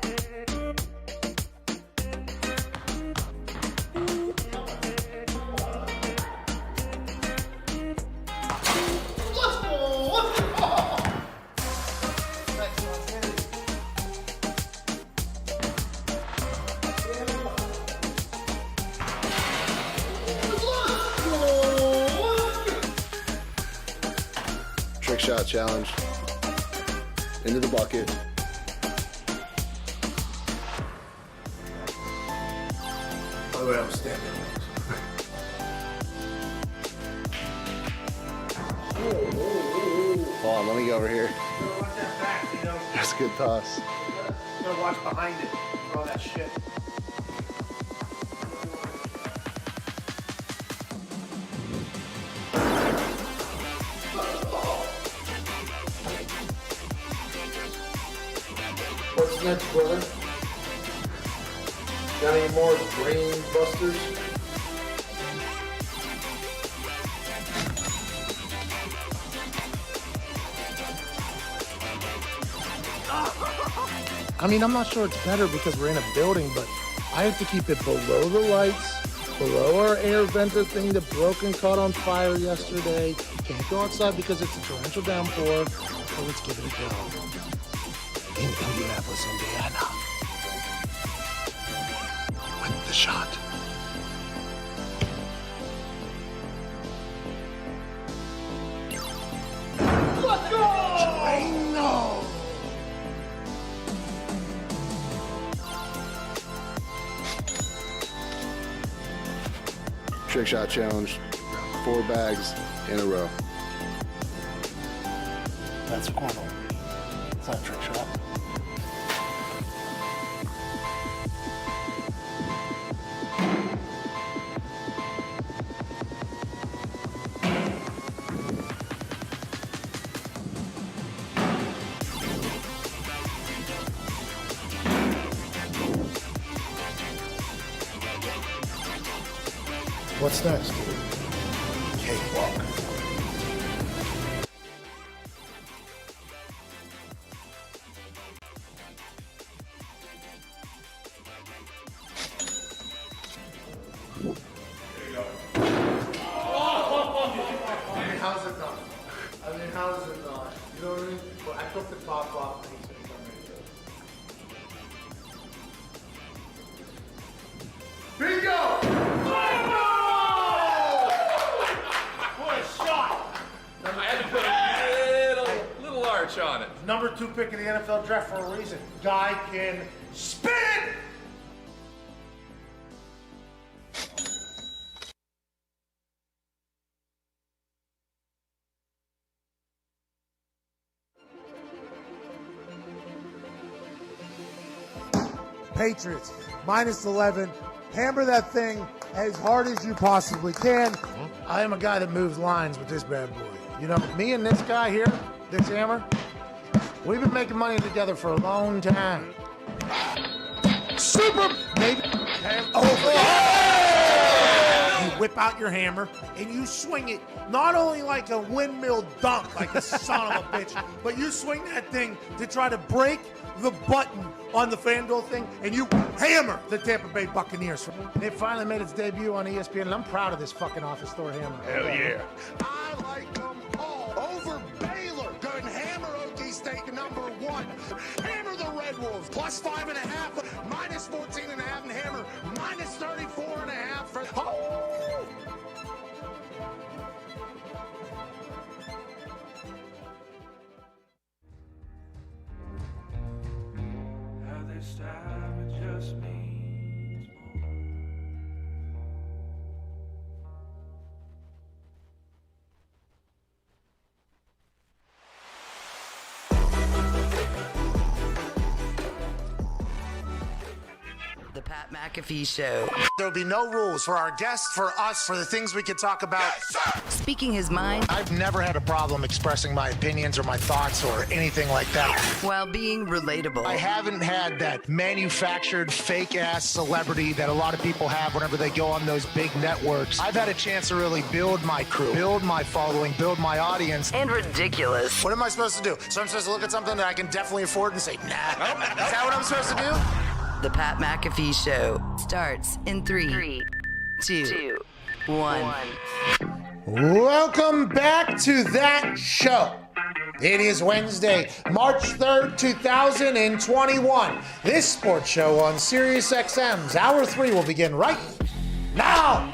Trick shot challenge. Into the bucket. By the way, I'm standing. Hold on, let me go over here. That's a good toss. You gotta watch behind it for all that shit. What's next, brother? Got any more brain busters? I mean, I'm not sure it's better because we're in a building, but I have to keep it below the lights, below our air venter thing that broke and caught on fire yesterday. You can't go outside because it's a torrential downpour, so let's give it a go. In Indianapolis, Indiana. With the shot. Let's go! Trino! Trick shot challenge. 4 bags in a row. That's a cornhole. It's not a trick shot. What's next? Cakewalk. How's it done? I mean, how's it done? You know what I mean? number 2 pick in the NFL draft for a reason. Guy can spin it! Patriots, -11. Hammer that thing as hard as you possibly can. I am a guy that moves lines with this bad boy. You know, me and this guy here, this hammer, we've been making money together for a long time. Super, baby. Over. You whip out your hammer and you swing it not only like a windmill dunk, like a son of a bitch, but you swing that thing to try to break the button on the Fanduel thing, and you hammer the Tampa Bay Buccaneers. And it finally made its debut on ESPN, and I'm proud of this fucking office store hammer. Hell yeah. I like them all. Over Baylor. Good hammer OT State #1. Hammer the Red Wolves. +5.5. -14.5. And hammer -34.5. For This time it just means more. The Pat McAfee Show. There'll be no rules for our guests, for us, for the things we can talk about. Speaking his mind. I've never had a problem expressing my opinions or my thoughts or anything like that. While being relatable. I haven't had that manufactured fake-ass celebrity that a lot of people have whenever they go on those big networks. I've had a chance to really build my crew, build my following, build my audience. And ridiculous. What am I supposed to do? So I'm supposed to look at something that I can definitely afford and say, nah. Is that what I'm supposed to do? The Pat McAfee Show starts in 3, 2, 1. Welcome back to that show. It is Wednesday, March 3rd, 2021. This sports show on Sirius XM's Hour 3 will begin right now.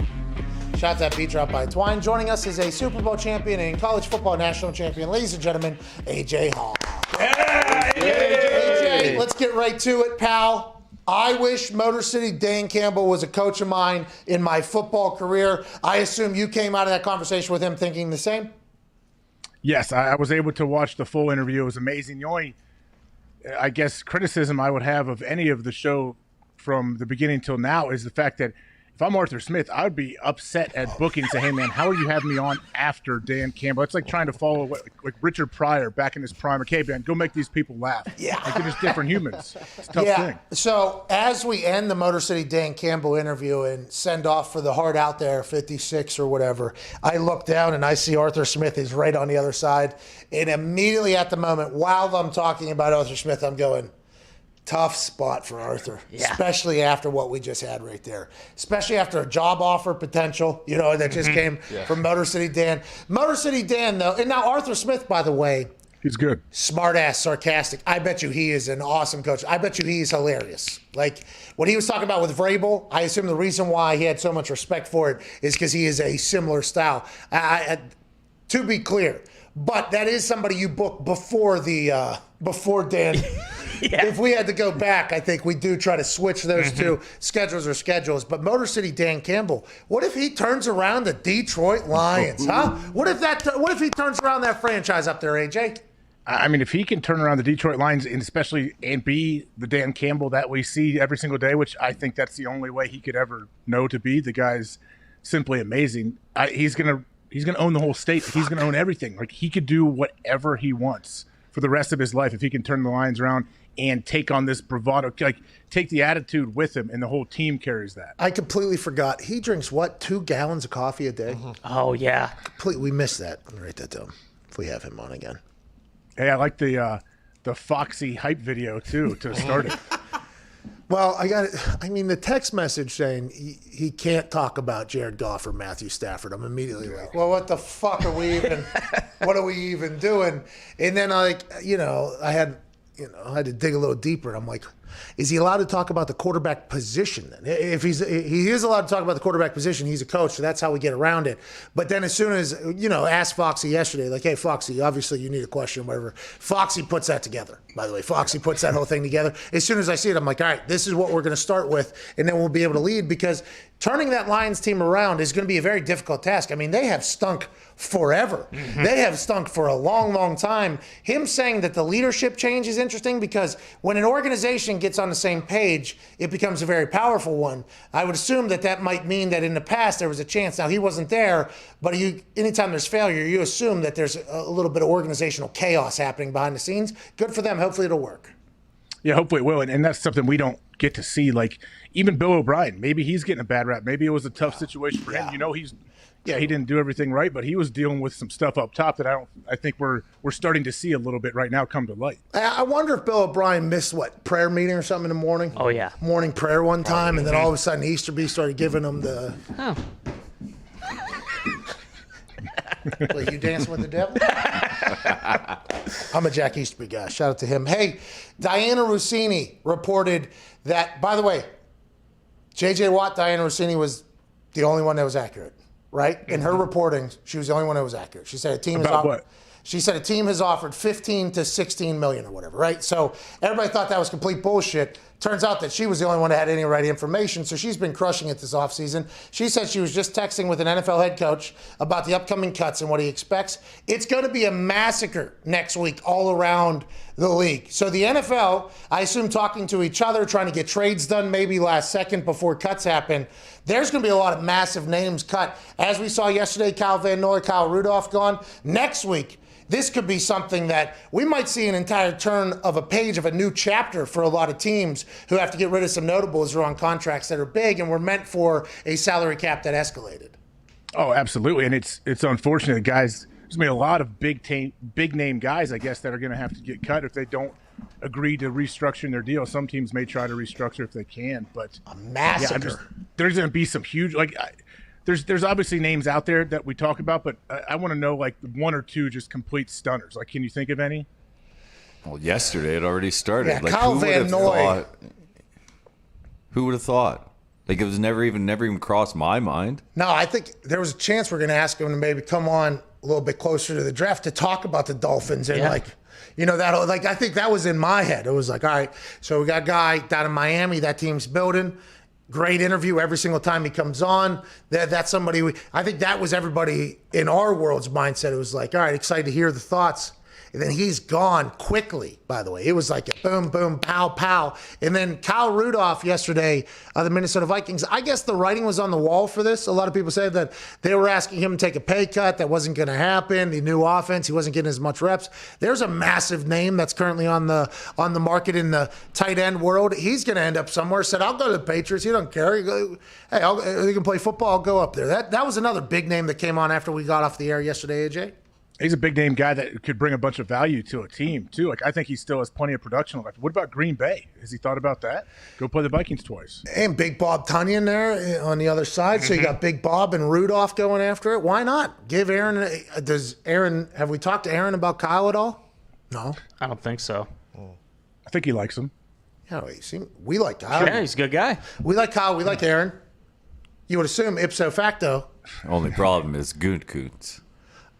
Shout out that beat drop by Twine. Joining us is a Super Bowl champion and college football national champion, ladies and gentlemen, AJ Hall. Yeah, AJ, let's get right to it, pal. I wish Motor City Dan Campbell was a coach of mine in my football career. I assume you came out of that conversation with him thinking the same? Yes, I was able to watch the full interview. It was amazing. The only, I guess, criticism I would have of any of the show from the beginning till now is the fact that if I'm Arthur Smith, I would be upset at booking and say, hey, man, how are you having me on after Dan Campbell? It's like trying to follow like Richard Pryor back in his prime. Okay, man, go make these people laugh. Yeah. Like they're just different humans. It's a tough thing. So as we end the Motor City Dan Campbell interview and send off for the Hard Out There 56 or whatever, I look down and I see Arthur Smith is right on the other side. And immediately at the moment, while I'm talking about Arthur Smith, I'm going, tough spot for Arthur, especially after what we just had right there, especially after a job offer potential, you know, that just came from Motor City Dan. Motor City Dan, though, and now Arthur Smith, by the way, he's good. Smart ass, sarcastic. I bet you he is an awesome coach. I bet you he is hilarious. Like what he was talking about with Vrabel, I assume the reason why he had so much respect for it is because he is a similar style. To be clear, but that is somebody you book before Dan. Yeah. If we had to go back, I think we do try to switch those two. Schedules are schedules. But Motor City Dan Campbell, what if he turns around the Detroit Lions, huh? What if he turns around that franchise up there, AJ? I mean, if he can turn around the Detroit Lions and be the Dan Campbell that we see every single day, which I think that's the only way he could ever know to be. The guy's simply amazing. He's gonna own the whole state. He's gonna own everything. Like he could do whatever he wants for the rest of his life if he can turn the Lions around and take on this bravado, like take the attitude with him, and the whole team carries that. I completely forgot. He drinks 2 gallons of coffee a day? Oh, yeah. We missed that. Let me write that down if we have him on again. Hey, I like the Foxy hype video, too, to start it. Well, the text message saying he can't talk about Jared Goff or Matthew Stafford. I'm immediately like, well, what the fuck are we even doing? And then I had to dig a little deeper. I'm like, Is he allowed to talk about the quarterback position then? If he is allowed to talk about the quarterback position, he's a coach, so that's how we get around it. But then as soon as, asked Foxy yesterday, like, hey, Foxy, obviously you need a question, whatever. Foxy puts that together, by the way. Foxy puts that whole thing together. As soon as I see it, I'm like, all right, this is what we're going to start with, and then we'll be able to lead, because turning that Lions team around is going to be a very difficult task. I mean, they have stunk forever. Mm-hmm. They have stunk for a long, long time. Him saying that the leadership change is interesting, because when an organization gets on the same page, it becomes a very powerful one. I would assume that might mean that in the past there was a chance. Now, he wasn't there, but anytime there's failure, you assume that there's a little bit of organizational chaos happening behind the scenes. Good for them. Hopefully it'll work. Yeah, hopefully it will. And that's something we don't get to see. Like, even Bill O'Brien, maybe he's getting a bad rap. Maybe it was a tough situation for him. He didn't do everything right, but he was dealing with some stuff up top that I think we're starting to see a little bit right now come to light. I wonder if Bill O'Brien missed prayer meeting or something in the morning. Oh yeah, morning prayer one time, and then all of a sudden Easterby started giving him the. Oh. Wait, you dancing with the devil? I'm a Jack Easterby guy. Shout out to him. Hey, Diana Rossini reported that, by the way, J.J. Watt, Diana Rossini was the only one that was accurate, right? In her reporting, she was the only one that was accurate. She said a team She said a team has offered 15 to 16 million or whatever, right? So everybody thought that was complete bullshit. Turns out that she was the only one that had any right information, so she's been crushing it this offseason. She said she was just texting with an NFL head coach about the upcoming cuts and what he expects. It's going to be a massacre next week all around the league. So the NFL, I assume, talking to each other, trying to get trades done maybe last second before cuts happen. There's going to be a lot of massive names cut. As we saw yesterday, Kyle Van Noy, Kyle Rudolph gone. Next week, this could be something that we might see an entire turn of a page of a new chapter for a lot of teams who have to get rid of some notables who are on contracts that are big and were meant for a salary cap that escalated. Oh, absolutely. And it's unfortunate, guys. There's going to be a lot of big name guys, I guess, that are going to have to get cut if they don't agree to restructuring their deal. Some teams may try to restructure if they can, but a massacre. There's going to be some huge, there's obviously names out there that we talk about, but I want to know one or two just complete stunners. Like, can you think of any? Well, yesterday it already started. Yeah, Kyle Van Noy. Who would have thought? Like, it was never even crossed my mind. No, I think there was a chance we're going to ask him to maybe come on a little bit closer to the draft to talk about the Dolphins and I think that was in my head. It was like, all right, so we got a guy down in Miami, that team's building. Great interview every single time he comes on. That's somebody I think that was everybody in our world's mindset. It was like, all right, excited to hear the thoughts. And then he's gone quickly, by the way. It was like a boom, boom, pow, pow. And then Kyle Rudolph yesterday, the Minnesota Vikings, I guess the writing was on the wall for this. A lot of people said that they were asking him to take a pay cut. That wasn't going to happen. The new offense, he wasn't getting as much reps. There's a massive name that's currently on the market in the tight end world. He's going to end up somewhere. Said, I'll go to the Patriots. He don't care. He can play football. I'll go up there. That was another big name that came on after we got off the air yesterday, AJ. He's a big name guy that could bring a bunch of value to a team too. Like, I think he still has plenty of production left. What about Green Bay? Has he thought about that? Go play the Vikings twice. And Big Bob Tunyon there on the other side. Mm-hmm. So you got Big Bob and Rudolph going after it. Why not? Give Aaron. Have we talked to Aaron about Kyle at all? No. I don't think so. I think he likes him. Yeah, we like Kyle. Yeah, he's a good guy. We like Kyle. We like Aaron. You would assume ipso facto. Only problem is Guntkunz.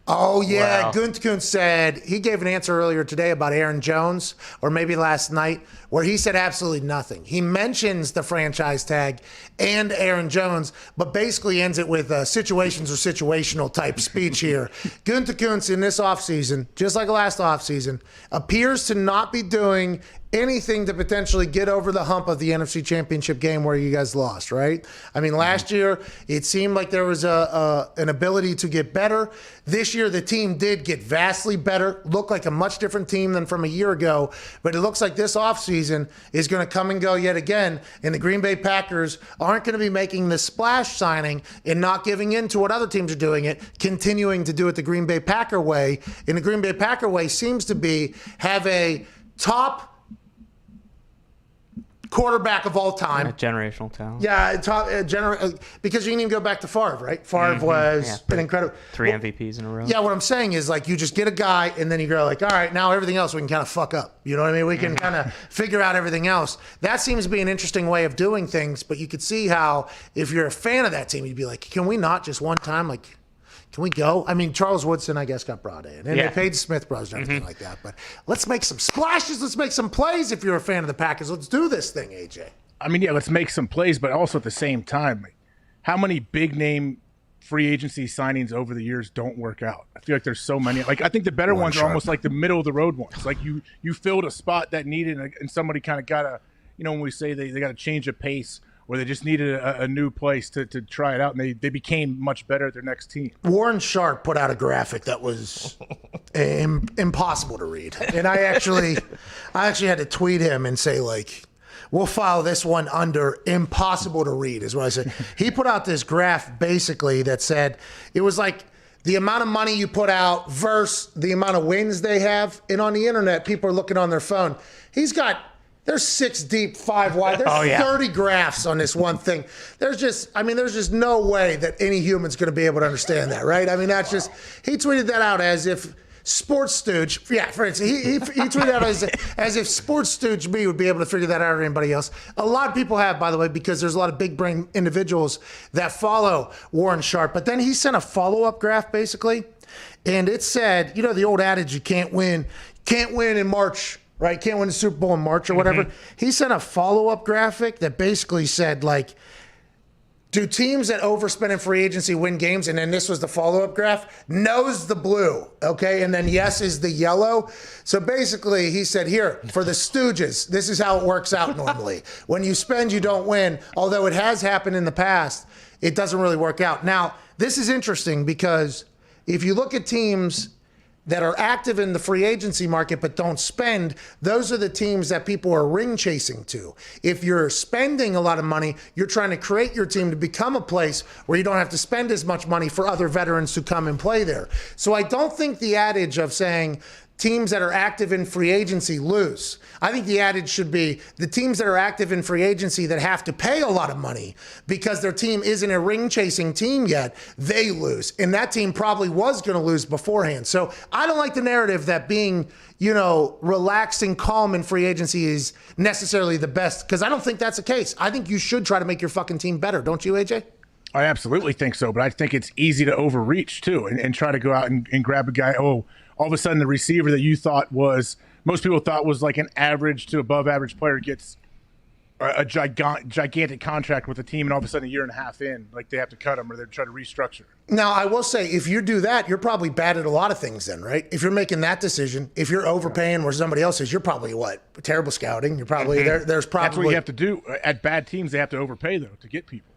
Oh, yeah. Wow. Guntkunz said, he gave an answer earlier today about Aaron Jones, or maybe last night, where he said absolutely nothing. He mentions the franchise tag and Aaron Jones, but basically ends it with situations or situational type speech here. Guntkunz in this offseason, just like last offseason, appears to not be doing anything to potentially get over the hump of the NFC Championship game where you guys lost, right? I mean, last year, it seemed like there was an ability to get better. This year, the team did get vastly better, looked like a much different team than from a year ago, but it looks like this offseason is going to come and go yet again, and the Green Bay Packers aren't going to be making the splash signing and not giving in to what other teams are doing it, continuing to do it the Green Bay Packer way. And the Green Bay Packer way seems to be have a top quarterback of all time. Generational talent. Yeah, because you can even go back to Favre, right? Favre was an incredible 3 MVPs in a row. Yeah, what I'm saying is like you just get a guy and then you go like, all right, now everything else we can kind of fuck up. You know what I mean? We can kind of figure out everything else. That seems to be an interesting way of doing things, but you could see how if you're a fan of that team, you'd be like, can we not just one time like can we go? I mean, Charles Woodson, I guess, got brought in. And they paid Smith Brothers and everything like that. But let's make some splashes. Let's make some plays if you're a fan of the Packers. Let's do this thing, AJ. I mean, yeah, let's make some plays, but also at the same time, like, how many big-name free agency signings over the years don't work out? I feel like there's so many. Like, I think the better ones are almost like the middle-of-the-road ones. Like, you filled a spot that needed, and somebody kind of got to, when we say they got to change a pace, or they just needed a new place to try it out, and they became much better at their next team. Warren Sharp put out a graphic that was impossible to read. And I actually had to tweet him and say, like, we'll file this one under impossible to read, is what I said. He put out this graph, basically, that said it was like the amount of money you put out versus the amount of wins they have. And on the internet, people are looking on their phone. There's 6 deep, 5 wide. There's 30 graphs on this one thing. There's just no way that any human's going to be able to understand that, right? I mean, that's just, he tweeted that out as if Sports Stooge, for instance, he tweeted out as if Sports Stooge me would be able to figure that out or anybody else. A lot of people have, by the way, because there's a lot of big brain individuals that follow Warren Sharp. But then he sent a follow-up graph, basically, and it said, the old adage, you can't win in March, right? Can't win the Super Bowl in March or whatever. He sent a follow-up graphic that basically said, like, do teams that overspend in free agency win games? And then this was the follow-up graph. No's the blue, okay? And then yes is the yellow. So basically, he said, here, for the Stooges, this is how it works out normally. When you spend, you don't win. Although it has happened in the past, it doesn't really work out. Now, this is interesting because if you look at teams that are active in the free agency market but don't spend, those are the teams that people are ring chasing to. If you're spending a lot of money, you're trying to create your team to become a place where you don't have to spend as much money for other veterans to come and play there. So I don't think the adage of saying teams that are active in free agency lose. I think the adage should be the teams that are active in free agency that have to pay a lot of money because their team isn't a ring-chasing team yet, they lose. And that team probably was going to lose beforehand. So I don't like the narrative that being, relaxed and calm in free agency is necessarily the best, because I don't think that's the case. I think you should try to make your fucking team better. Don't you, AJ? I absolutely think so, but I think it's easy to overreach, too, and try to go out and grab a guy. All of a sudden the receiver that you thought most people thought was like an average to above average player gets a gigantic contract with a team, and all of a sudden a year and a half in, like they have to cut him or they're trying to restructure. Now, I will say, if you do that, you're probably bad at a lot of things then, right? If you're making that decision, if you're overpaying where somebody else is, you're probably terrible scouting. You're probably there's probably that's what you have to do. At bad teams, they have to overpay though to get people.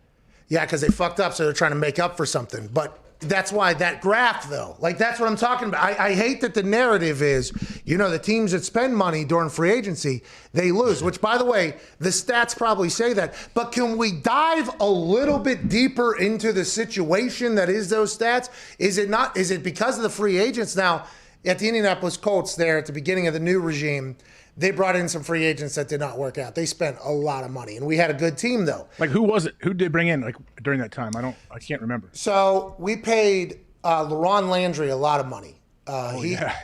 Yeah, because they fucked up, so they're trying to make up for something. But that's why that graph, though, like that's what I'm talking about. I hate that the narrative is, the teams that spend money during free agency, they lose, which, by the way, the stats probably say that. But can we dive a little bit deeper into the situation that is those stats? Is it because of the free agents? Now, at the Indianapolis Colts there at the beginning of the new regime, they brought in some free agents that did not work out. They spent a lot of money, and we had a good team, though. Like, who was it? Who did they bring in, like, during that time? I can't remember. So we paid LaRon Landry a lot of money.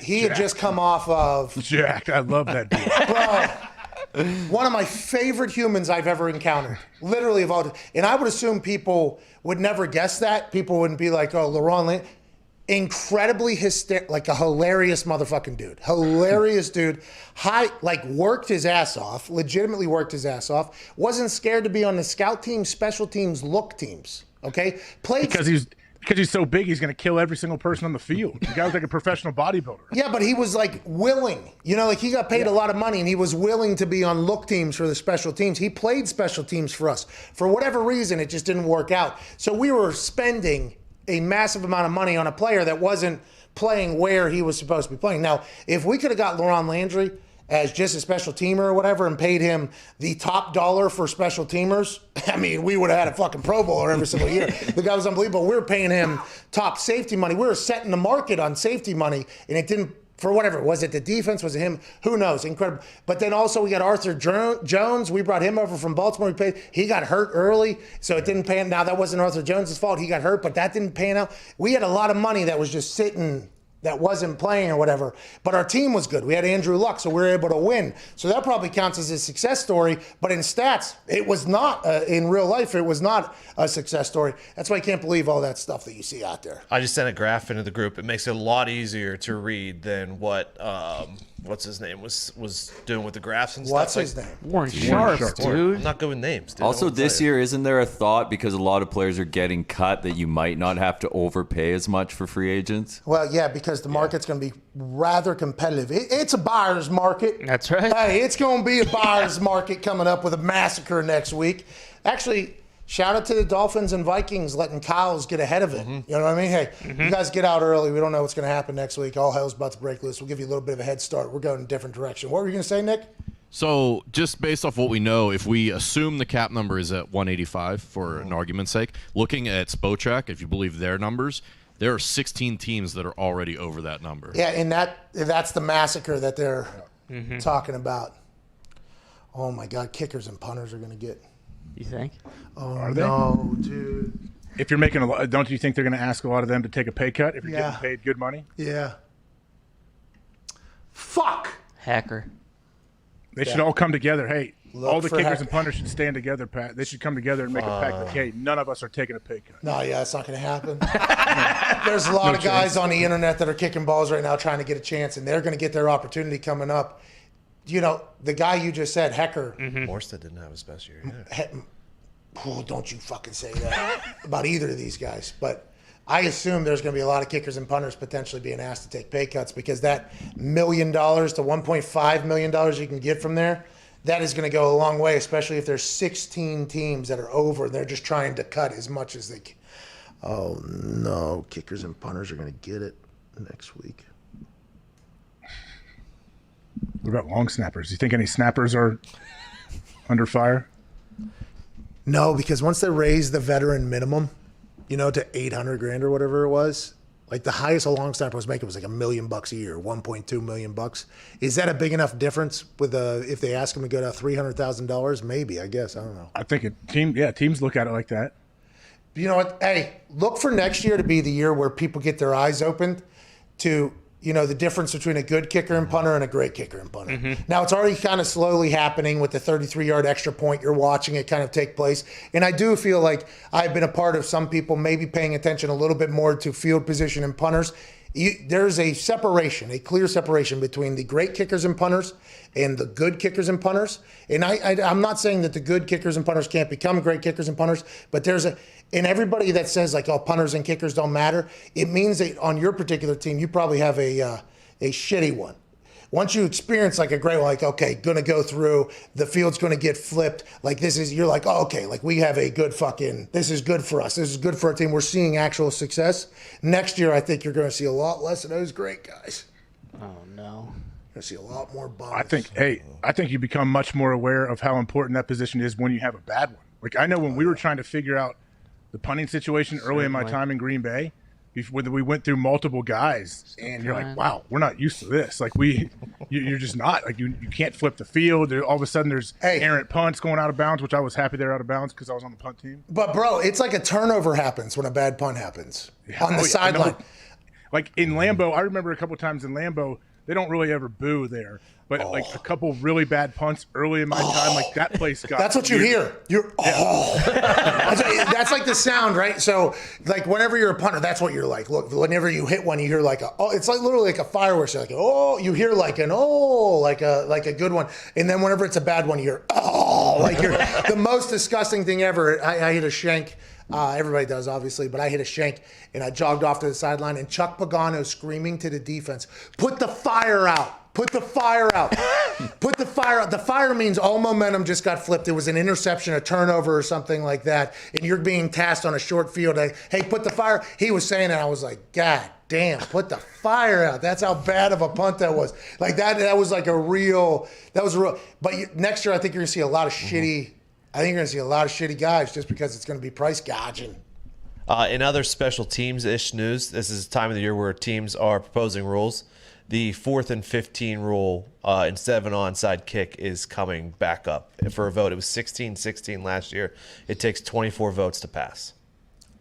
He had just come off of Jack. I love that dude. Bro, one of my favorite humans I've ever encountered, literally of all time. And I would assume people would never guess that. People wouldn't be like, "Oh, LaRon Landry." Incredibly like a hilarious motherfucking dude. Hilarious dude. Worked his ass off, legitimately worked his ass off. Wasn't scared to be on the scout team, special teams, look teams. Okay? Because he's so big, he's going to kill every single person on the field. The guy was like a professional bodybuilder. Yeah, but he was willing. He got paid a lot of money and he was willing to be on look teams for the special teams. He played special teams for us. For whatever reason, it just didn't work out. So we were spending a massive amount of money on a player that wasn't playing where he was supposed to be playing. Now, if we could have got LaRon Landry as just a special teamer or whatever and paid him the top dollar for special teamers, I mean, we would have had a fucking Pro Bowler every single year. The guy was unbelievable. We were paying him top safety money. We were setting the market on safety money, and it didn't for whatever. Was it the defense? Was it him? Who knows? Incredible. But then also we got Arthur Jones. We brought him over from Baltimore. He got hurt early, so it didn't pan. Now, that wasn't Arthur Jones' fault. He got hurt, but that didn't pan out. We had a lot of money that was just sitting, that wasn't playing or whatever. But our team was good. We had Andrew Luck, so we were able to win. So that probably counts as a success story. But in stats, it was not. In real life, it was not a success story. That's why I can't believe all that stuff that you see out there. I just sent a graph into the group. It makes it a lot easier to read than what what's his name was doing with the graphs and stuff. What's his name? Warren Sharp, dude. I'm not good with names, dude. Also, this year, isn't there a thought, because a lot of players are getting cut, that you might not have to overpay as much for free agents? Well, yeah, because the market's going to be rather competitive. It's a buyer's market. That's right. Hey, it's going to be a buyer's market coming up with a massacre next week. Actually, shout out to the Dolphins and Vikings letting Kyles get ahead of it. You know what I mean? Hey, you guys get out early. We don't know what's going to happen next week. All hell's about to break loose. We'll give you a little bit of a head start. We're going in a different direction. What were you going to say, Nick? So just based off what we know, if we assume the cap number is at 185 for an argument's sake, looking at Spotrac, if you believe their numbers, there are 16 teams that are already over that number. Yeah, and that's the massacre that they're talking about. Oh, my God. Kickers and punters are going to get. You think? Oh, Are they? no, dude. If you're making a lot, don't you think they're going to ask a lot of them to take a pay cut if you're Yeah. getting paid good money? Yeah. Fuck. Hacker. They should all come together. Hey, Look all the for kickers hack- and punters should stand together, Pat. They should come together and make a pact like, hey, none of us are taking a pay cut. No, yeah, it's not going to happen. There's a lot of guys on the internet that are kicking balls right now trying to get a chance, and they're going to get their opportunity coming up. You know, the guy you just said, Hecker. Morstead didn't have his best year. Yeah. Oh, don't you fucking say that about either of these guys. But I assume there's going to be a lot of kickers and punters potentially being asked to take pay cuts, because that $1 million to $1.5 million you can get from there, that is going to go a long way, especially if there's 16 teams that are over and they're just trying to cut as much as they can. Oh, no. Kickers and punters are going to get it next week. What about long snappers? Do you think any snappers are under fire? No, because once they raise the veteran minimum, to $800,000 or whatever it was, like the highest a long snapper was making was like $1 million a year, $1.2 million. Is that a big enough difference with if they ask them to go to $300,000? Maybe, I guess. I don't know. I think teams look at it like that. You know what? Hey, look for next year to be the year where people get their eyes opened to the difference between a good kicker and punter and a great kicker and punter. Now, it's already kind of slowly happening with the 33-yard extra point. You're watching it kind of take place. And I do feel like I've been a part of some people maybe paying attention a little bit more to field position and punters. There's a clear separation between the great kickers and punters and the good kickers and punters. And I'm not saying that the good kickers and punters can't become great kickers and punters, but and everybody that says like, oh, punters and kickers don't matter, it means that on your particular team, you probably have a shitty one. Once you experience like a great one, like, okay, going to go through, the field's going to get flipped. Like you're like, oh, okay, like we have a good this is good for us. This is good for our team. We're seeing actual success. Next year, I think you're going to see a lot less of those great guys. Oh, no. You're going to see a lot more bums. I think you become much more aware of how important that position is when you have a bad one. Like I know when we were trying to figure out the punting situation early in my time in Green Bay, when we went through multiple guys, and you're like, wow, we're not used to this. Like you're just not. Like you can't flip the field. All of a sudden there's errant punts going out of bounds, which I was happy they're out of bounds because I was on the punt team. But, bro, it's like a turnover happens when a bad punt happens on the sideline. Like in Lambeau, I remember a couple times in Lambeau, they don't really ever boo there. But like a couple really bad punts early in my time, like that place got. That's what you hear. That's like the sound, right? So like whenever you're a punter, that's what you're like. Look, whenever you hit one, you hear like it's like literally like a fireworks. You're like, you hear like like a good one. And then whenever it's a bad one, you hear like you're the most disgusting thing ever. I hit a shank. Everybody does, obviously, but I hit a shank, and I jogged off to the sideline, and Chuck Pagano screaming to the defense, put the fire out. Put the fire out. Put the fire out. The fire means all momentum just got flipped. It was an interception, a turnover, or something like that, and you're being tasked on a short field. Hey, put the fire. He was saying it. I was like, God damn, put the fire out. That's how bad of a punt that was. Like that was like a real. That was real. But next year, I think you're gonna see a lot of shitty. I think you're gonna see a lot of shitty guys just because it's gonna be price gouging. In other special teams-ish news, this is the time of the year where teams are proposing rules. the 4th and 15 rule instead of an onside kick is coming back up for a vote. It was 16-16 last year. It takes 24 votes to pass.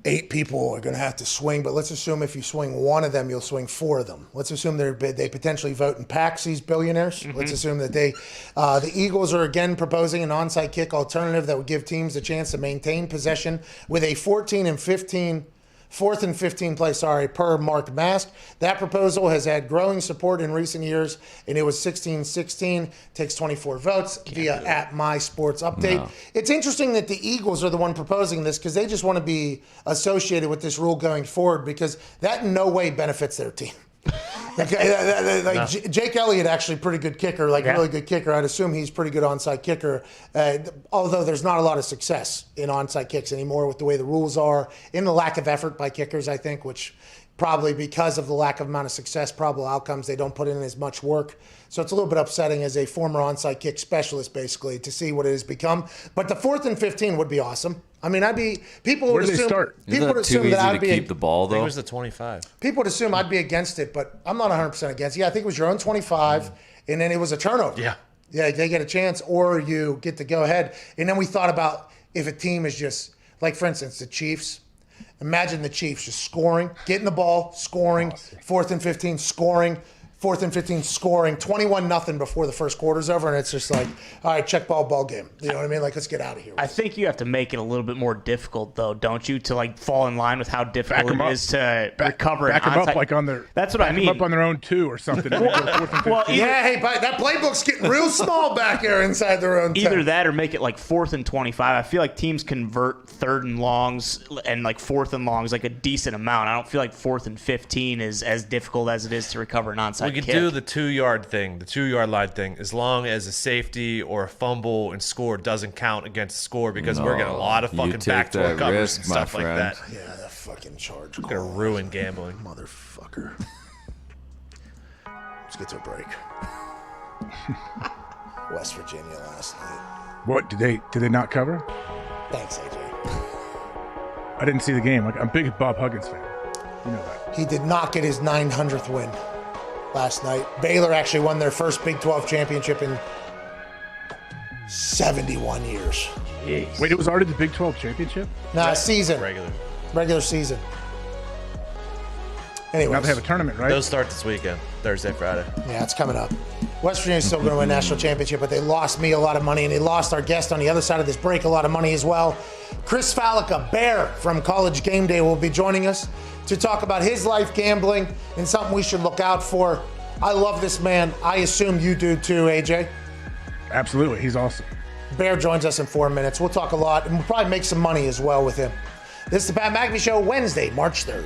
8 people are going to have to swing, but let's assume if you swing one of them, you'll swing 4 of them. Let's assume they potentially vote in packs, these billionaires. Mm-hmm. Let's assume that the Eagles are again proposing an onside kick alternative that would give teams a chance to maintain possession with a 4th and 15 play, per marked mask. That proposal has had growing support in recent years, and it was 16-16. Takes 24 votes via @MySportsUpdate. No. It's interesting that the Eagles are the one proposing this because they just want to be associated with this rule going forward because that in no way benefits their team. Jake Elliott, actually pretty good kicker, really good kicker. I'd assume he's pretty good onside kicker, although there's not a lot of success in onside kicks anymore with the way the rules are, in the lack of effort by kickers, I think, which probably because of the lack of amount of success, probable outcomes, they don't put in as much work. So it's a little bit upsetting as a former onside kick specialist, basically, to see what it has become. But the 4th and 15 would be awesome. I mean, people would assume. People would assume that I'd keep the ball, though? I think it was the 25. People would assume I'd be against it, but I'm not 100% against it. Yeah, I think it was your own 25, and then it was a turnover. Yeah. Yeah, they get a chance, or you get to go ahead. And then we thought about if a team is just, like, for instance, the Chiefs. Imagine the Chiefs just scoring, getting the ball, scoring, 4th and 15, scoring, 4th and 15, scoring, 21-0 before the first quarter's over, and it's just like, all right, check ball game. You know what I mean? Like, let's get out of here. I think you have to make it a little bit more difficult, though, don't you, to fall in line with how difficult it is to recover an back them onside. up like on their. That's what I mean. Back them up on their own 2 or something. Well, that playbook's getting real small back there inside their own 10. Either that or make it 4th and 25. I feel like teams convert 3rd and longs and 4th and longs a decent amount. I don't feel like 4th and 15 is as difficult as it is to recover an onside We could kick. do the 2-yard thing, the 2-yard line thing, as long as a safety or a fumble and score doesn't count against the score because we're getting a lot of fucking backdoor covers and stuff like that. Yeah, that fucking charge. It's going to ruin gambling. Motherfucker. Let's get to a break. West Virginia last night. What, did they not cover? Thanks, AJ. I didn't see the game. I'm a big Bob Huggins fan. You know that. He did not get his 900th win last night. Baylor actually won their first Big 12 championship in 71 years. Jeez. Wait, it was already the Big 12 championship? Nah, season. Regular season. Anyways. Now they have a tournament, right? Those start this weekend, Thursday, Friday. Yeah, it's coming up. West Virginia's still going to win national championship, but they lost me a lot of money, and they lost our guest on the other side of this break a lot of money as well. Chris Fallica, Bear from College GameDay, will be joining us to talk about his life gambling and something we should look out for. I love this man. I assume you do too, AJ. Absolutely. He's awesome. Bear joins us in 4 minutes. We'll talk a lot, and we'll probably make some money as well with him. This is the Pat McAfee Show, Wednesday, March 3rd.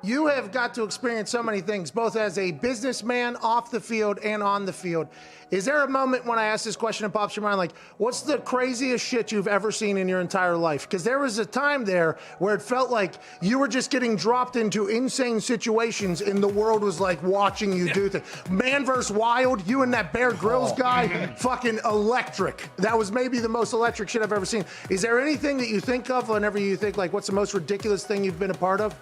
You have got to experience so many things, both as a businessman off the field and on the field. Is there a moment when I ask this question that pops your mind, what's the craziest shit you've ever seen in your entire life? Because there was a time there where it felt like you were just getting dropped into insane situations and the world was watching you do things. Man vs. Wild, you and that Bear Grylls guy, fucking electric. That was maybe the most electric shit I've ever seen. Is there anything that you think of whenever you think, what's the most ridiculous thing you've been a part of?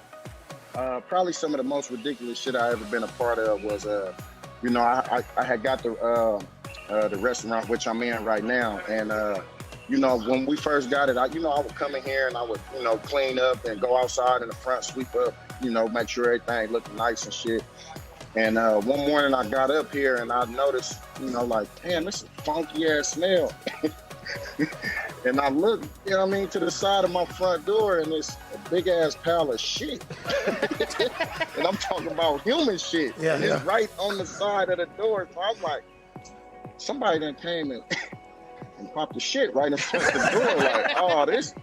Probably some of the most ridiculous shit I ever been a part of was, I had got the restaurant which I'm in right now, and when we first got it, I would come in here and I would clean up and go outside in the front, sweep up, make sure everything looked nice and shit. And one morning I got up here and I noticed, damn, this is a funky ass smell. And I looked, to the side of my front door, and it's a big ass pile of shit. And I'm talking about human shit. Yeah, and it's right on the side of the door. So I was like, somebody done came and popped the shit right in front of the door. Oh, this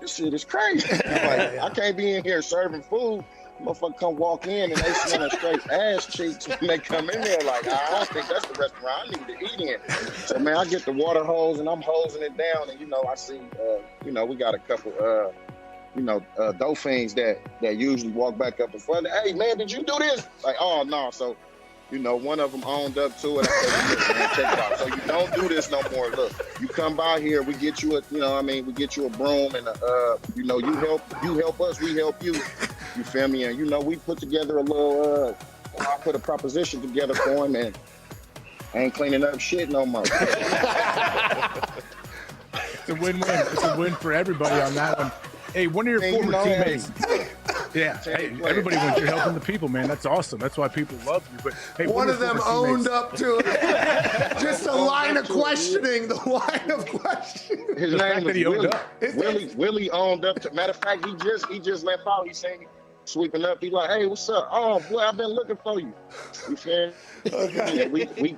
shit is crazy. I can't be in here serving food. Motherfucker come walk in and they smell straight ass cheeks when they come in there. I don't think that's the restaurant I need to eat in. So man, I get the water hose and I'm hosing it down, and I see we got a couple dolphins that usually walk back up in front. Hey man, did you do this? Oh no. So one of them owned up to it. I said, man, check it out. So you don't do this no more. Look, You come by here, we get you we get you a broom and you help us, we help you. You feel me? And we put together a little I put a proposition together for him, and I ain't cleaning up shit no more. It's a win-win. It's a win for everybody on that one. Hey, one of your former teammates. Yeah, hey, everybody wins. You're helping the people, man. That's awesome. That's why people love you. But hey, one of them owned up to it. Just a line of questioning. The line of questioning. His name was Willie. Willie owned up to. Matter of fact, he just left out. He saying sweeping up. He like, hey, what's up? Oh boy, I've been looking for you. You feel? Okay.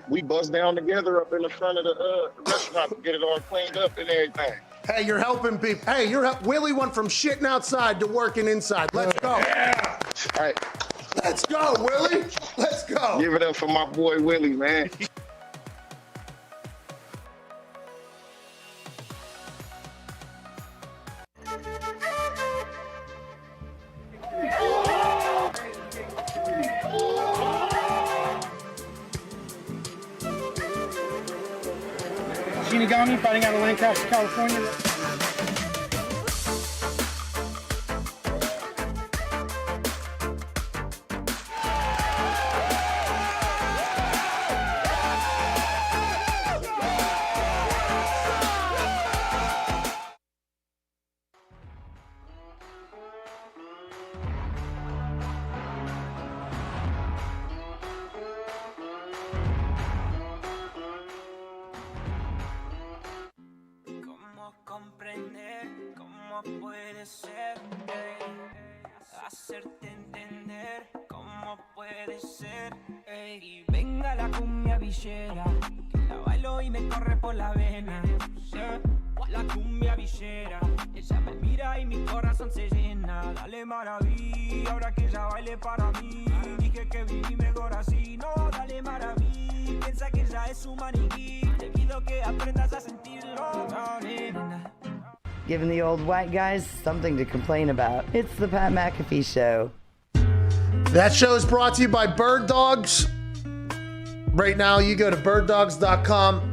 We bust down together up in the front of the restaurant to get it all cleaned up and everything. Hey, you're helping people. Hey, Willie went from shitting outside to working inside. Let's go. Yeah. All right. Let's go, Willie. Let's go. Give it up for my boy Willie, man. Shinigami fighting out of Lancaster, California. Hacerte entender cómo puede ser. Ey, venga la cumbia villera, que la bailo y me corre por la vena. Yeah. La cumbia villera, ella me mira y mi corazón se llena. Dale maravilla, ahora que ella baile para mí. Dije que viví mejor así, no, dale maravilla. Piensa que ella es un maniquí, te pido que aprendas a sentirlo. Dale, nena. Giving the old white guys something to complain about. It's the Pat McAfee Show. That show is brought to you by Bird Dogs. Right now, you go to birddogs.com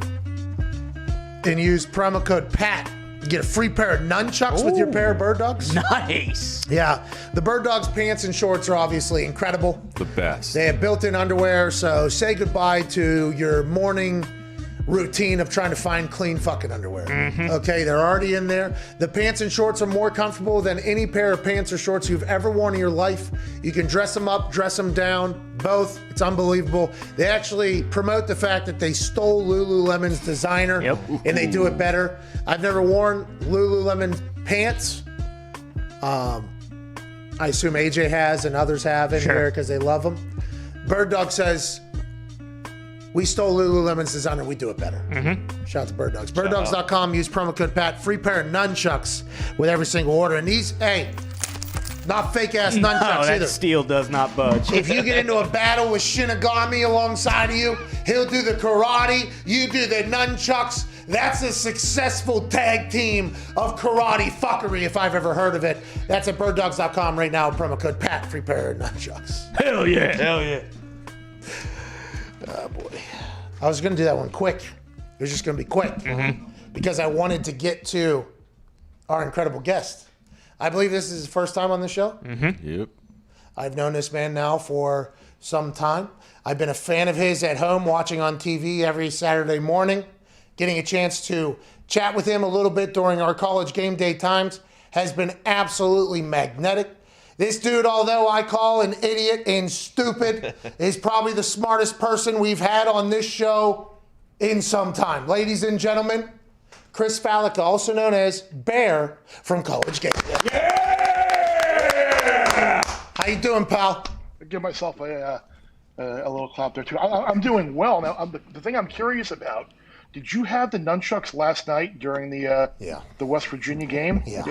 and use promo code PAT. You get a free pair of nunchucks with your pair of Bird Dogs. Nice. Yeah. The Bird Dogs pants and shorts are obviously incredible. The best. They have built-in underwear, so say goodbye to your morning routine of trying to find clean fucking underwear. Okay, they're already in there. The pants and shorts are more comfortable than any pair of pants or shorts you've ever worn in your life. You can dress them up, dress them down, both. It's unbelievable. They actually promote the fact that they stole Lululemon's designer, and they do it better. I've never worn Lululemon pants. I assume AJ has and others have in here because they love them. Bird Dog says, we stole Lululemon's designer. We do it better. Shout out to Bird Dogs. Birddogs.com. Use promo code PAT. Free pair of nunchucks with every single order. And these, hey, not fake-ass nunchucks that either. steel does not budge. If you get into a battle with Shinigami alongside of you, he'll do the karate, you do the nunchucks. That's a successful tag team of karate fuckery if I've ever heard of it. That's at birddogs.com right now. Promo code PAT. Free pair of nunchucks. Hell yeah. Hell yeah. Oh, boy. I was going to do that one quick. It was just going to be quick because I wanted to get to our incredible guest. I believe this is his first time on the show. Yep. I've known this man now for some time. I've been a fan of his at home, watching on TV every Saturday morning. Getting a chance to chat with him a little bit during our College GameDay times has been absolutely magnetic. This dude, although I call an idiot and stupid, is probably the smartest person we've had on this show in some time. Ladies and gentlemen, Chris Fallica, also known as Bear from College GameDay. Yeah! How you doing, pal? I give myself a little clap there, too. I'm doing well. Now, the thing I'm curious about, did you have the nunchucks last night during the West Virginia game? Yeah.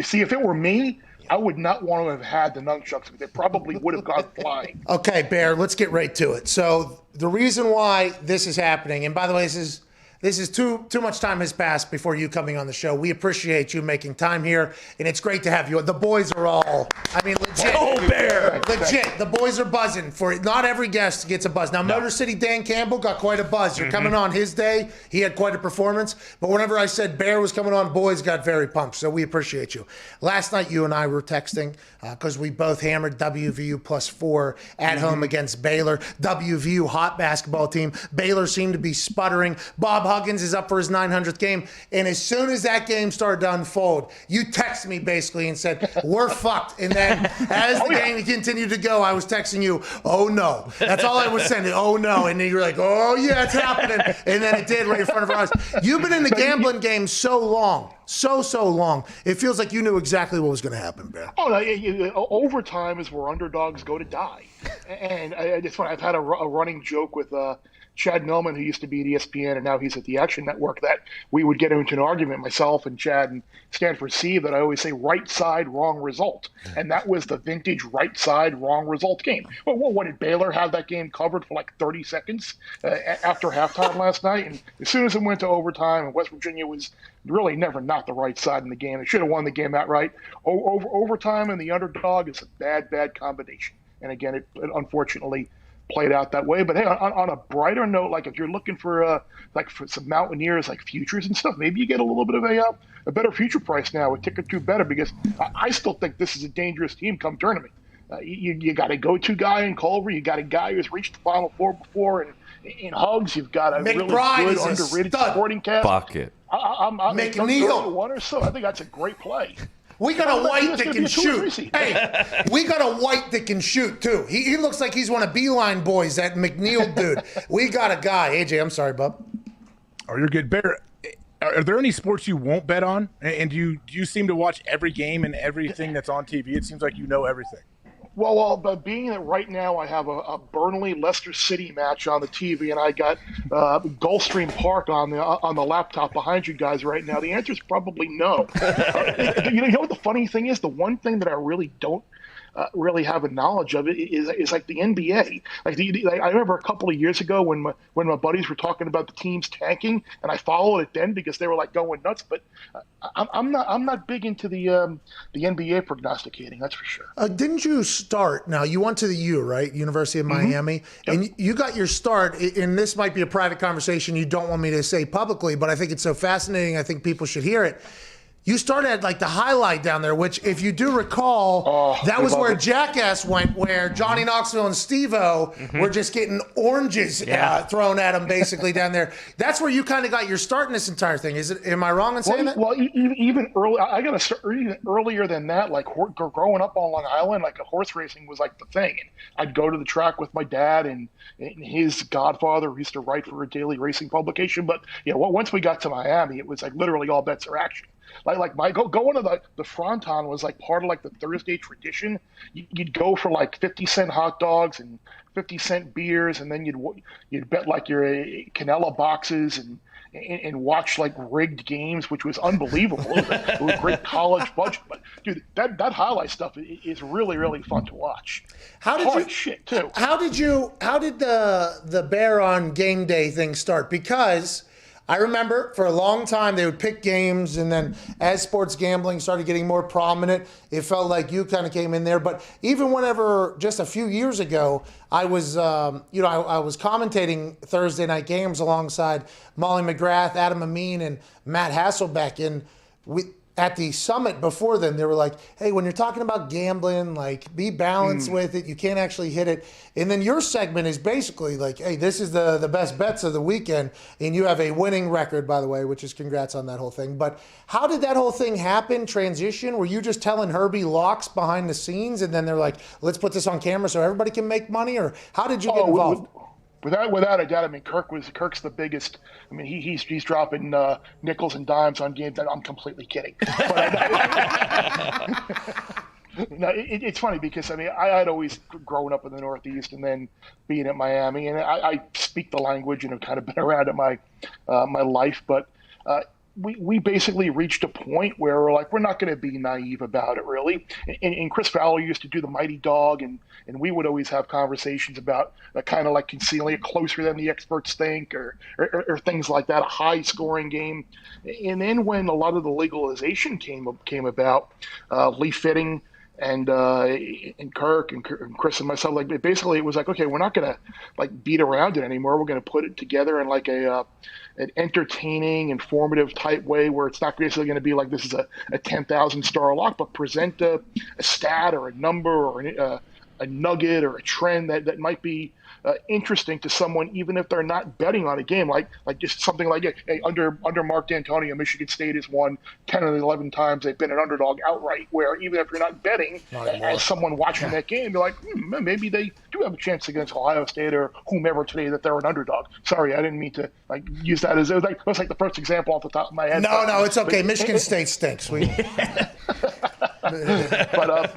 See, if it were me, I would not want to have had the nunchucks. They probably would have gone flying. Okay, Bear, let's get right to it. So the reason why this is happening, and by the way, this This is too much time has passed before you coming on the show. We appreciate you making time here, and it's great to have you. The boys are all, I mean, legit. Oh, Bear. Legit. The boys are buzzing for it. Not every guest gets a buzz. Now, Motor City Dan Campbell got quite a buzz. You're coming on his day. He had quite a performance. But whenever I said Bear was coming on, boys got very pumped. So we appreciate you. Last night, you and I were texting because we both hammered WVU +4 at home against Baylor. WVU hot basketball team. Baylor seemed to be sputtering. Bob Huggins is up for his 900th game. And as soon as that game started to unfold, you texted me basically and said, we're fucked. And then as the game continued to go, I was texting you, oh no. That's all I was sending, oh no. And then you were like, oh yeah, it's happening. And then it did right in front of our eyes. You've been in the gambling game so long. So long. It feels like you knew exactly what was going to happen, Bear. Oh, no, overtime is where underdogs go to die. And I've had a running joke with Chad Millman, who used to be at ESPN and now he's at the Action Network, that we would get into an argument, myself and Chad and Stanford C, that I always say right side, wrong result. And that was the vintage right side, wrong result game. Well, what did Baylor have that game covered for like 30 seconds after halftime last night? And as soon as it went to overtime, and West Virginia was really never not the right side in the game. They should have won the game outright. Overtime and the underdog is a bad combination. And again, it unfortunately played out that way. But hey, on a brighter note, like if you're looking for for some Mountaineers like futures and stuff, maybe you get a little bit of a better future price now with Ticket 2 Better, because I still think this is a dangerous team come tournament. You got a go-to guy in Culver. You got a guy who's reached the Final Four before, and in Hugs, you've got a McBride really is good a underrated stud. supporting cast. Bucket. I'm McNeil. one or so. I think that's a great play. We got a white that can shoot. Hey, we got a white that can shoot, too. He looks like he's one of Beeline boys, that McNeil dude. We got a guy. AJ, I'm sorry, bub. Oh, you're good. Bear, are there any sports you won't bet on? And do you seem to watch every game and everything that's on TV? It seems like you know everything. Well, but being that right now I have a Burnley-Leicester City match on the TV, and I got Gulfstream Park on the laptop behind you guys right now, the answer is probably no. You know what the funny thing is? The one thing that I really don't really have a knowledge of it is like the NBA. I remember a couple of years ago when my buddies were talking about the teams tanking, and I followed it then because they were like going nuts. But I'm not big into the NBA prognosticating. That's for sure. Didn't you start? Now you went to the U, right? University of Miami, and you got your start. And this might be a private conversation you don't want me to say publicly, but I think it's so fascinating. I think people should hear it. You started at like the highlight down there, which, if you do recall, that was where Jackass went, where Johnny Knoxville and Steve-O were just getting oranges thrown at them basically down there. That's where you kind of got your start in this entire thing. Am I wrong in saying that? Well, even early, I got to start even earlier than that. Like growing up on Long Island, like horse racing was like the thing. And I'd go to the track with my dad and his godfather, who used to write for a daily racing publication. But once we got to Miami, it was like literally all bets are action. Like my going to the Fronton was like part of like the Thursday tradition. You'd go for like 50-cent hot dogs and 50-cent beers, and then you'd bet like your Canela boxes and watch like rigged games, which was unbelievable. It was a great college budget. But dude, that highlight stuff is really, really fun to watch. How did the Bear on Game Day thing start? Because I remember for a long time they would pick games, and then as sports gambling started getting more prominent, it felt like you kind of came in there. But even whenever, just a few years ago, I was, I was commentating Thursday night games alongside Molly McGrath, Adam Amin, and Matt Hasselbeck, and at the summit before then, they were like, hey, when you're talking about gambling, like, be balanced with it. You can't actually hit it. And then your segment is basically like, hey, this is the best bets of the weekend. And you have a winning record, by the way, which is congrats on that whole thing. But how did that whole thing happen, transition? Were you just telling Herbie locks behind the scenes, and then they're like, let's put this on camera so everybody can make money? Or how did you get involved? Without a doubt, I mean, Kirk's the biggest. I mean, he's dropping nickels and dimes on games. I'm completely kidding. But no, it's funny because I mean, I'd always grown up in the Northeast and then being at Miami, and I speak the language and have kind of been around it my life. But we basically reached a point where we're like, we're not going to be naive about it, really. And Chris Fowler used to do the mighty dog, and we would always have conversations about kind of like concealing it closer than the experts think, or things like that, a high-scoring game. And then when a lot of the legalization came about, Lee Fitting and Kirk and Chris and myself, like basically it was like, okay, we're not going to like beat around it anymore. We're going to put it together in like an entertaining, informative type way where it's not basically going to be like this is a 10,000 star lock, but present a stat or a number or a nugget or a trend that might be interesting to someone, even if they're not betting on a game, like just something like, hey, under Mark D'Antonio, Michigan State has won 10 or 11 times. They've been an underdog outright, where even if you're not betting, as someone watching that game, you're like, maybe they do have a chance against Ohio State or whomever today that they're an underdog. Sorry, I didn't mean to like use that as it was like the first example off the top of my head. No, it's okay. Michigan State stinks. But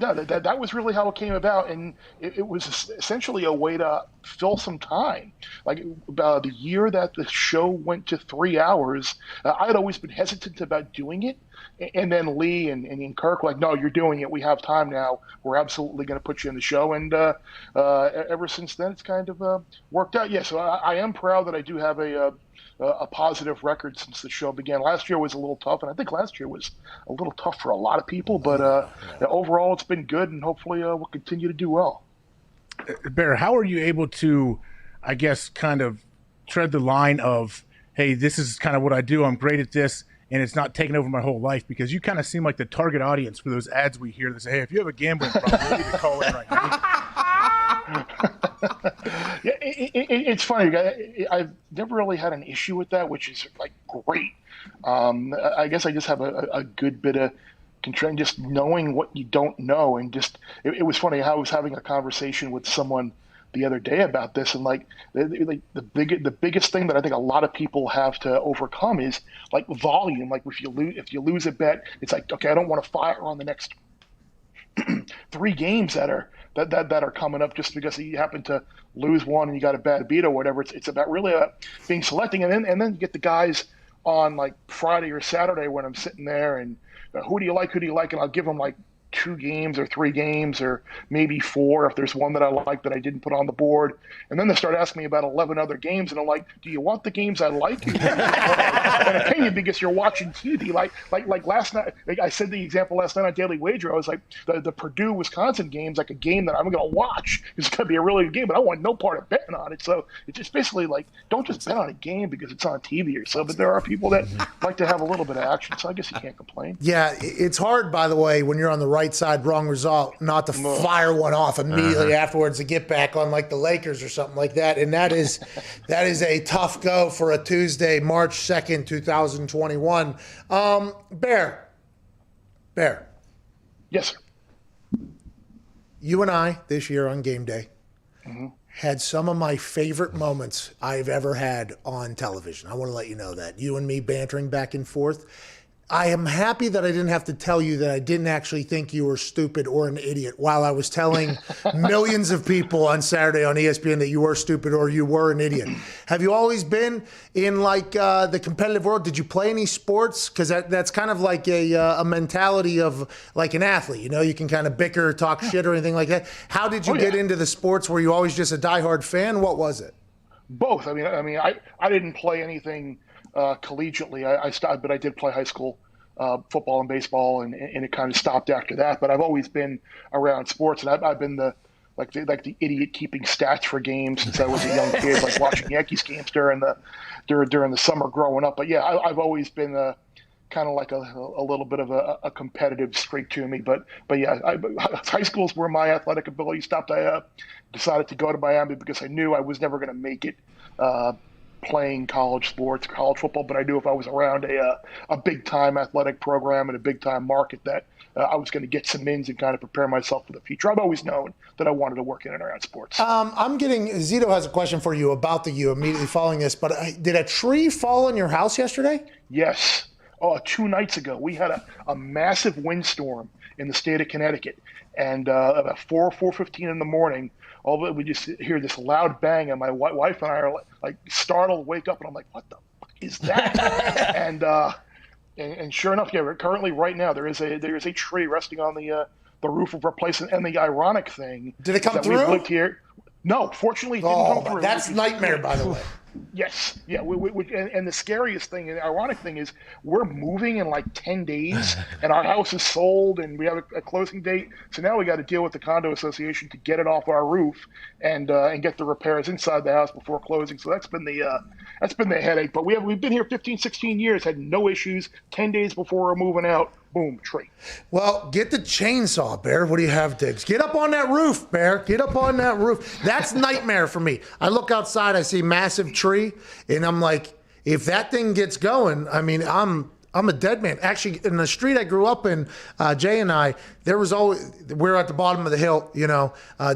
no, that was really how it came about, and it was essentially a way to fill some time. Like about the year that the show went to 3 hours, I had always been hesitant about doing it, and then Lee and Kirk were like, no, you're doing it. We have time now. We're absolutely going to put you in the show, and ever since then, it's kind of worked out. Yeah, so I am proud that I do have a positive record since the show began. Last year was a little tough, and I think last year was a little tough for a lot of people, but overall it's been good, and hopefully we'll continue to do well. Bear, how are you able to, I guess, kind of tread the line of, hey, this is kind of what I do, I'm great at this, and it's not taking over my whole life? Because you kind of seem like the target audience for those ads we hear that say, hey, if you have a gambling problem, you need to call in right now. Yeah, it's funny. I've never really had an issue with that, which is like great. I guess I just have a good bit of control, just knowing what you don't know, and just it was funny how I was having a conversation with someone the other day about this, and like the biggest thing that I think a lot of people have to overcome is like volume. Like if you lose a bet, it's like, okay, I don't want to fire on the next 3 games that are coming up just because you happen to lose one and you got a bad beat or whatever. It's about really being selecting, and then you get the guys on like Friday or Saturday when I'm sitting there and who do you like, and I'll give them like 2 games or 3 games or maybe 4 if there's one that I like that I didn't put on the board, and then they start asking me about 11 other games, and I'm like, do you want the games I like? An opinion because you're watching TV. Like last night, like I said the example last night on Daily Wager, I was like, the Purdue Wisconsin game's like a game that I'm going to watch. It's going to be a really good game, but I want no part of betting on it. So it's just basically like, don't just bet on a game because it's on TV or so. But there are people that like to have a little bit of action, so I guess you can't complain. Yeah, it's hard, by the way, when you're on the right side, wrong result, not to fire one off immediately afterwards to get back on like the Lakers or something like that. And that is a tough go for a Tuesday, March 2nd, 2021. Bear. Yes, sir. You and I this year on Game Day had some of my favorite moments I've ever had on television. I want to let you know that. You and me bantering back and forth. I am happy that I didn't have to tell you that I didn't actually think you were stupid or an idiot while I was telling millions of people on Saturday on ESPN that you were stupid or you were an idiot. Have you always been in like the competitive world? Did you play any sports? Because that's kind of like a mentality of like an athlete. You know, you can kind of bicker, talk shit or anything like that. How did you get into the sports? Were you always just a diehard fan? What was it? Both. I mean, I didn't play anything collegiately. I stopped, but I did play high school football and baseball, and it kind of stopped after that. But I've always been around sports, and I've been the idiot keeping stats for games since I was a young kid, like watching Yankees games during the summer growing up. But yeah, I've always been kind of like a little bit of a competitive streak to me. But yeah, high school's where my athletic ability stopped. I decided to go to Miami because I knew I was never going to make it playing college sports, college football, but I knew if I was around a big-time athletic program and a big-time market that I was going to get some ins and kind of prepare myself for the future. I've always known that I wanted to work in and around sports. Zito has a question for you about the U immediately following this, but did a tree fall in your house yesterday? Yes. 2 nights ago, we had a massive windstorm in the state of Connecticut, and about 4:15 in the morning, all of it, we just hear this loud bang, and my wife and I are like startled, wake up, and I'm like, what the fuck is that? And And sure enough, yeah, currently right now there is a tree resting on the roof of our place. And the ironic thing, did it come that through? We've lived here. No, fortunately, it didn't come through. That's nightmare, by the way. Yes, yeah. And the scariest thing, and the ironic thing is, we're moving in like 10 days, and our house is sold, and we have a closing date. So now we got to deal with the condo association to get it off our roof and get the repairs inside the house before closing. So that's been the headache. But we've been here 15, 16 years, had no issues. 10 days before we're moving out, boom, tree. Well, get the chainsaw, Bear. What do you have, Diggs? Get up on that roof, Bear. Get up on that roof. That's nightmare for me. I look outside, I see massive tree, and I'm like, if that thing gets going, I mean, I'm a dead man. Actually, in the street I grew up in, Jay and I, there was always, we're at the bottom of the hill,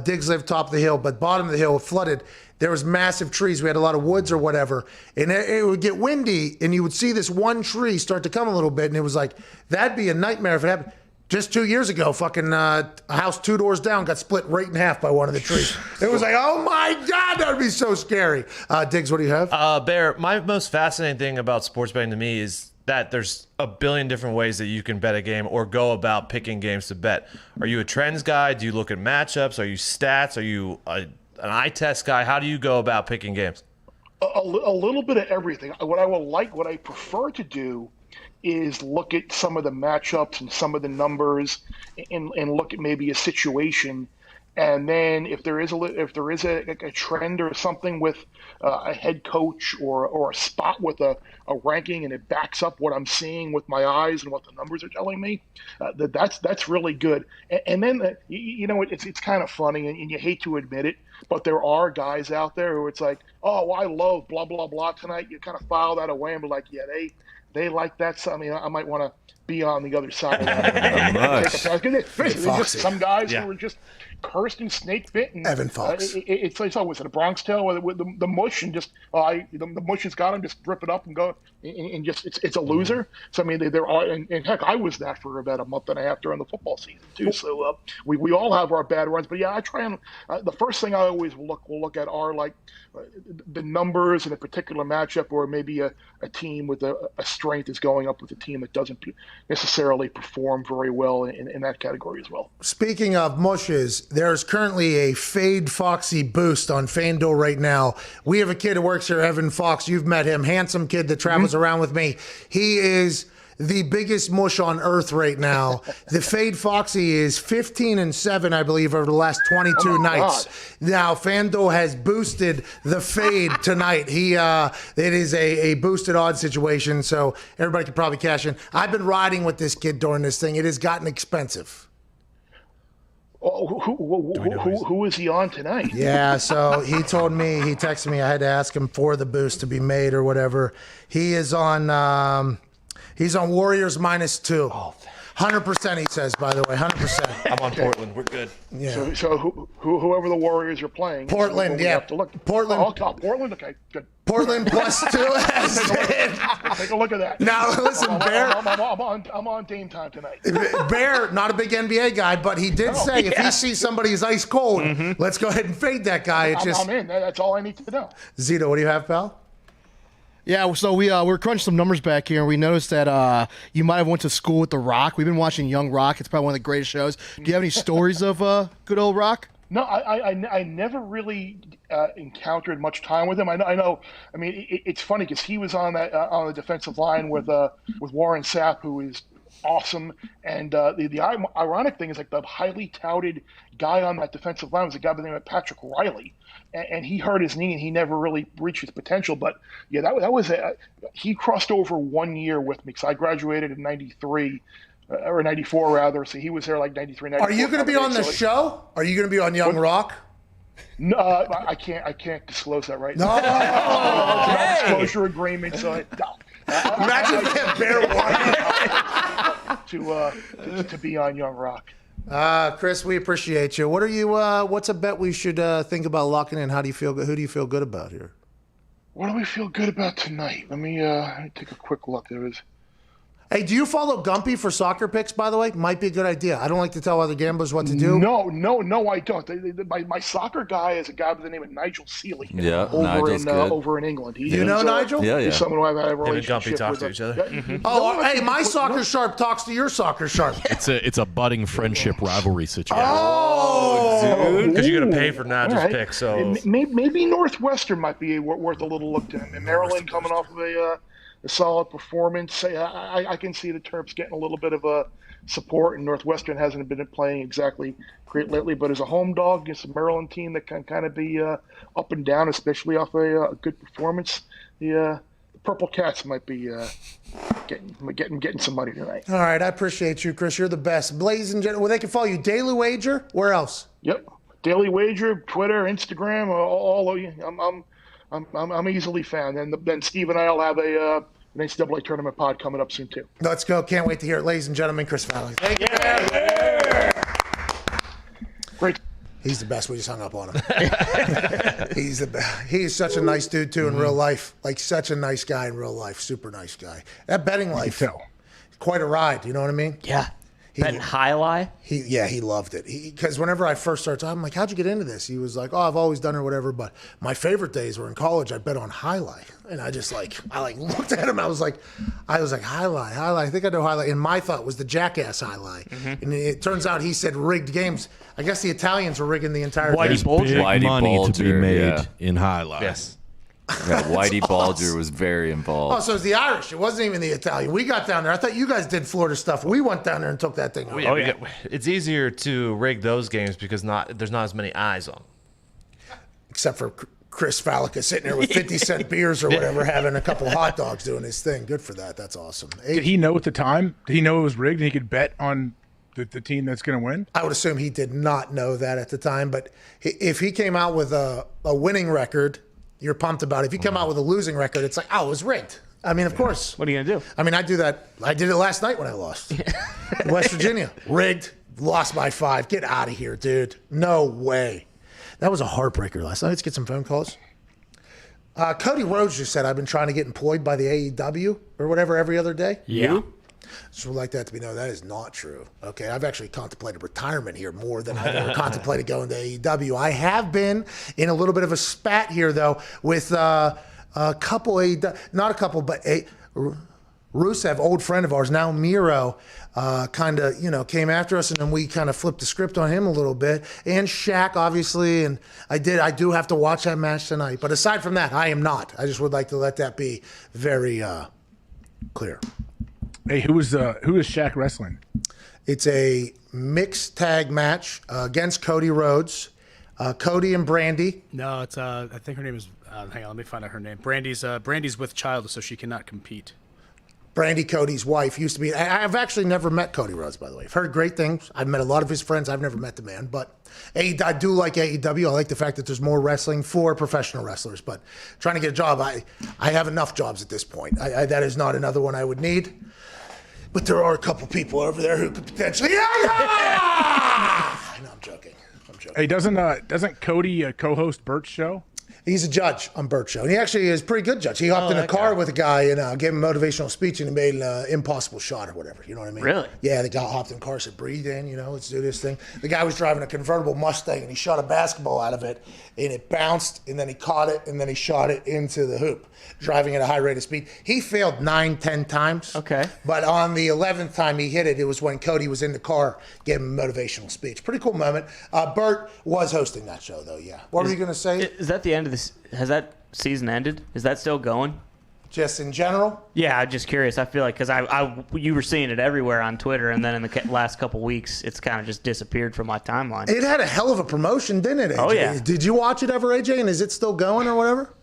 Diggs lived top of the hill, but bottom of the hill flooded. There was massive trees. We had a lot of woods or whatever. And it would get windy, and you would see this one tree start to come a little bit, and it was like, that'd be a nightmare if it happened. Just 2 years ago, fucking a house 2 doors down got split right in half by one of the trees. It was like, oh my God, that would be so scary. Diggs, what do you have? Bear, my most fascinating thing about sports betting to me is that there's a billion different ways that you can bet a game or go about picking games to bet. Are you a trends guy? Do you look at matchups? Are you stats? Are you an eye test guy? How do you go about picking games? A little bit of everything. What I prefer to do is look at some of the matchups and some of the numbers and look at maybe a situation. And then if there is a trend or something with a head coach or a spot with a ranking and it backs up what I'm seeing with my eyes and what the numbers are telling me, that's really good. And then it's kind of funny and you hate to admit it, but there are guys out there who it's like, oh, well, I love blah blah blah tonight. You kind of file that away and be like, yeah, they like that. So, I mean, I might want to be on the other side of that. There's just some guys who are just cursed and snake bitten. Evan Fox. It's always a Bronx Tale with the mush and just the mush has got him. Just rip it up and go and just it's a loser. So I mean there are and heck I was that for about a month and a half during the football season too. So we all have our bad runs, but yeah, I try and the first thing I always will look at are like the numbers in a particular matchup or maybe a team with a strength is going up with a team that doesn't necessarily perform very well in that category as well. Speaking of mushes, there's currently a Fade Foxy boost on Fanduel right now. We have a kid who works here, Evan Fox. You've met him. Handsome kid that travels around with me. He is the biggest mush on earth right now. The Fade Foxy is 15-7, I believe, over the last 22 nights. God. Now, Fanduel has boosted the Fade tonight. It is a boosted odds situation, so everybody can probably cash in. I've been riding with this kid during this thing. It has gotten expensive. Oh, who is he on tonight? Yeah, so he told me, he texted me, I had to ask him for the boost to be made or whatever. He is on, he's on Warriors -2. Oh, 100%, he says, by the way, 100%. I'm on Portland. We're good. Yeah. So whoever the Warriors are playing. Portland, yeah. Have to look. Portland. Oh, Portland, okay, good. Portland +2. Take a look at that. Now, listen, Bear. I'm on Dame time tonight. Bear, not a big NBA guy, but he did say if he sees somebody who's ice cold, let's go ahead and fade that guy. I'm in. That's all I need to know. Zito, what do you have, pal? Yeah, so we're crunching some numbers back here, and we noticed that you might have went to school with The Rock. We've been watching Young Rock. It's probably one of the greatest shows. Do you have any stories of good old Rock? No, I never really encountered much time with him. I know. I mean, it's funny because he was on the defensive line with Warren Sapp, who is awesome. And the ironic thing is like the highly touted guy on that defensive line was a guy by the name of Patrick Riley. And he hurt his knee and he never really reached his potential. But yeah, that was he crossed over 1 year with me because I graduated in 93 or 94 rather. So he was there like 93, 94. Are you going to be on the show? Are you going to be on Young Rock? No, I can't disclose that right now. No, disclosure agreement. So imagine if they have Bear Warren to be on Young Rock. Chris, we appreciate you. What are you? What's a bet we should think about locking in? How do you feel? Who do you feel good about here? What do we feel good about tonight? Let me take a quick look. Hey, do you follow Gumpy for soccer picks, by the way? Might be a good idea. I don't like to tell other gamblers what to do. No, I don't. My soccer guy is a guy by the name of Nigel Seeley. Yeah, Nigel's good. Over in England. You know Nigel? Yeah. He's someone who I've had a Him and relationship Gumpy talk with. to each other. Yeah. Oh, hey, my soccer sharp talks to your soccer sharp. It's a budding friendship rivalry situation. Oh, because you're gonna pay for Nigel's All right. pick. So Maybe Northwestern might be worth a little look to him. And Maryland coming off of a solid performance. I can see the Terps getting a little bit of a support, and Northwestern hasn't been playing exactly great lately. But as a home dog against a Maryland team that can kind of be up and down, especially off a good performance, the Purple Cats might be getting some money tonight. All right, I appreciate you, Chris. You're the best. Blaze and well, they can follow you. Daily Wager. Where else? Yep, Daily Wager, Twitter, Instagram, all of you. I'm easily found, and then Steve and I'll have an NCAA tournament pod coming up soon too. Let's go. Can't wait to hear it. Ladies and gentlemen, Chris Valley. Thank you. Great. He's the best. We just hung up on him. He's the best. He's such a nice dude too in real life. Like such a nice guy in real life. Super nice guy. That betting life, quite a ride. You know what I mean? Yeah. Betting high lie? He loved it. Because whenever I first started, I'm like, how'd you get into this? He was like, oh, I've always done it or whatever. But my favorite days were in college. I bet on high lie. And I looked at him. I was like, high lie. I think I know high lie. And my thought was the jackass high lie. Mm-hmm. And it turns out he said rigged games. I guess the Italians were rigging the entire thing. Big money to be made in high lie. Yes. Yeah, Whitey Bulger was very involved. Oh, so it's the Irish. It wasn't even the Italian. We got down there. I thought you guys did Florida stuff. We went down there and took that thing over. It's easier to rig those games because there's not as many eyes on. Except for Chris Fallica sitting there with 50-cent beers or whatever, having a couple of hot dogs doing his thing. Good for that. That's awesome. Did he know at the time? Did he know it was rigged and he could bet on the team that's going to win? I would assume he did not know that at the time. But if he came out with a winning record, you're pumped about it. If you come out with a losing record, it's like, oh, it was rigged. I mean, of course. What are you going to do? I mean, I do that. I did it last night when I lost. West Virginia. Rigged. Lost by 5. Get out of here, dude. No way. That was a heartbreaker last night. Let's get some phone calls. Cody Rhodes just said, I've been trying to get employed by the AEW or whatever every other day. Yeah. Just would like that to be known. That is not true. Okay, I've actually contemplated retirement here more than I've ever contemplated going to AEW. I have been in a little bit of a spat here, though, with a couple, not a couple, but Rusev, old friend of ours, now Miro, kind of, came after us, and then we kind of flipped the script on him a little bit. And Shaq, obviously, and I do have to watch that match tonight. But aside from that, I am not. I just would like to let that be very clear. Hey, who is Shaq wrestling? It's a mixed tag match against Cody Rhodes, Cody and Brandy. No, it's I think her name is. Hang on, let me find out her name. Brandy's with child, so she cannot compete. Brandy, Cody's wife, used to be. I've actually never met Cody Rhodes, by the way. I've heard great things. I've met a lot of his friends. I've never met the man, but I do like AEW. I like the fact that there's more wrestling for professional wrestlers. But trying to get a job, I have enough jobs at this point. That is not another one I would need. But there are a couple people over there who could potentially. No, I'm joking. Hey, doesn't Cody co-host Bert's show? He's a judge on Bert's show. And he actually is a pretty good judge. He hopped in a car with a guy and gave him a motivational speech, and he made an impossible shot or whatever. You know what I mean? Really? Yeah, the guy hopped in the car, said, breathe in, let's do this thing. The guy was driving a convertible Mustang, and he shot a basketball out of it, and it bounced, and then he caught it, and then he shot it into the hoop, driving at a high rate of speed. He failed 9-10 times. Okay. But on the 11th time he hit it, it was when Cody was in the car, gave him a motivational speech. Pretty cool moment. Bert was hosting that show, though, yeah. What were you going to say? Is that the end of this? Has that season ended? Is that still going? Just in general? Yeah, I'm just curious. I feel like because you were seeing it everywhere on Twitter, and then in the last couple weeks, it's kind of just disappeared from my timeline. It had a hell of a promotion, didn't it, AJ? Oh, yeah. Did you watch it ever, AJ? And is it still going or whatever?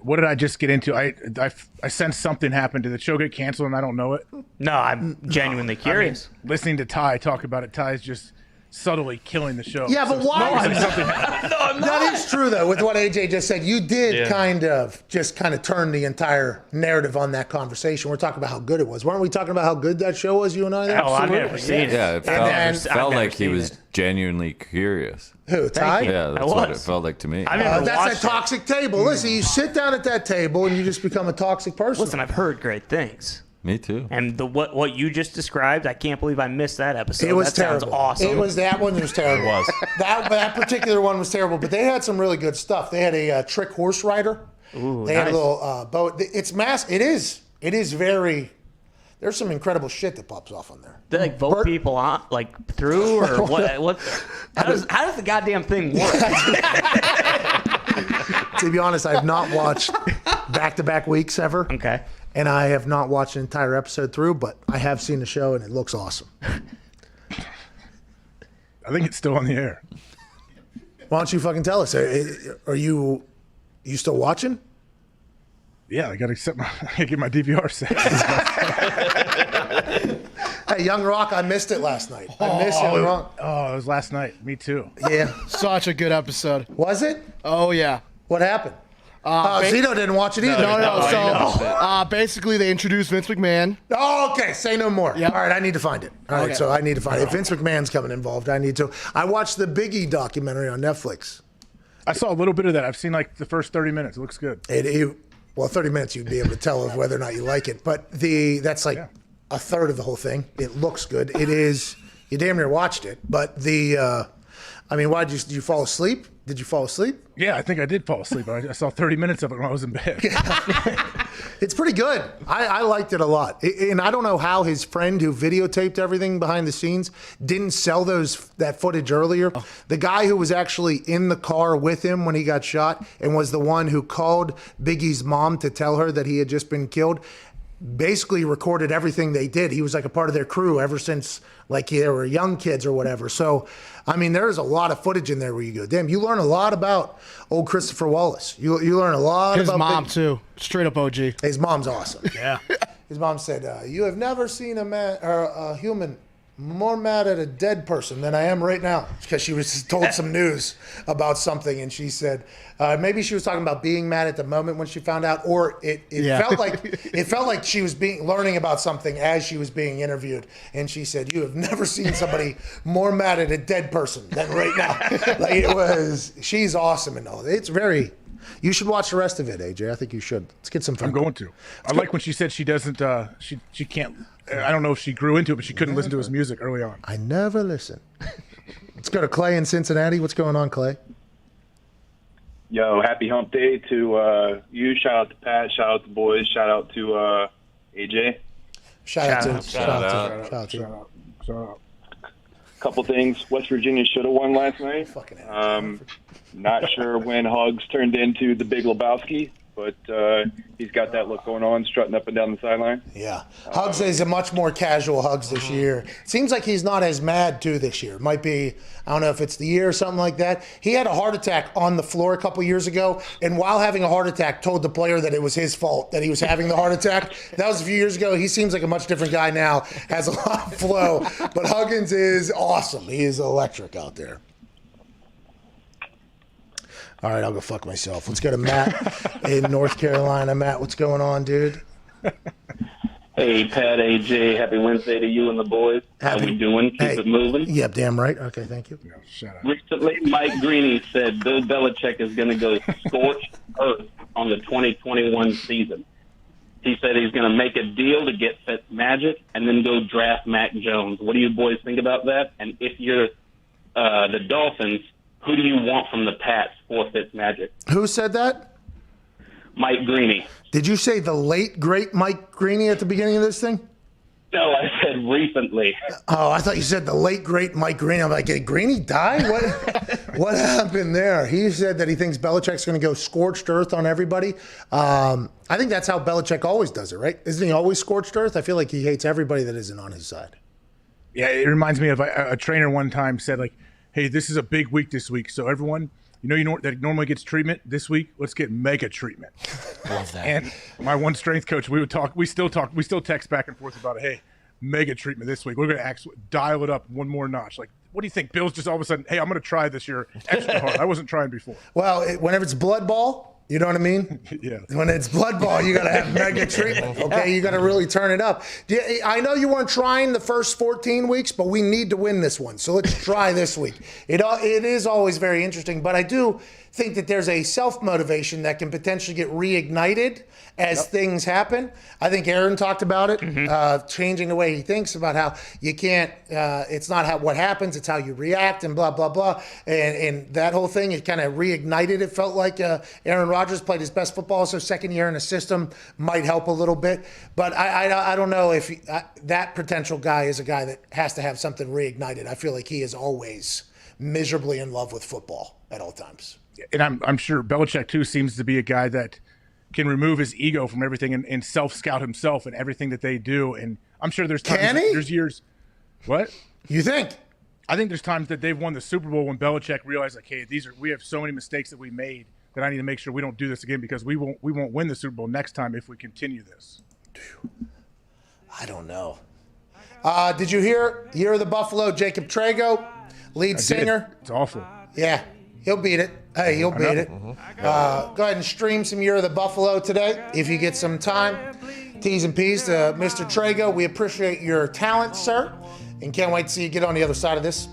What did I just get into? I sensed something happened. Did the show get canceled and I don't know it? No, I'm genuinely curious. I mean, listening to Ty talk about it, Ty's just subtly killing the show. Yeah, but why? No, I'm not. That is true, though, with what AJ just said. You did kind of turn the entire narrative on that conversation. We're talking about how good it was. Weren't we talking about how good that show was, you and I? Oh, I've never seen it. Yeah, it felt like he was genuinely curious. Who, Ty? Yeah, that's what it felt like to me. That's a toxic table. Listen, you sit down at that table and you just become a toxic person. Listen, I've heard great things. Me too. And what you just described, I can't believe I missed that episode. It was that terrible. Sounds awesome. That one was terrible. It was. That particular one was terrible, but they had some really good stuff. They had a trick horse rider. Ooh, they had a nice. little boat. It's mass. It is very. There's some incredible shit that pops off on there. They like vote people on through or what? How does the goddamn thing work? To be honest, I have not watched back-to-back weeks ever. Okay. And I have not watched an entire episode through, but I have seen the show and it looks awesome. I think it's still on the air. Why don't you fucking tell us? Are you still watching? Yeah, I got to get my DVR set. Hey, Young Rock, I missed it last night. I missed Young Rock. Oh, it was last night. Me too. Yeah. Such a good episode. Was it? Oh, yeah. What happened? Zito didn't watch it either. No. So basically, they introduced Vince McMahon. Oh, okay. Say no more. Yep. All right, I need to find it. All right, Okay. so I need to find it. If Vince McMahon's coming involved, I need to. I watched the Biggie documentary on Netflix. I saw a little bit of that. I've seen like the first 30 minutes. It looks good. Well, 30 minutes you'd be able to tell of whether or not you like it. But that's like a third of the whole thing. It looks good. It is. You damn near watched it. But why did you fall asleep? Did you fall asleep? Yeah, I think I did fall asleep. I saw 30 minutes of it when I was in bed. It's pretty good. I liked it a lot. And I don't know how his friend who videotaped everything behind the scenes didn't sell that footage earlier. Oh. The guy who was actually in the car with him when he got shot and was the one who called Biggie's mom to tell her that he had just been killed basically recorded everything they did. He was like a part of their crew ever since they were young kids or whatever. So, there's a lot of footage in there where you go, damn, you learn a lot about old Christopher Wallace. You learn a lot His about mom, too. Straight up OG. His mom's awesome. Yeah. His mom said, you have never seen a human more mad at a dead person than I am right now, because she was told some news about something, and she said maybe she was talking about being mad at the moment when she found out, or it felt like she was learning about something as she was being interviewed, and she said, you have never seen somebody more mad at a dead person than right now. She's awesome and all. It's very. You should watch the rest of it, AJ. I think you should. Let's get some fun. I'm going to. I like when she said she doesn't. She can't. I don't know if she grew into it, but she couldn't listen to his music early on. I never listen. Let's go to Clay in Cincinnati. What's going on, Clay? Yo, happy hump day to you. Shout out to Pat. Shout out to boys. Shout out to AJ. Shout out. Couple things. West Virginia should have won last night. Not sure when Huggs turned into the Big Lebowski, but he's got that look going on, strutting up and down the sideline. Yeah. Huggs is a much more casual Huggs this year. Seems like he's not as mad, too, this year. It might be, I don't know if it's the year or something like that. He had a heart attack on the floor a couple years ago, and while having a heart attack, told the player that it was his fault that he was having the heart attack. That was a few years ago. He seems like a much different guy now, has a lot of flow. But Huggins is awesome. He is electric out there. All right, I'll go fuck myself. Let's go to Matt in North Carolina. Matt, what's going on, dude? Hey, Pat, AJ, happy Wednesday to you and the boys. How we doing? Keep it moving. Yep, damn right. Okay, thank you. Shut up. Recently, Mike Greeny said Bill Belichick is going to go scorched earth on the 2021 season. He said he's going to make a deal to get Fitzmagic and then go draft Mac Jones. What do you boys think about that? And if you're the Dolphins, who do you want from the Pats for Fitzmagic? Who said that? Mike Greeny. Did you say the late, great Mike Greeny at the beginning of this thing? No, I said recently. Oh, I thought you said the late, great Mike Greeny. I'm like, did Greeny die? What happened there? He said that he thinks Belichick's going to go scorched earth on everybody. I think that's how Belichick always does it, right? Isn't he always scorched earth? I feel like he hates everybody that isn't on his side. Yeah, it reminds me of a trainer one time said, like, hey, this is a big week this week, so everyone, that normally gets treatment this week, let's get mega treatment. Love that. And my one strength coach, we still text back and forth about, hey, mega treatment this week. We're going to dial it up one more notch. Like, what do you think? Bill's just all of a sudden, hey, I'm going to try this year extra hard. I wasn't trying before. Well, whenever it's blood ball, you know what I mean? Yeah. When it's blood ball, you got to have mega treatment, okay? You got to really turn it up. I know you weren't trying the first 14 weeks, but we need to win this one. So let's try this week. It is always very interesting, but I do think that there's a self-motivation that can potentially get reignited as things happen. I think Aaron talked about it, changing the way he thinks about how you can't, it's not what happens, it's how you react and blah, blah, blah. And that whole thing, it kind of reignited. It felt like Aaron Rodgers played his best football, so second year in the system might help a little bit. But I don't know if that potential guy is a guy that has to have something reignited. I feel like he is always miserably in love with football at all times. And I'm sure Belichick too seems to be a guy that can remove his ego from everything and self-scout himself and everything that they do. And I'm sure there's times, there's years. What you think? I think there's times that they've won the Super Bowl when Belichick realized, like, hey, we have so many mistakes that we made that I need to make sure we don't do this again, because we won't win the Super Bowl next time if we continue this. I don't know. Did you hear Year of the Buffalo? Jacob Trago, lead singer. It's awful. Yeah, he'll beat it. Hey, he'll beat it. Go ahead and stream some Year of the Buffalo today if you get some time. T's and P's to Mr. Trago. We appreciate your talent, sir, and can't wait to see you get on the other side of this.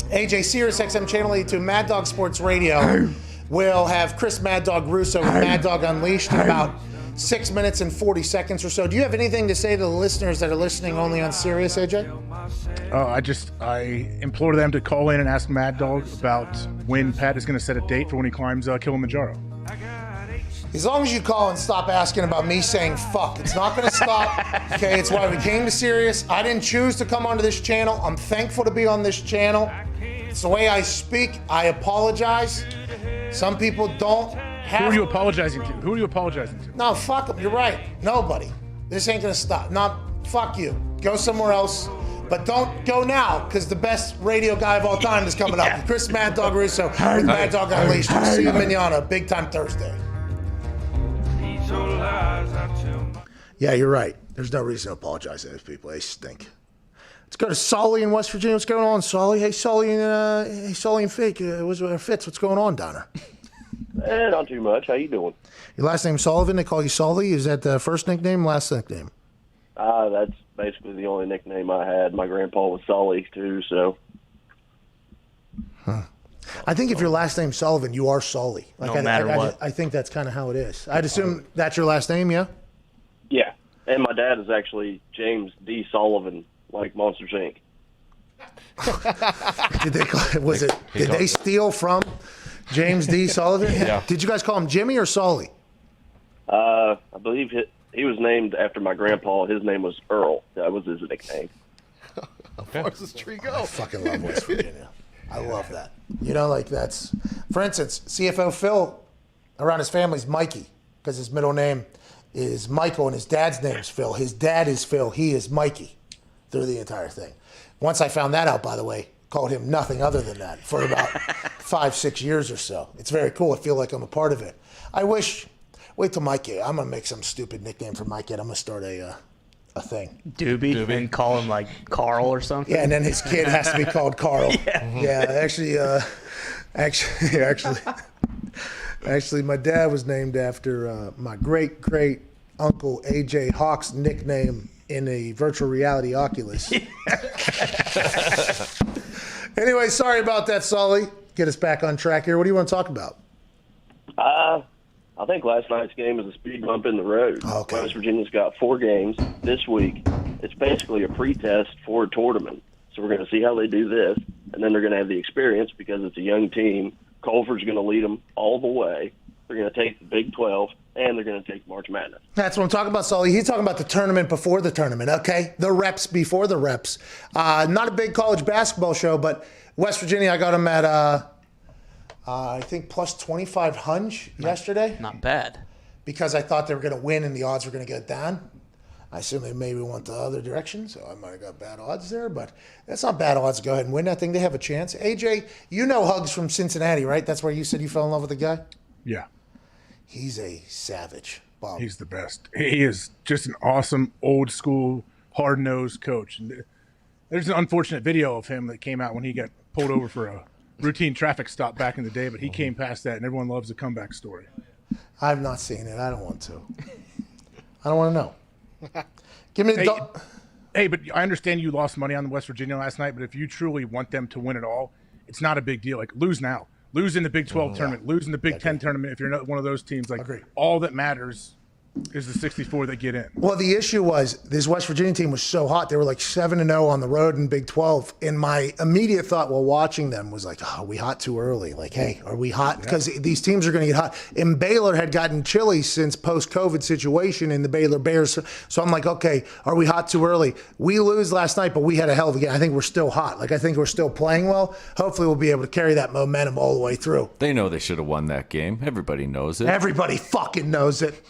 AJ, Sirius XM Channel 82, Mad Dog Sports Radio. We'll have Chris Mad Dog Russo with Mad Dog Unleashed in about 6 minutes and 40 seconds or so. Do you have anything to say to the listeners that are listening only on Sirius, AJ? I implore them to call in and ask Mad Dog about when Pat is going to set a date for when he climbs Kilimanjaro. As long as you call and stop asking about me saying fuck, it's not going to stop. Okay, it's why we came to Sirius. I didn't choose to come onto this channel. I'm thankful to be on this channel. It's the way I speak. I apologize. Some people don't have. Who are you apologizing to? No, fuck them. You're right. Nobody. This ain't going to stop. No, fuck you. Go somewhere else. But don't go now, because the best radio guy of all time is coming up. Chris Mad Dog Russo with Mad Dog Unleashed. We'll see you manana, big time Thursday. Yeah, you're right. There's no reason to apologize to those people. They stink. Let's go to Sully in West Virginia. What's going on, Sully? Hey, Sully and Fake. Fitz, what's going on down there? Not too much. How you doing? Your last name's Sullivan. They call you Sully. Is that the first nickname, last nickname? That's basically the only nickname I had. My grandpa was Sully, too, so. Huh. I think if your last name's Sullivan, you are Sully. No matter what. I think that's kind of how it is. I'd assume that's your last name, yeah? Yeah. And my dad is actually James D. Sullivan, like Monsters, Inc. Did they steal from James D. Sullivan? Yeah. Did you guys call him Jimmy or Sully? I believe he was named after my grandpa. His name was Earl. That was his nickname. How far does this tree go? I fucking love West Virginia. I love that. You know, like that's, for instance, CFO Phil around his family's Mikey, because his middle name is Michael and his dad's name is Phil. His dad is Phil. He is Mikey through the entire thing. Once I found that out, by the way, called him nothing other than that for about 5-6 years or so. It's very cool. I feel like I'm a part of it. I wish, wait till my kid. I'm going to make some stupid nickname for my kid. I'm going to start a thing. Doobie, and call him like Carl or something. Yeah, and then his kid has to be called Carl. Yeah. Actually, my dad was named after my great uncle AJ Hawk's nickname in a virtual reality Oculus. Anyway, sorry about that, Sully. Get us back on track here. What do you want to talk about? I think last night's game was a speed bump in the road. Okay. West Virginia's got 4 games this week. It's basically a pretest for a tournament. So we're going to see how they do this, and then they're going to have the experience because it's a young team. Culver's going to lead them all the way. They're going to take the Big 12, and they're going to take March Madness. That's what I'm talking about, Sully. He's talking about the tournament before the tournament, okay? The reps before the reps. Not a big college basketball show, but West Virginia, I got them at, I think, plus 2,500 yesterday. Not bad. Because I thought they were going to win and the odds were going to go down. I assume they maybe went the other direction, so I might have got bad odds there, but that's not bad odds to go ahead and win. I think they have a chance. AJ, you know Hugs from Cincinnati, right? That's where you said you fell in love with the guy? Yeah. He's a savage, Bob. He's the best. He is just an awesome, old-school, hard-nosed coach. And there's an unfortunate video of him that came out when he got pulled over for a routine traffic stop back in the day, but he came past that, and everyone loves a comeback story. I've not seen it. I don't want to. I don't want to know. Give me the Hey, but I understand you lost money on West Virginia last night, but if you truly want them to win it all, it's not a big deal. Like, lose now. Lose in the Big 12 tournament, lose in the Big 10 tournament. If you're not one of those teams, like all that matters is the 64 that get in. Well, the issue was this West Virginia team was so hot. They were like 7-0 on the road in Big 12. And my immediate thought while watching them was like, oh, are we hot too early? Like, hey, are we hot? Because these teams are going to get hot. And Baylor had gotten chilly since post-COVID situation in the Baylor Bears. So I'm like, okay, are we hot too early? We lose last night, but we had a hell of a game. I think we're still hot. Like, I think we're still playing well. Hopefully we'll be able to carry that momentum all the way through. They know they should have won that game. Everybody knows it. Everybody fucking knows it.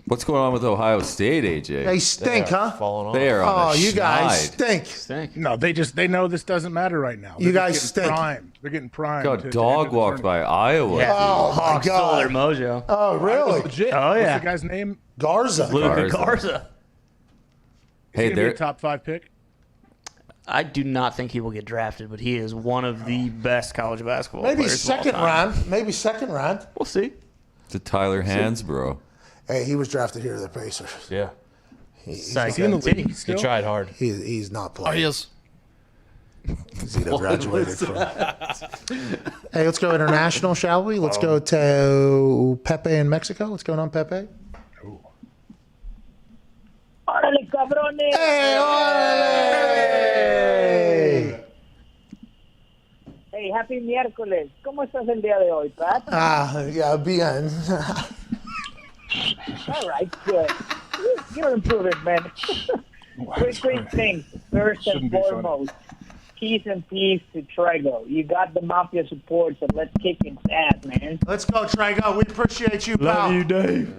What's going on with Ohio State, AJ? They stink, huh? They are on you guys schneid. stink. No, they know this doesn't matter right now. You guys getting stink. Primed. They're getting primed. Got dog walked by Iowa. Yeah. Oh, my Hawks stole God. their mojo. Oh, really? Legit. Oh, yeah. What's the guy's name? Garza. Luka Garza. Hey, they're a top 5 pick. I do not think he will get drafted, but he is one of the best college basketball Maybe players of all second time. round. Maybe second round. We'll see. to Tyler Hansbrough. Hey, he was drafted here to the Pacers. Yeah. He's Is he in the league still? He tried hard. He's not playing. Oh, he is. Zito graduated from. Hey, let's go international, shall we? Let's go to Pepe in Mexico. What's going on, Pepe? ¡Órale, cabrones! Hey, órale! Hey, happy miércoles. ¿Cómo estás el día de hoy, Pat? Yeah, bien. All right, good. You're improving, man. Quick things. First and foremost, peace and peace to Trego. You got the Mafia support, so let's kick his ass, man. Let's go, Trego. We appreciate you, pal. Love you, Dave.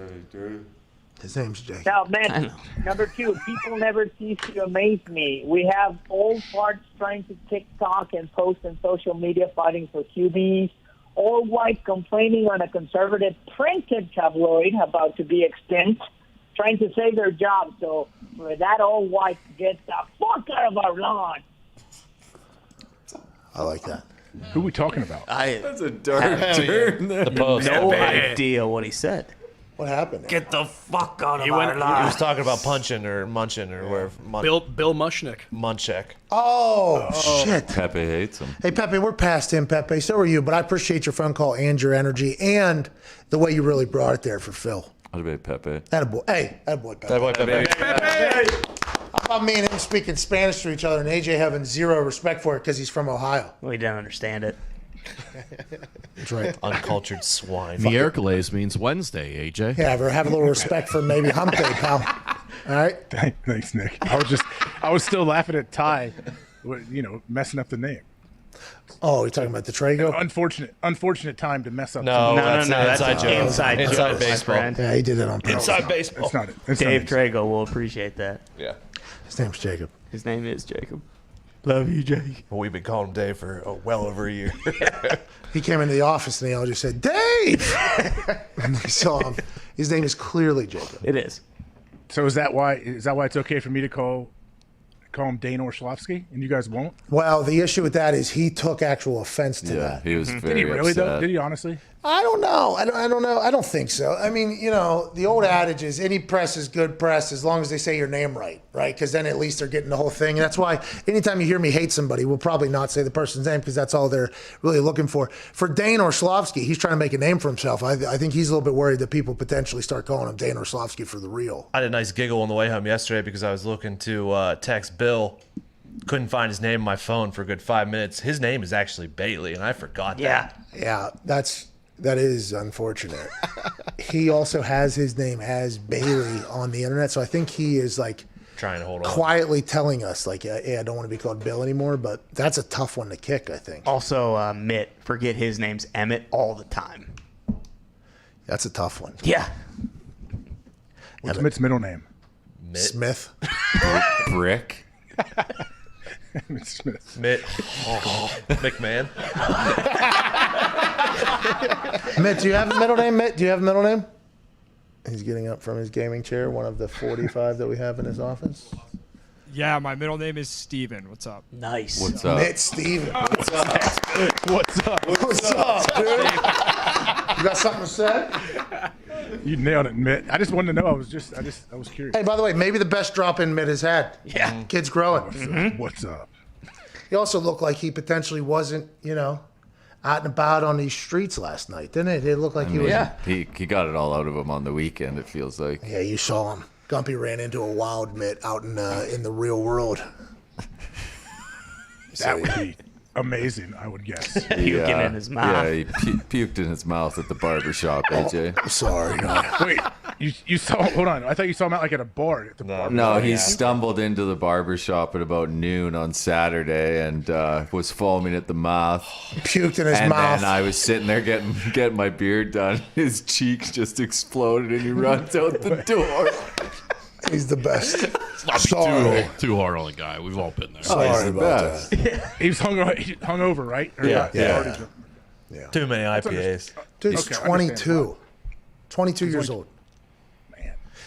His name's Jake. Now, man, number two, people never cease to amaze me. We have old farts trying to TikTok and post on social media fighting for QBs. Old white complaining on a conservative printed tabloid about to be extinct, trying to save their job. So for that old white to get the fuck out of our lawn. I like that. Who are we talking about? That's a dark turn. The post. No idea what he said. What happened? Get the fuck out of our lives. He was talking about punching or munching or where. Bill Mushnick. Munchak. Oh, shit. Pepe hates him. Hey, Pepe, we're past him, Pepe. So are you, but I appreciate your phone call and your energy and the way you really brought it there for Phil. What about Pepe? Attaboy. Hey, attaboy, Pepe. Attaboy, Pepe. How about me and him speaking Spanish to each other and AJ having zero respect for it because he's from Ohio? We don't understand it. That's right. Uncultured swine. Miércoles means Wednesday, AJ. Yeah, have a little respect for maybe hump day, pal. All right? Thanks, Nick. I was still laughing at Ty, messing up the name. Oh, you're talking about the Trago? Unfortunate time to mess up. No, something. that's inside joke. inside Inside baseball. Yeah, he did it on purpose. Inside baseball. It's not it. Dave Trago will appreciate that. Yeah. His name's Jacob. His name is Jacob. Love you, Jake. Well, we've been calling him Dave for well over a year. He came into the office and they all just said, Dave! And they saw him. His name is clearly Jacob. It is. So is that why it's okay for me to call him Dane Orshlovsky and you guys won't? Well, the issue with that is he took actual offense to that. He was very Did he really upset. though? Did he honestly? I don't know. I don't know. I don't think so. I mean, the old adage is any press is good press as long as they say your name right? Because then at least they're getting the whole thing. And that's why anytime you hear me hate somebody, we'll probably not say the person's name because that's all they're really looking for. For Dane Orshlovsky, he's trying to make a name for himself. I think he's a little bit worried that people potentially start calling him Dane Orshlovsky for the real. I had a nice giggle on the way home yesterday because I was looking to text Bill. Couldn't find his name on my phone for a good 5 minutes. His name is actually Bailey, and I forgot that. Yeah, that is unfortunate. He also has his name as Bailey on the internet, so I think he is trying to hold on, quietly telling us I don't want to be called Bill anymore. But that's a tough one to kick, I think. Also, Mitt. Forget his name's Emmett all the time. That's a tough one. Yeah. What's Mitt's middle name? Mitt. Smith. Brick. Mitt Smith. Mitt. McMahon. Mitt, do you have a middle name? Mitt, do you have a middle name? He's getting up from his gaming chair, one of the 45 that we have in his office. Yeah, my middle name is Steven. What's up? Nice. What's up? Mitt Steven. What's up? What's up, dude? You got something to say? You nailed it, Mitt. I just wanted to know. I was curious. Hey, by the way, maybe the best drop-in Mitt has had. Yeah. Kid's growing. What's up? He also looked like he potentially wasn't, out and about on these streets last night, didn't it? It looked like he was. He got it all out of him on the weekend, it feels like. Yeah, you saw him. Gumpy ran into a wild mitt out in the real world. That would be amazing, I would guess. Puking in his mouth. Yeah, he puked in his mouth at the barbershop, AJ. Sorry. Wait, you saw, hold on. I thought you saw him out like at a bar. At the bar. No, he stumbled into the barbershop at about noon on Saturday and was foaming at the mouth. Puked in his and mouth. And I was sitting there getting my beard done. His cheeks just exploded and he runs out the door. He's the best. Let's not be too hard on the guy. We've all been there. Sorry about that. He was hung over, right? Or Yeah. Yeah. Too many IPAs. Dude, he's 22. 22 years old.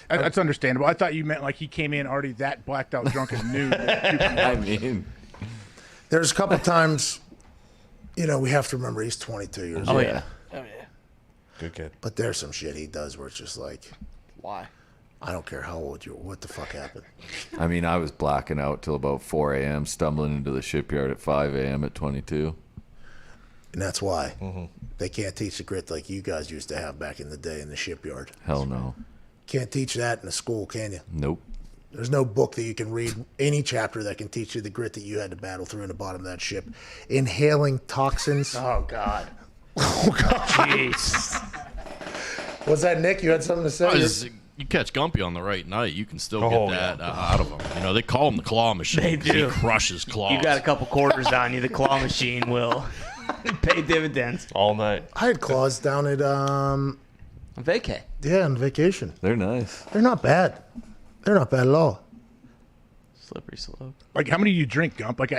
That's understandable. I thought you meant like he came in already that blacked out drunk and knew. I mean, there's a couple times, we have to remember he's 22 years old. Oh, yeah. Good kid. But there's some shit he does where it's just like, why? I don't care how old you are. What the fuck happened? I mean, I was blacking out till about 4 a.m., stumbling into the shipyard at 5 a.m. at 22. And that's why they can't teach the grit like you guys used to have back in the day in the shipyard. Hell no. Can't teach that in a school, can you? Nope. There's no book that you can read, any chapter that can teach you the grit that you had to battle through in the bottom of that ship. Inhaling toxins. Oh, God. Oh, God. Jeez. Was that Nick? You had something to say? You catch Gumpy on the right night, you can still get that out of him. They call him the claw machine. They do. He crushes claws. You got a couple quarters on you, the claw machine will pay dividends. All night. I had claws down at vacay. Yeah, on vacation. They're nice. They're not bad. They're not bad at all. Slippery slope. Like, how many do you drink, Gump? Like,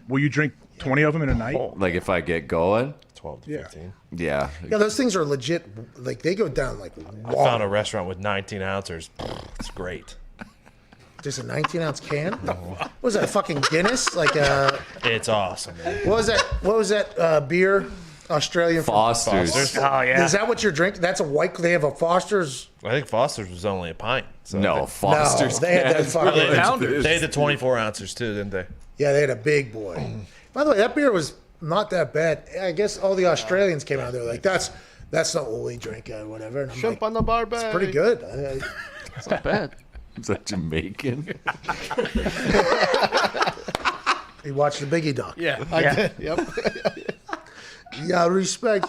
will you drink 20 of them in a night? Like, if I get going? 12 to 15. Yeah. Yeah, those things are legit. Like, they go down like I found a restaurant with 19 ounces. It's great. Just a 19-ounce can? What was that, fucking Guinness? Like It's awesome, man. What was that beer? Australian Foster's. Oh, yeah. Is that what you're drinking? That's a white. They have a Foster's. I think Foster's was only a pint. So No, Foster's. No, they had that fucking pounders. They had the 24 ounces too, didn't they? Yeah, they had a big boy. By the way, that beer was not that bad. I guess all the Australians came out there like, that's not what we drink or whatever. And I'm Shrimp on the bar bag. It's pretty good. It's not bad. Is that Jamaican? You watched the Biggie doc. Yeah, I did. Yep. Yeah, respect,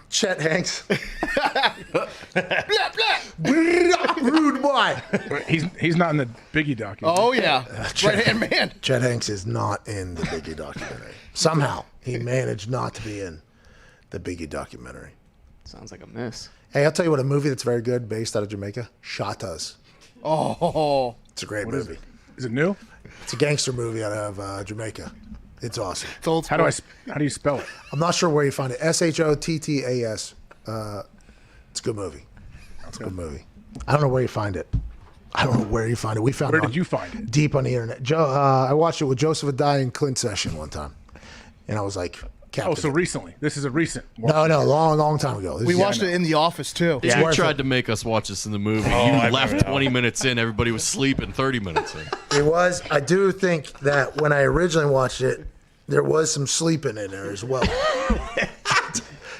Chet Hanks. Rude boy. He's not in the Biggie doc. Oh, yeah. Right-hand man. Chet Hanks is not in the Biggie documentary. Somehow, he managed not to be in the Biggie documentary. Sounds like a miss. Hey, I'll tell you what, a movie that's very good, based out of Jamaica, Shatas. Oh. It's a great movie. Is it new? It's a gangster movie out of Jamaica. It's awesome. It's old How do you spell it? I'm not sure where you find it. Shottas. It's a good movie. It's a good movie. I don't know where you find it. We found Where it. did you find it? Deep on the internet. I watched it with Joseph Adai and Clint Session one time, and I was like, Oh, so recently. This is a recent one. No, long time ago. We watched it in the office too. You tried to make us watch this in the movie. You left 20 minutes in. Everybody was sleeping 30 minutes in. It was. I do think that when I originally watched it, there was some sleeping in there as well.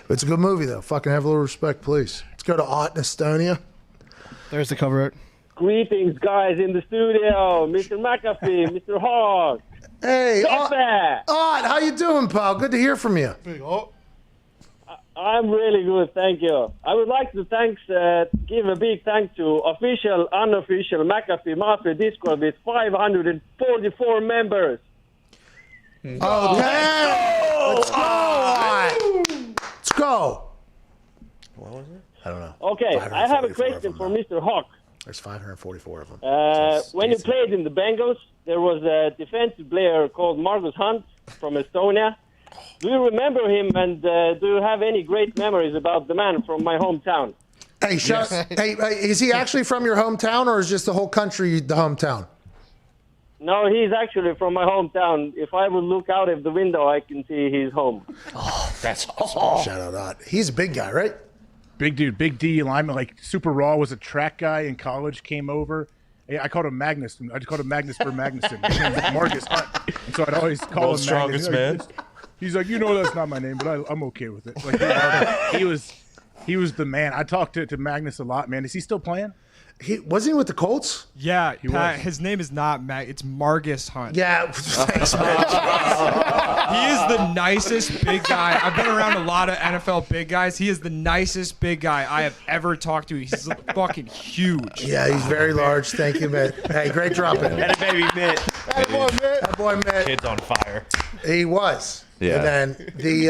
It's a good movie, though. Fucking have a little respect, please. Let's go to Ott in Estonia. There's the cover art. Greetings, guys, in the studio. Mr. McAfee, Mr. Hogg. Hey, Ott, how you doing, pal? Good to hear from you. I'm really good, thank you. I would like to give a big thanks to official, unofficial McAfee Mafia Discord with 544 members. Okay, let's go. Let's go. What was it? I don't know. Okay, I have a question for Mr. Hawk. There's 544 of them. When you played in the Bengals, there was a defensive player called Marcus Hunt from Estonia. Do you remember him, and do you have any great memories about the man from my hometown? Hey, hey, is he actually from your hometown, or is just the whole country the hometown? No, he's actually from my hometown. If I would look out of the window, I can see his home. Oh, that's awesome. Shout out Ott. He's a big guy, right? Big dude, big D lineman, like super raw. Was a track guy in college. Came over. Yeah, I called him Magnus. I called him Magnus for Magnuson. Marcus Hunt. And so I'd always call him strongest Magnus. man. He's like, that's not my name, but I'm okay with it. Like he was the man. I talked to Magnus a lot, man. Is he still playing? Wasn't he with the Colts? Yeah, He Pat, was. his name is not Matt. It's Margus Hunt. Yeah, thanks, man. He is the nicest big guy. I've been around a lot of NFL big guys. He is the nicest big guy I have ever talked to. He's fucking huge. Yeah, he's very large. Thank you, Mitt. Hey, great dropping. And a baby Mitt. That boy, Mitt. Kid's on fire. He was. Yeah. And then the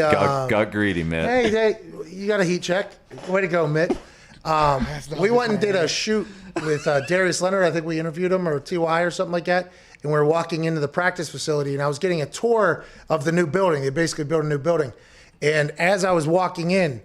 got greedy, man. Hey, you got a heat check. Way to go, Mitt. We went and did a shoot with Darius Leonard. I think we interviewed him, or TY or something like that. And we were walking into the practice facility, and I was getting a tour of the new building. They basically built a new building. And as I was walking in,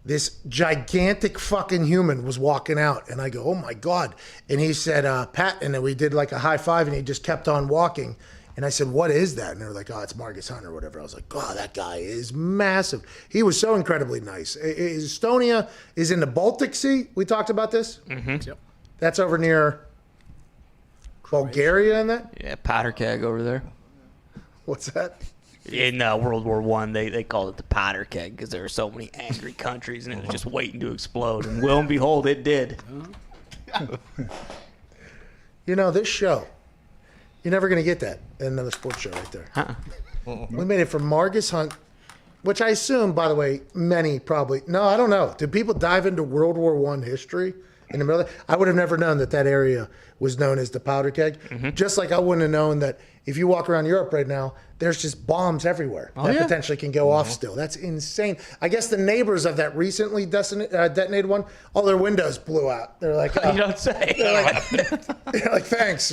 this gigantic fucking human was walking out. And I go, oh, my God. And he said, Pat, and then we did like a high five, and he just kept on walking. And I said, what is that? And they were like, oh, it's Margus Hunt or whatever. I was like, oh, that guy is massive. He was so incredibly nice. Estonia is in the Baltic Sea. We talked about this? Mm-hmm. Yep. That's over near Bulgaria and that? Yeah, powder keg over there. What's that? In World War I, they called it the powder keg because there were so many angry countries and it was just waiting to explode. And lo and behold, it did. This show, you're never going to get that in another sports show right there. We made it from Margus Hunt, which I assume, by the way, many probably. No, I don't know. Did people dive into World War I history in the middle? I would have never known that area was known as the powder keg. Mm-hmm. Just like I wouldn't have known that if you walk around Europe right now, there's just bombs everywhere that potentially can go off still. That's insane. I guess the neighbors of that recently detonated one, all their windows blew out. They're like, you don't say. They're like, thanks,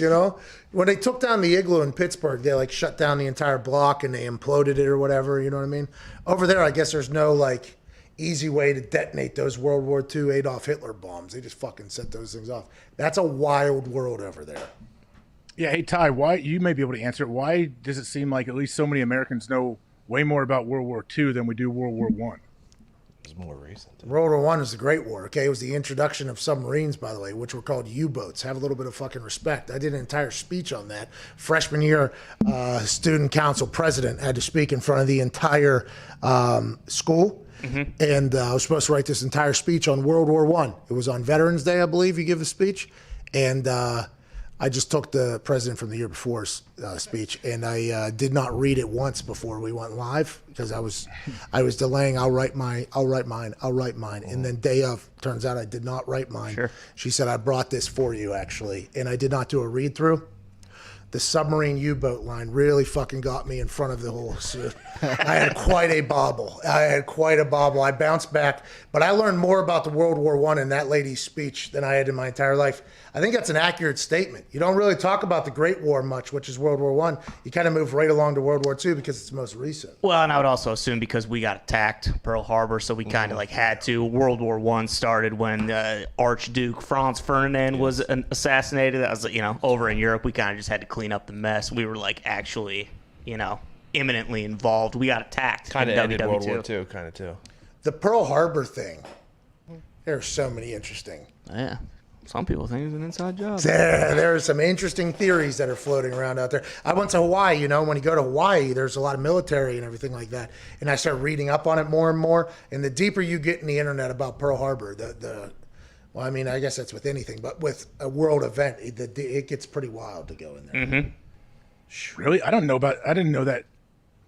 When they took down the igloo in Pittsburgh, they like shut down the entire block and they imploded it or whatever, you know what I mean? Over there, I guess there's no like easy way to detonate those World War II Adolf Hitler bombs. They just fucking set those things off. That's a wild world over there. Yeah, hey Ty, why you may be able to answer it. Why does it seem like at least so many Americans know way more about World War II than we do World War I? It's more recent. World War I was a great war. Okay, it was the introduction of submarines, by the way, which were called U-boats. Have a little bit of fucking respect. I did an entire speech on that. Freshman year, student council president had to speak in front of the entire school. Mm-hmm. And I was supposed to write this entire speech on World War I. It was on Veterans Day, I believe, you give a speech. And I just took the president from the year before's speech, and I did not read it once before we went live because I was delaying. I'll write mine. And then day of, turns out I did not write mine. Sure. She said, I brought this for you, actually. And I did not do a read through. The submarine U-boat line really fucking got me in front of the whole suit. I had quite a bobble. I bounced back, but I learned more about the World War I in that lady's speech than I had in my entire life. I think that's an accurate statement. You don't really talk about the Great War much, which is World War I. You kind of move right along to World War II because it's the most recent. Well, and I would also assume because we got attacked, Pearl Harbor, so we kind of like had to. World War I started when Archduke Franz Ferdinand was assassinated. That was, over in Europe. We kind of just had to clean up the mess. We were like actually, imminently involved. We got attacked. Kind of ended World WW2. War II, kind of too. The Pearl Harbor thing, there's so many interesting. Yeah. Some people think it's an inside job. There are some interesting theories that are floating around out there. I went to Hawaii, when you go to Hawaii, there's a lot of military and everything like that. And I started reading up on it more and more. And the deeper you get in the internet about Pearl Harbor, I guess that's with anything, but with a world event, it gets pretty wild to go in there. Mm-hmm. Really? I didn't know that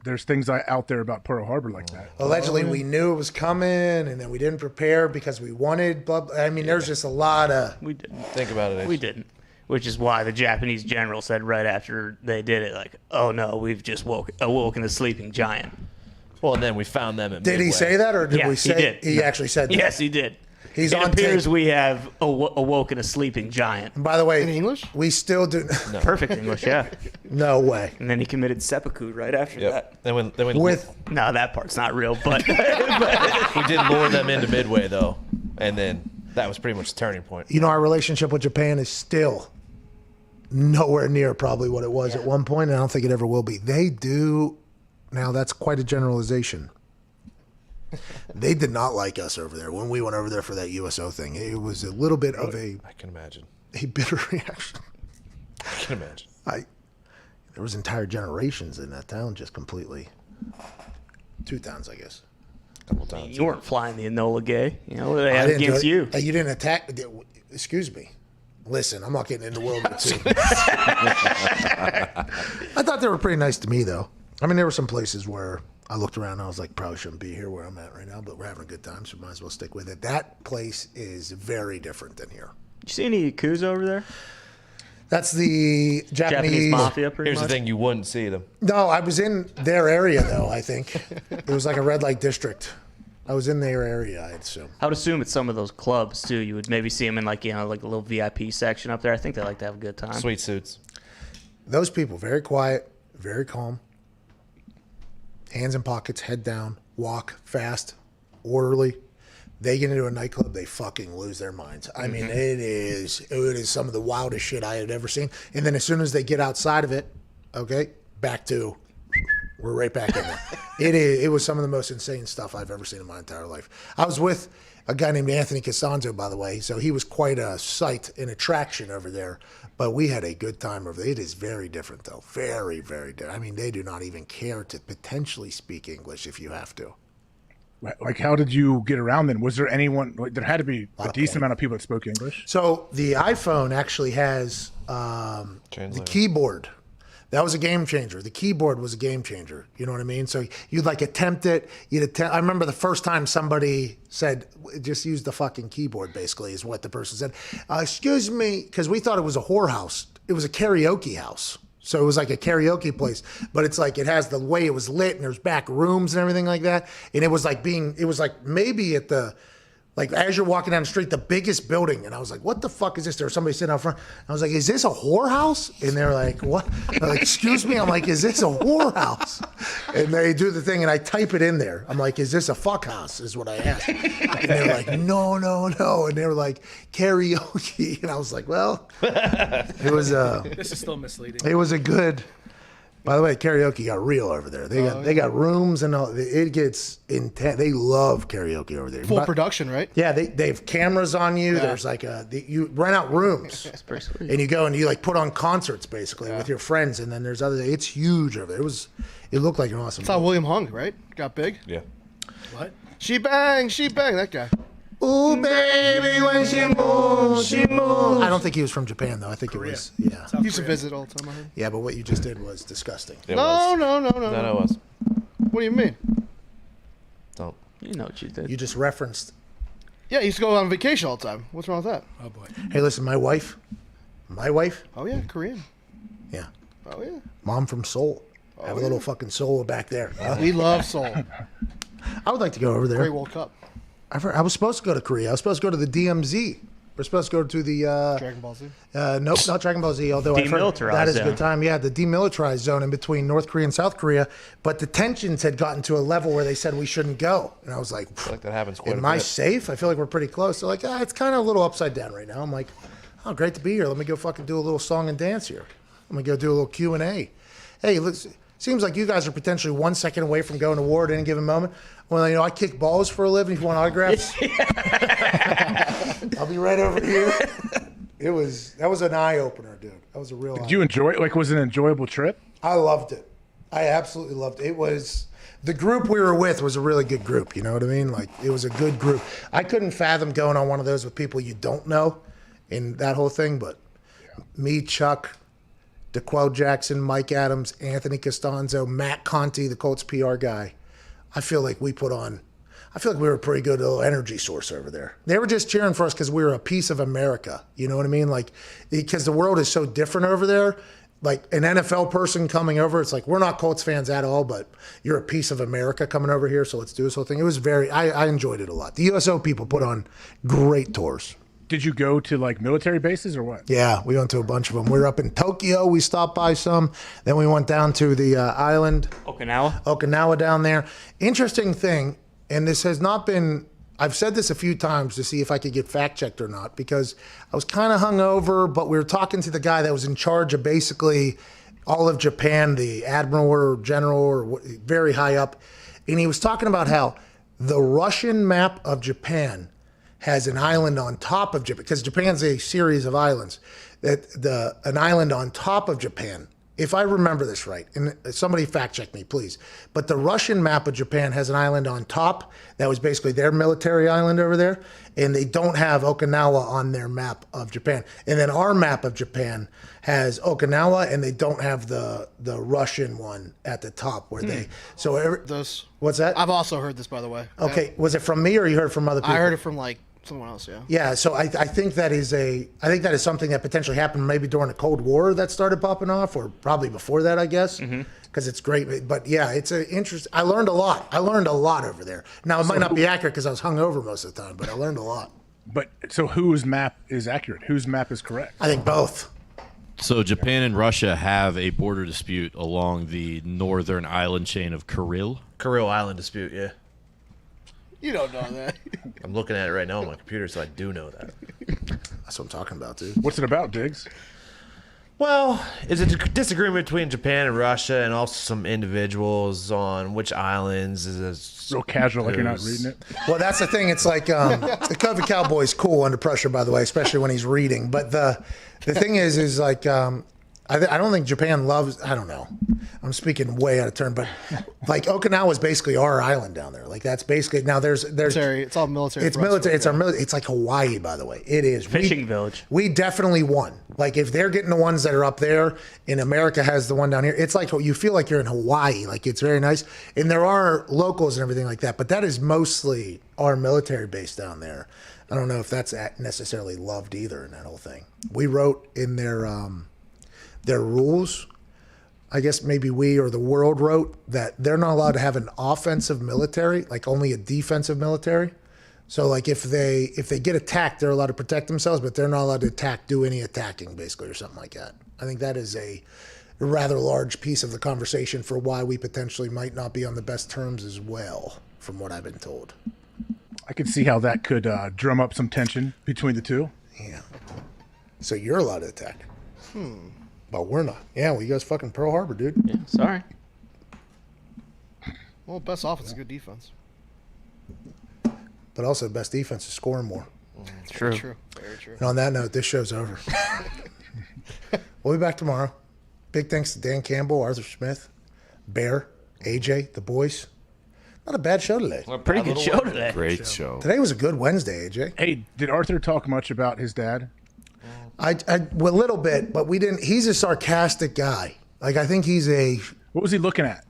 there's things out there about Pearl Harbor like that. Allegedly, we knew it was coming, and then we didn't prepare because we wanted. There's just a lot of. We didn't think about it. We didn't, which is why the Japanese general said right after they did it, like, "Oh no, we've just awoken a sleeping giant." Well, and then we found them. Did he say that, or did we say he did? He actually said that? Yes, he did. It on appears tape. We have awoken a sleeping giant. And by the way, in English, we still do. No. Perfect English, yeah. No way. And then he committed seppuku right after that. Then no, that part's not real, but we did lure them into Midway though, and then that was pretty much the turning point. Our relationship with Japan is still nowhere near probably what it was at one point, and I don't think it ever will be. They do. Now that's quite a generalization. They did not like us over there when we went over there for that USO thing. It was a little bit of a. I can imagine. A bitter reaction. I can imagine. There was entire generations in that town just completely. 2 times, I guess. You weren't flying the Enola Gay. You know what they I had didn't do against it. you. Hey, you didn't attack. Excuse me. Listen, I'm not getting into World War II. I thought they were pretty nice to me, though. I mean, there were some places where I looked around and I was like, probably shouldn't be here where I'm at right now, but we're having a good time, so might as well stick with it. That place is very different than here. You see any Yakuza over there? That's the Japanese mafia, pretty Here's much. the thing: you wouldn't see them. No, I was in their area, though, I think. It was like a red light district. I was in their area, I'd assume. I would assume at some of those clubs, too, you would maybe see them in, like, you know, like a little VIP section up there. I think they like to have a good time. Sweet suits. Those people, very quiet, very calm. Hands in pockets, head down, walk fast, orderly. They get into a nightclub, they fucking lose their minds. I mean, it is some of the wildest shit I had ever seen. And then as soon as they get outside of it, okay, back to, we're right back in there. It was some of the most insane stuff I've ever seen in my entire life. I was with a guy named Anthony Costanzo, by the way, so he was quite a sight and attraction over there. But we had a good time over there. It is very different, though. Very, very different. I mean, they do not even care to potentially speak English if you have to. Like, how did you get around then? Was there anyone? There had to be a decent amount of people that spoke English. So the iPhone actually has the keyboard. That was a game changer. The keyboard was a game changer. You know what I mean? So you'd like attempt it. I remember the first time somebody said, just use the fucking keyboard, basically, is what the person said. Excuse me, because we thought it was a whorehouse. It was a karaoke house. So it was like a karaoke place, but it's like it has the way it was lit and there's back rooms and everything like that. And it was like maybe at the, like as you're walking down the street, the biggest building. And I was like, what the fuck is this? There was somebody sitting out front. I was like, is this a whorehouse? And they're like, what? They're like, excuse me. I'm like, is this a whorehouse? And they do the thing and I type it in there. I'm like, is this a fuck house? Is what I asked. And they're like, no. And they were like, karaoke. And I was like, well, it was This is still misleading. it was a good. By the way, karaoke got real over there. They got rooms and all. It gets intense. They love karaoke over there. Full production, right? Yeah, they have cameras on you. Yeah. There's like you rent out rooms. That's pretty sweet. And you go and you like put on concerts basically with your friends. And then there's other. It's huge over there. It looked like an awesome. That's how William Hung, right? Got big. Yeah. What? She bang, that guy. Ooh, baby, when she moves, she moves. I don't think he was from Japan, though. I think Korea. It was, yeah. He used to visit all the time, I heard. Yeah, but what you just did was disgusting. No. No, it was. What do you mean? Don't. You know what you did. You just referenced. Yeah, he used to go on vacation all the time. What's wrong with that? Oh, boy. Hey, listen, my wife. Oh, yeah, Korean. Yeah. Oh, yeah. Mom from Seoul. Have a little fucking Seoul back there. We love Seoul. I would like to go over there. Great World Cup. I was supposed to go to Korea. I was supposed to go to the DMZ. We're supposed to go to the Dragon Ball Z. Nope, not Dragon Ball Z. Although I've heard Demilitarized that is a zone. good time. Yeah, the demilitarized zone in between North Korea and South Korea. But the tensions had gotten to a level where they said we shouldn't go, and I was like, I feel like that happens quite "Am a I bit. safe? I feel like we're pretty close." They're like, "It's kind of a little upside down right now." I'm like, "Oh, great to be here. Let me go fucking do a little song and dance here. Let me go do a little Q&A." Hey, seems like you guys are potentially 1 second away from going to war at any given moment. Well, you know, I kick balls for a living. If you want autographs, I'll be right over here. That was an eye opener, dude. That was a real. Did you enjoy it? Like, was it an enjoyable trip? I loved it. I absolutely loved it. It was the group we were with was a really good group. You know what I mean? Like it was a good group. I couldn't fathom going on one of those with people you don't know, in that whole thing. But me, Chuck, DeQuell Jackson, Mike Adams, Anthony Costanzo, Matt Conti, the Colts PR guy. I feel like we were a pretty good little energy source over there. They were just cheering for us because we were a piece of America. You know what I mean? Like, because the world is so different over there. Like an NFL person coming over, it's like, we're not Colts fans at all, but you're a piece of America coming over here, so let's do this whole thing. It was I enjoyed it a lot. The USO people put on great tours. Did you go to like military bases or what? Yeah, we went to a bunch of them. We were up in Tokyo. We stopped by some. Then we went down to the island. Okinawa down there. Interesting thing, and this has not been, I've said this a few times to see if I could get fact checked or not, because I was kind of hungover, but we were talking to the guy that was in charge of basically all of Japan, the admiral or general or very high up. And he was talking about how the Russian map of Japan has an island on top of Japan, because Japan's a series of islands. An island on top of Japan if I remember this right, and somebody fact check me, please, but the Russian map of Japan has an island on top that was basically their military island over there, and they don't have Okinawa on their map of Japan. And then our map of Japan has Okinawa, and they don't have the Russian one at the top where they. So Those. What's that? I've also heard this, by the way. Okay, was it from me or you heard it from other people? I heard it from like someone else. Yeah. Yeah, so I think that is something that potentially happened maybe during the Cold War that started popping off, or probably before that, I guess, because it's great. But yeah, it's an interest. I learned a lot. I learned a lot over there. Now it might not be accurate because I was hungover most of the time, but I learned a lot. But so whose map is accurate? Whose map is correct? I think both. So Japan and Russia have a border dispute along the northern island chain of Kuril. Kuril Island dispute, yeah. You don't know that. I'm looking at it right now on my computer, so I do know that. That's what I'm talking about, dude. What's it about, Diggs? Well, it's a disagreement between Japan and Russia, and also some individuals on which islands. Real casual, like you're not reading it. Well, that's the thing. It's like the COVID Cowboy's cool under pressure, by the way, especially when he's reading. But the thing is like I don't think Japan loves. I don't know. I'm speaking way out of turn, but like Okinawa is basically our island down there. Like that's basically now there's military. It's all military. It's military. It's our military. It's like Hawaii, by the way. It is Fishing village. We definitely won. Like if they're getting the ones that are up there, and America has the one down here, it's like you feel like you're in Hawaii. Like it's very nice, and there are locals and everything like that. But that is mostly our military base down there. I don't know if that's necessarily loved either in that whole thing. We wrote in their rules, I guess maybe we or the world wrote that they're not allowed to have an offensive military, like only a defensive military. So like if they get attacked, they're allowed to protect themselves, but they're not allowed to do any attacking, basically, or something like that. I think that is a rather large piece of the conversation for why we potentially might not be on the best terms as well, from what I've been told. I could see how that could drum up some tension between the two. Yeah. So you're allowed to attack. But we're not. Yeah, well, you guys fucking Pearl Harbor, dude. Yeah, sorry. Well, best offense is good defense. But also, the best defense is scoring more. True. Very true. Very true. And on that note, this show's over. We'll be back tomorrow. Big thanks to Dan Campbell, Arthur Smith, Bear, AJ, the boys. Not a bad show today. Pretty good show today. Great show. Today was a good Wednesday, AJ. Hey, did Arthur talk much about his dad? Well, a little bit, but we didn't. He's a sarcastic guy. Like I think he's a. What was he looking at?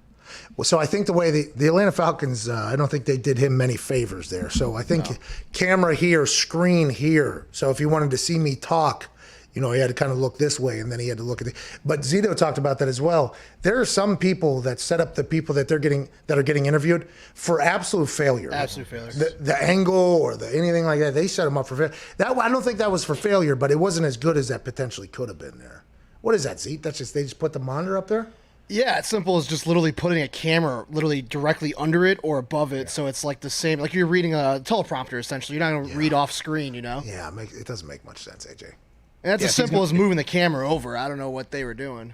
Well, so I think the way the Atlanta Falcons, I don't think they did him many favors there. So I think camera here, screen here. So if he wanted to see me talk, he had to kind of look this way, and then he had to look at the. But Zito talked about that as well. There are some people that set up the people that are getting interviewed for absolute failure. Absolute failure. The angle or anything like that, they set them up for failure. I don't think that was for failure, but it wasn't as good as that potentially could have been there. What is that, Zeke? They just put the monitor up there? Yeah, it's simple as just literally putting a camera literally directly under it or above it, so it's like the same, like you're reading a teleprompter essentially. You're not going to read off screen, Yeah, it doesn't make much sense, AJ. And that's as simple as moving the camera over. I don't know what they were doing.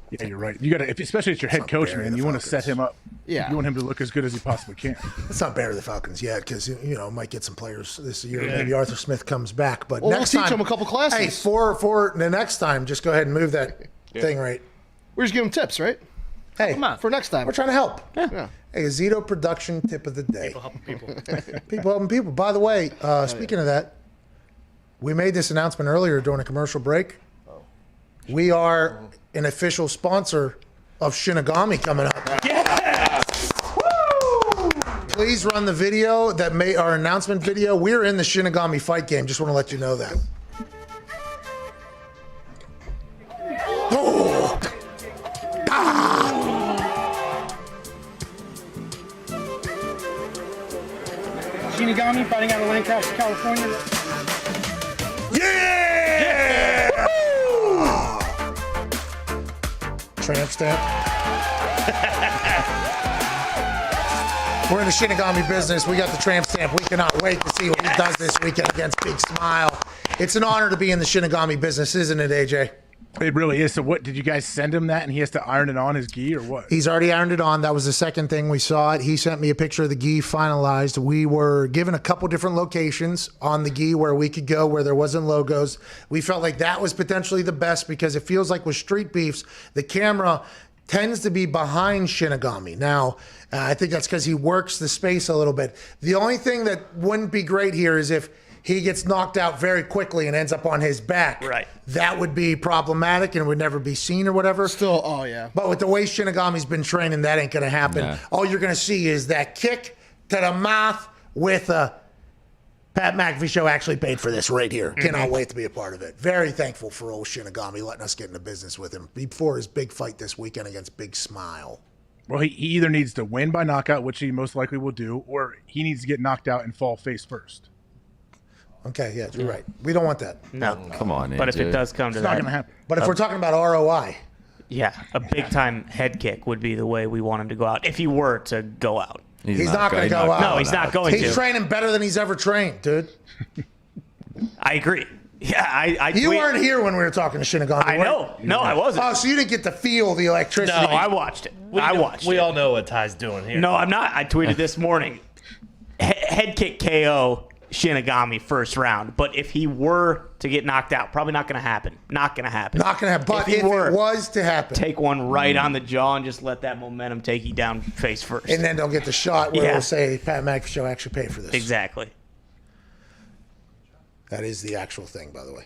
Yeah, you're right. You got to, especially as your head coach, man. You want to set him up. Yeah, you want him to look as good as he possibly can. Let's not bury the Falcons yet, because might get some players this year. Yeah. Maybe Arthur Smith comes back, but next we'll time, teach him a couple classes. Hey, for the next time, just go ahead and move that thing right. We're just giving tips, right? Hey, come on for next time. We're trying to help. Yeah. Hey, a Zito production tip of the day. People helping people. People helping people. By the way, speaking of that, we made this announcement earlier during a commercial break. We are an official sponsor of Shinigami coming up. Yes! Woo! Please run the video that made our announcement video. We're in the Shinigami fight game. Just want to let you know that. Oh! Shinigami fighting out of Lancaster, California. Yeah! Tramp stamp. We're in the Shinigami business. We got the tramp stamp. We cannot wait to see what he does this weekend against Big Smile. It's an honor to be in the Shinigami business, isn't it, AJ? It really is. So what, did you guys send him that and he has to iron it on his gi or what? He's already ironed it on. That was the second thing we saw it. He sent me a picture of the gi finalized. We were given a couple different locations on the gi where we could go where there wasn't logos. We felt like that was potentially the best because it feels like with street beefs, the camera tends to be behind Shinigami. Now, I think that's because he works the space a little bit. The only thing that wouldn't be great here is if he gets knocked out very quickly and ends up on his back. Right. That would be problematic and would never be seen or whatever. Still, oh yeah. But with the way Shinigami's been training, that ain't going to happen. Nah. All you're going to see is that kick to the mouth with a Pat McAfee Show actually paid for this right here. Cannot wait to be a part of it. Very thankful for old Shinigami letting us get into business with him before his big fight this weekend against Big Smile. Well, he either needs to win by knockout, which he most likely will do, or he needs to get knocked out and fall face first. Okay, yeah, you're right. We don't want that. No. Come on, But if AJ. it does come to It's that. not going to happen. But if we're talking about ROI, Yeah, a big time head kick would be the way we want him to go out if he were to go out. he's not going to go out. No, he's not going He's to. training better than he's ever trained, dude. I agree. Yeah, You weren't here when we were talking to Shinigami. I know. No, I wasn't. Oh, so you didn't get to feel the electricity. No, I watched it. I watched We it. all know what Ty's doing here. No, I'm not. I tweeted this morning. Head kick KO Shinigami first round. But if he were to get knocked out, probably not going to happen. Not going to happen. Not going to happen. But if it was to happen, take one right on the jaw and just let that momentum take you down face first. and then they'll get the shot where Yeah. it'll say Pat McAfee Show actually paid for this. Exactly. That is the actual thing, by the way.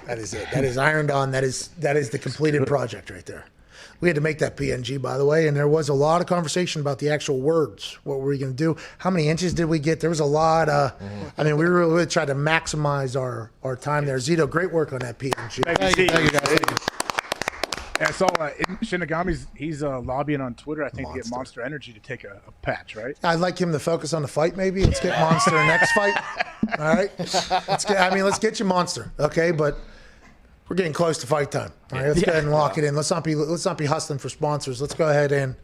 That is it. That is ironed on. That is the completed project right there. We had to make that PNG, by the way, and there was a lot of conversation about the actual words. What were we going to do? How many inches did we get? There was a lot. I mean, we really tried to maximize our time there. Zito, great work on that PNG. Thank you guys. Yeah, I saw Shinigami's. He's lobbying on Twitter, I think, to get Monster Energy to take a patch, right? I'd like him to focus on the fight, maybe. Let's get Monster next fight. All right. Let's get you Monster, okay? But we're getting close to fight time. All right, let's go ahead and lock it in. Let's not be hustling for sponsors. Let's go ahead and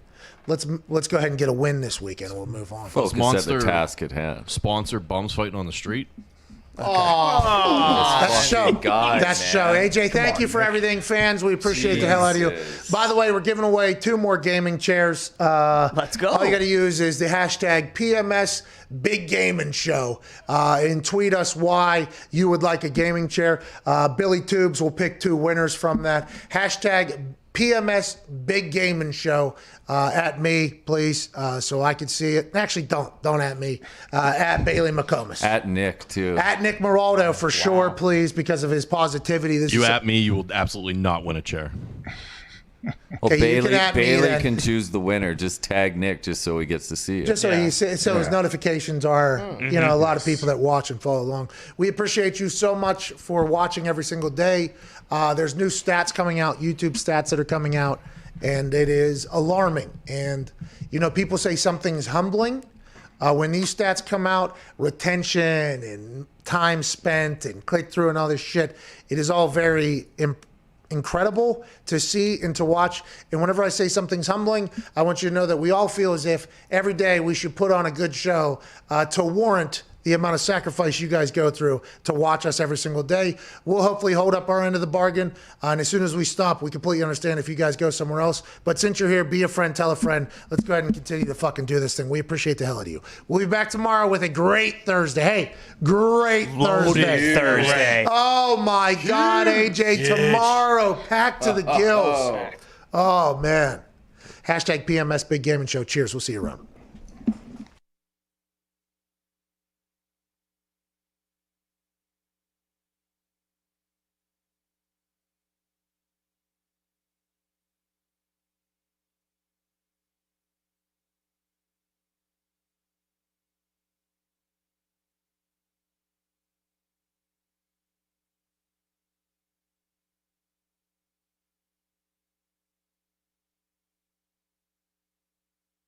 let's go ahead and get a win this weekend, and we'll move on. Focus at the task at hand. Sponsor bums fighting on the street. Oh, that's show. Guy, that's man. show. AJ, thank you for everything, fans. We appreciate the hell out of you. By the way, we're giving away 2 more gaming chairs. Let's go. All you got to use is the hashtag PMS Big Gaming Show and tweet us why you would like a gaming chair. Billy Tubes will pick 2 winners from that. Hashtag PMS Big Gaming Show. At me, please, so I can see it. Actually, don't at me. At Bailey McComas. At Nick, too. At Nick Moraldo, for sure, please, because of his positivity. You at me, you will absolutely not win a chair. Well, Okay, you can at me Bailey then. can choose the winner. Just tag Nick just so he gets to see it. Just so his notifications are, a lot of people that watch and follow along. We appreciate you so much for watching every single day. There's new stats coming out, YouTube stats that are coming out, and it is alarming. And, people say something's humbling. When these stats come out, retention and time spent and click through and all this shit, it is all very incredible to see and to watch. And whenever I say something's humbling, I want you to know that we all feel as if every day we should put on a good show to warrant the amount of sacrifice you guys go through to watch us every single day. We'll hopefully hold up our end of the bargain. And as soon as we stop, we completely understand if you guys go somewhere else. But since you're here, be a friend, tell a friend. Let's go ahead and continue to fucking do this thing. We appreciate the hell out of you. We'll be back tomorrow with a great Thursday. Hey, great Thursday. Oh my God, AJ, tomorrow, packed to the gills. Oh man. Hashtag PMS Big Gaming Show. Cheers. We'll see you around.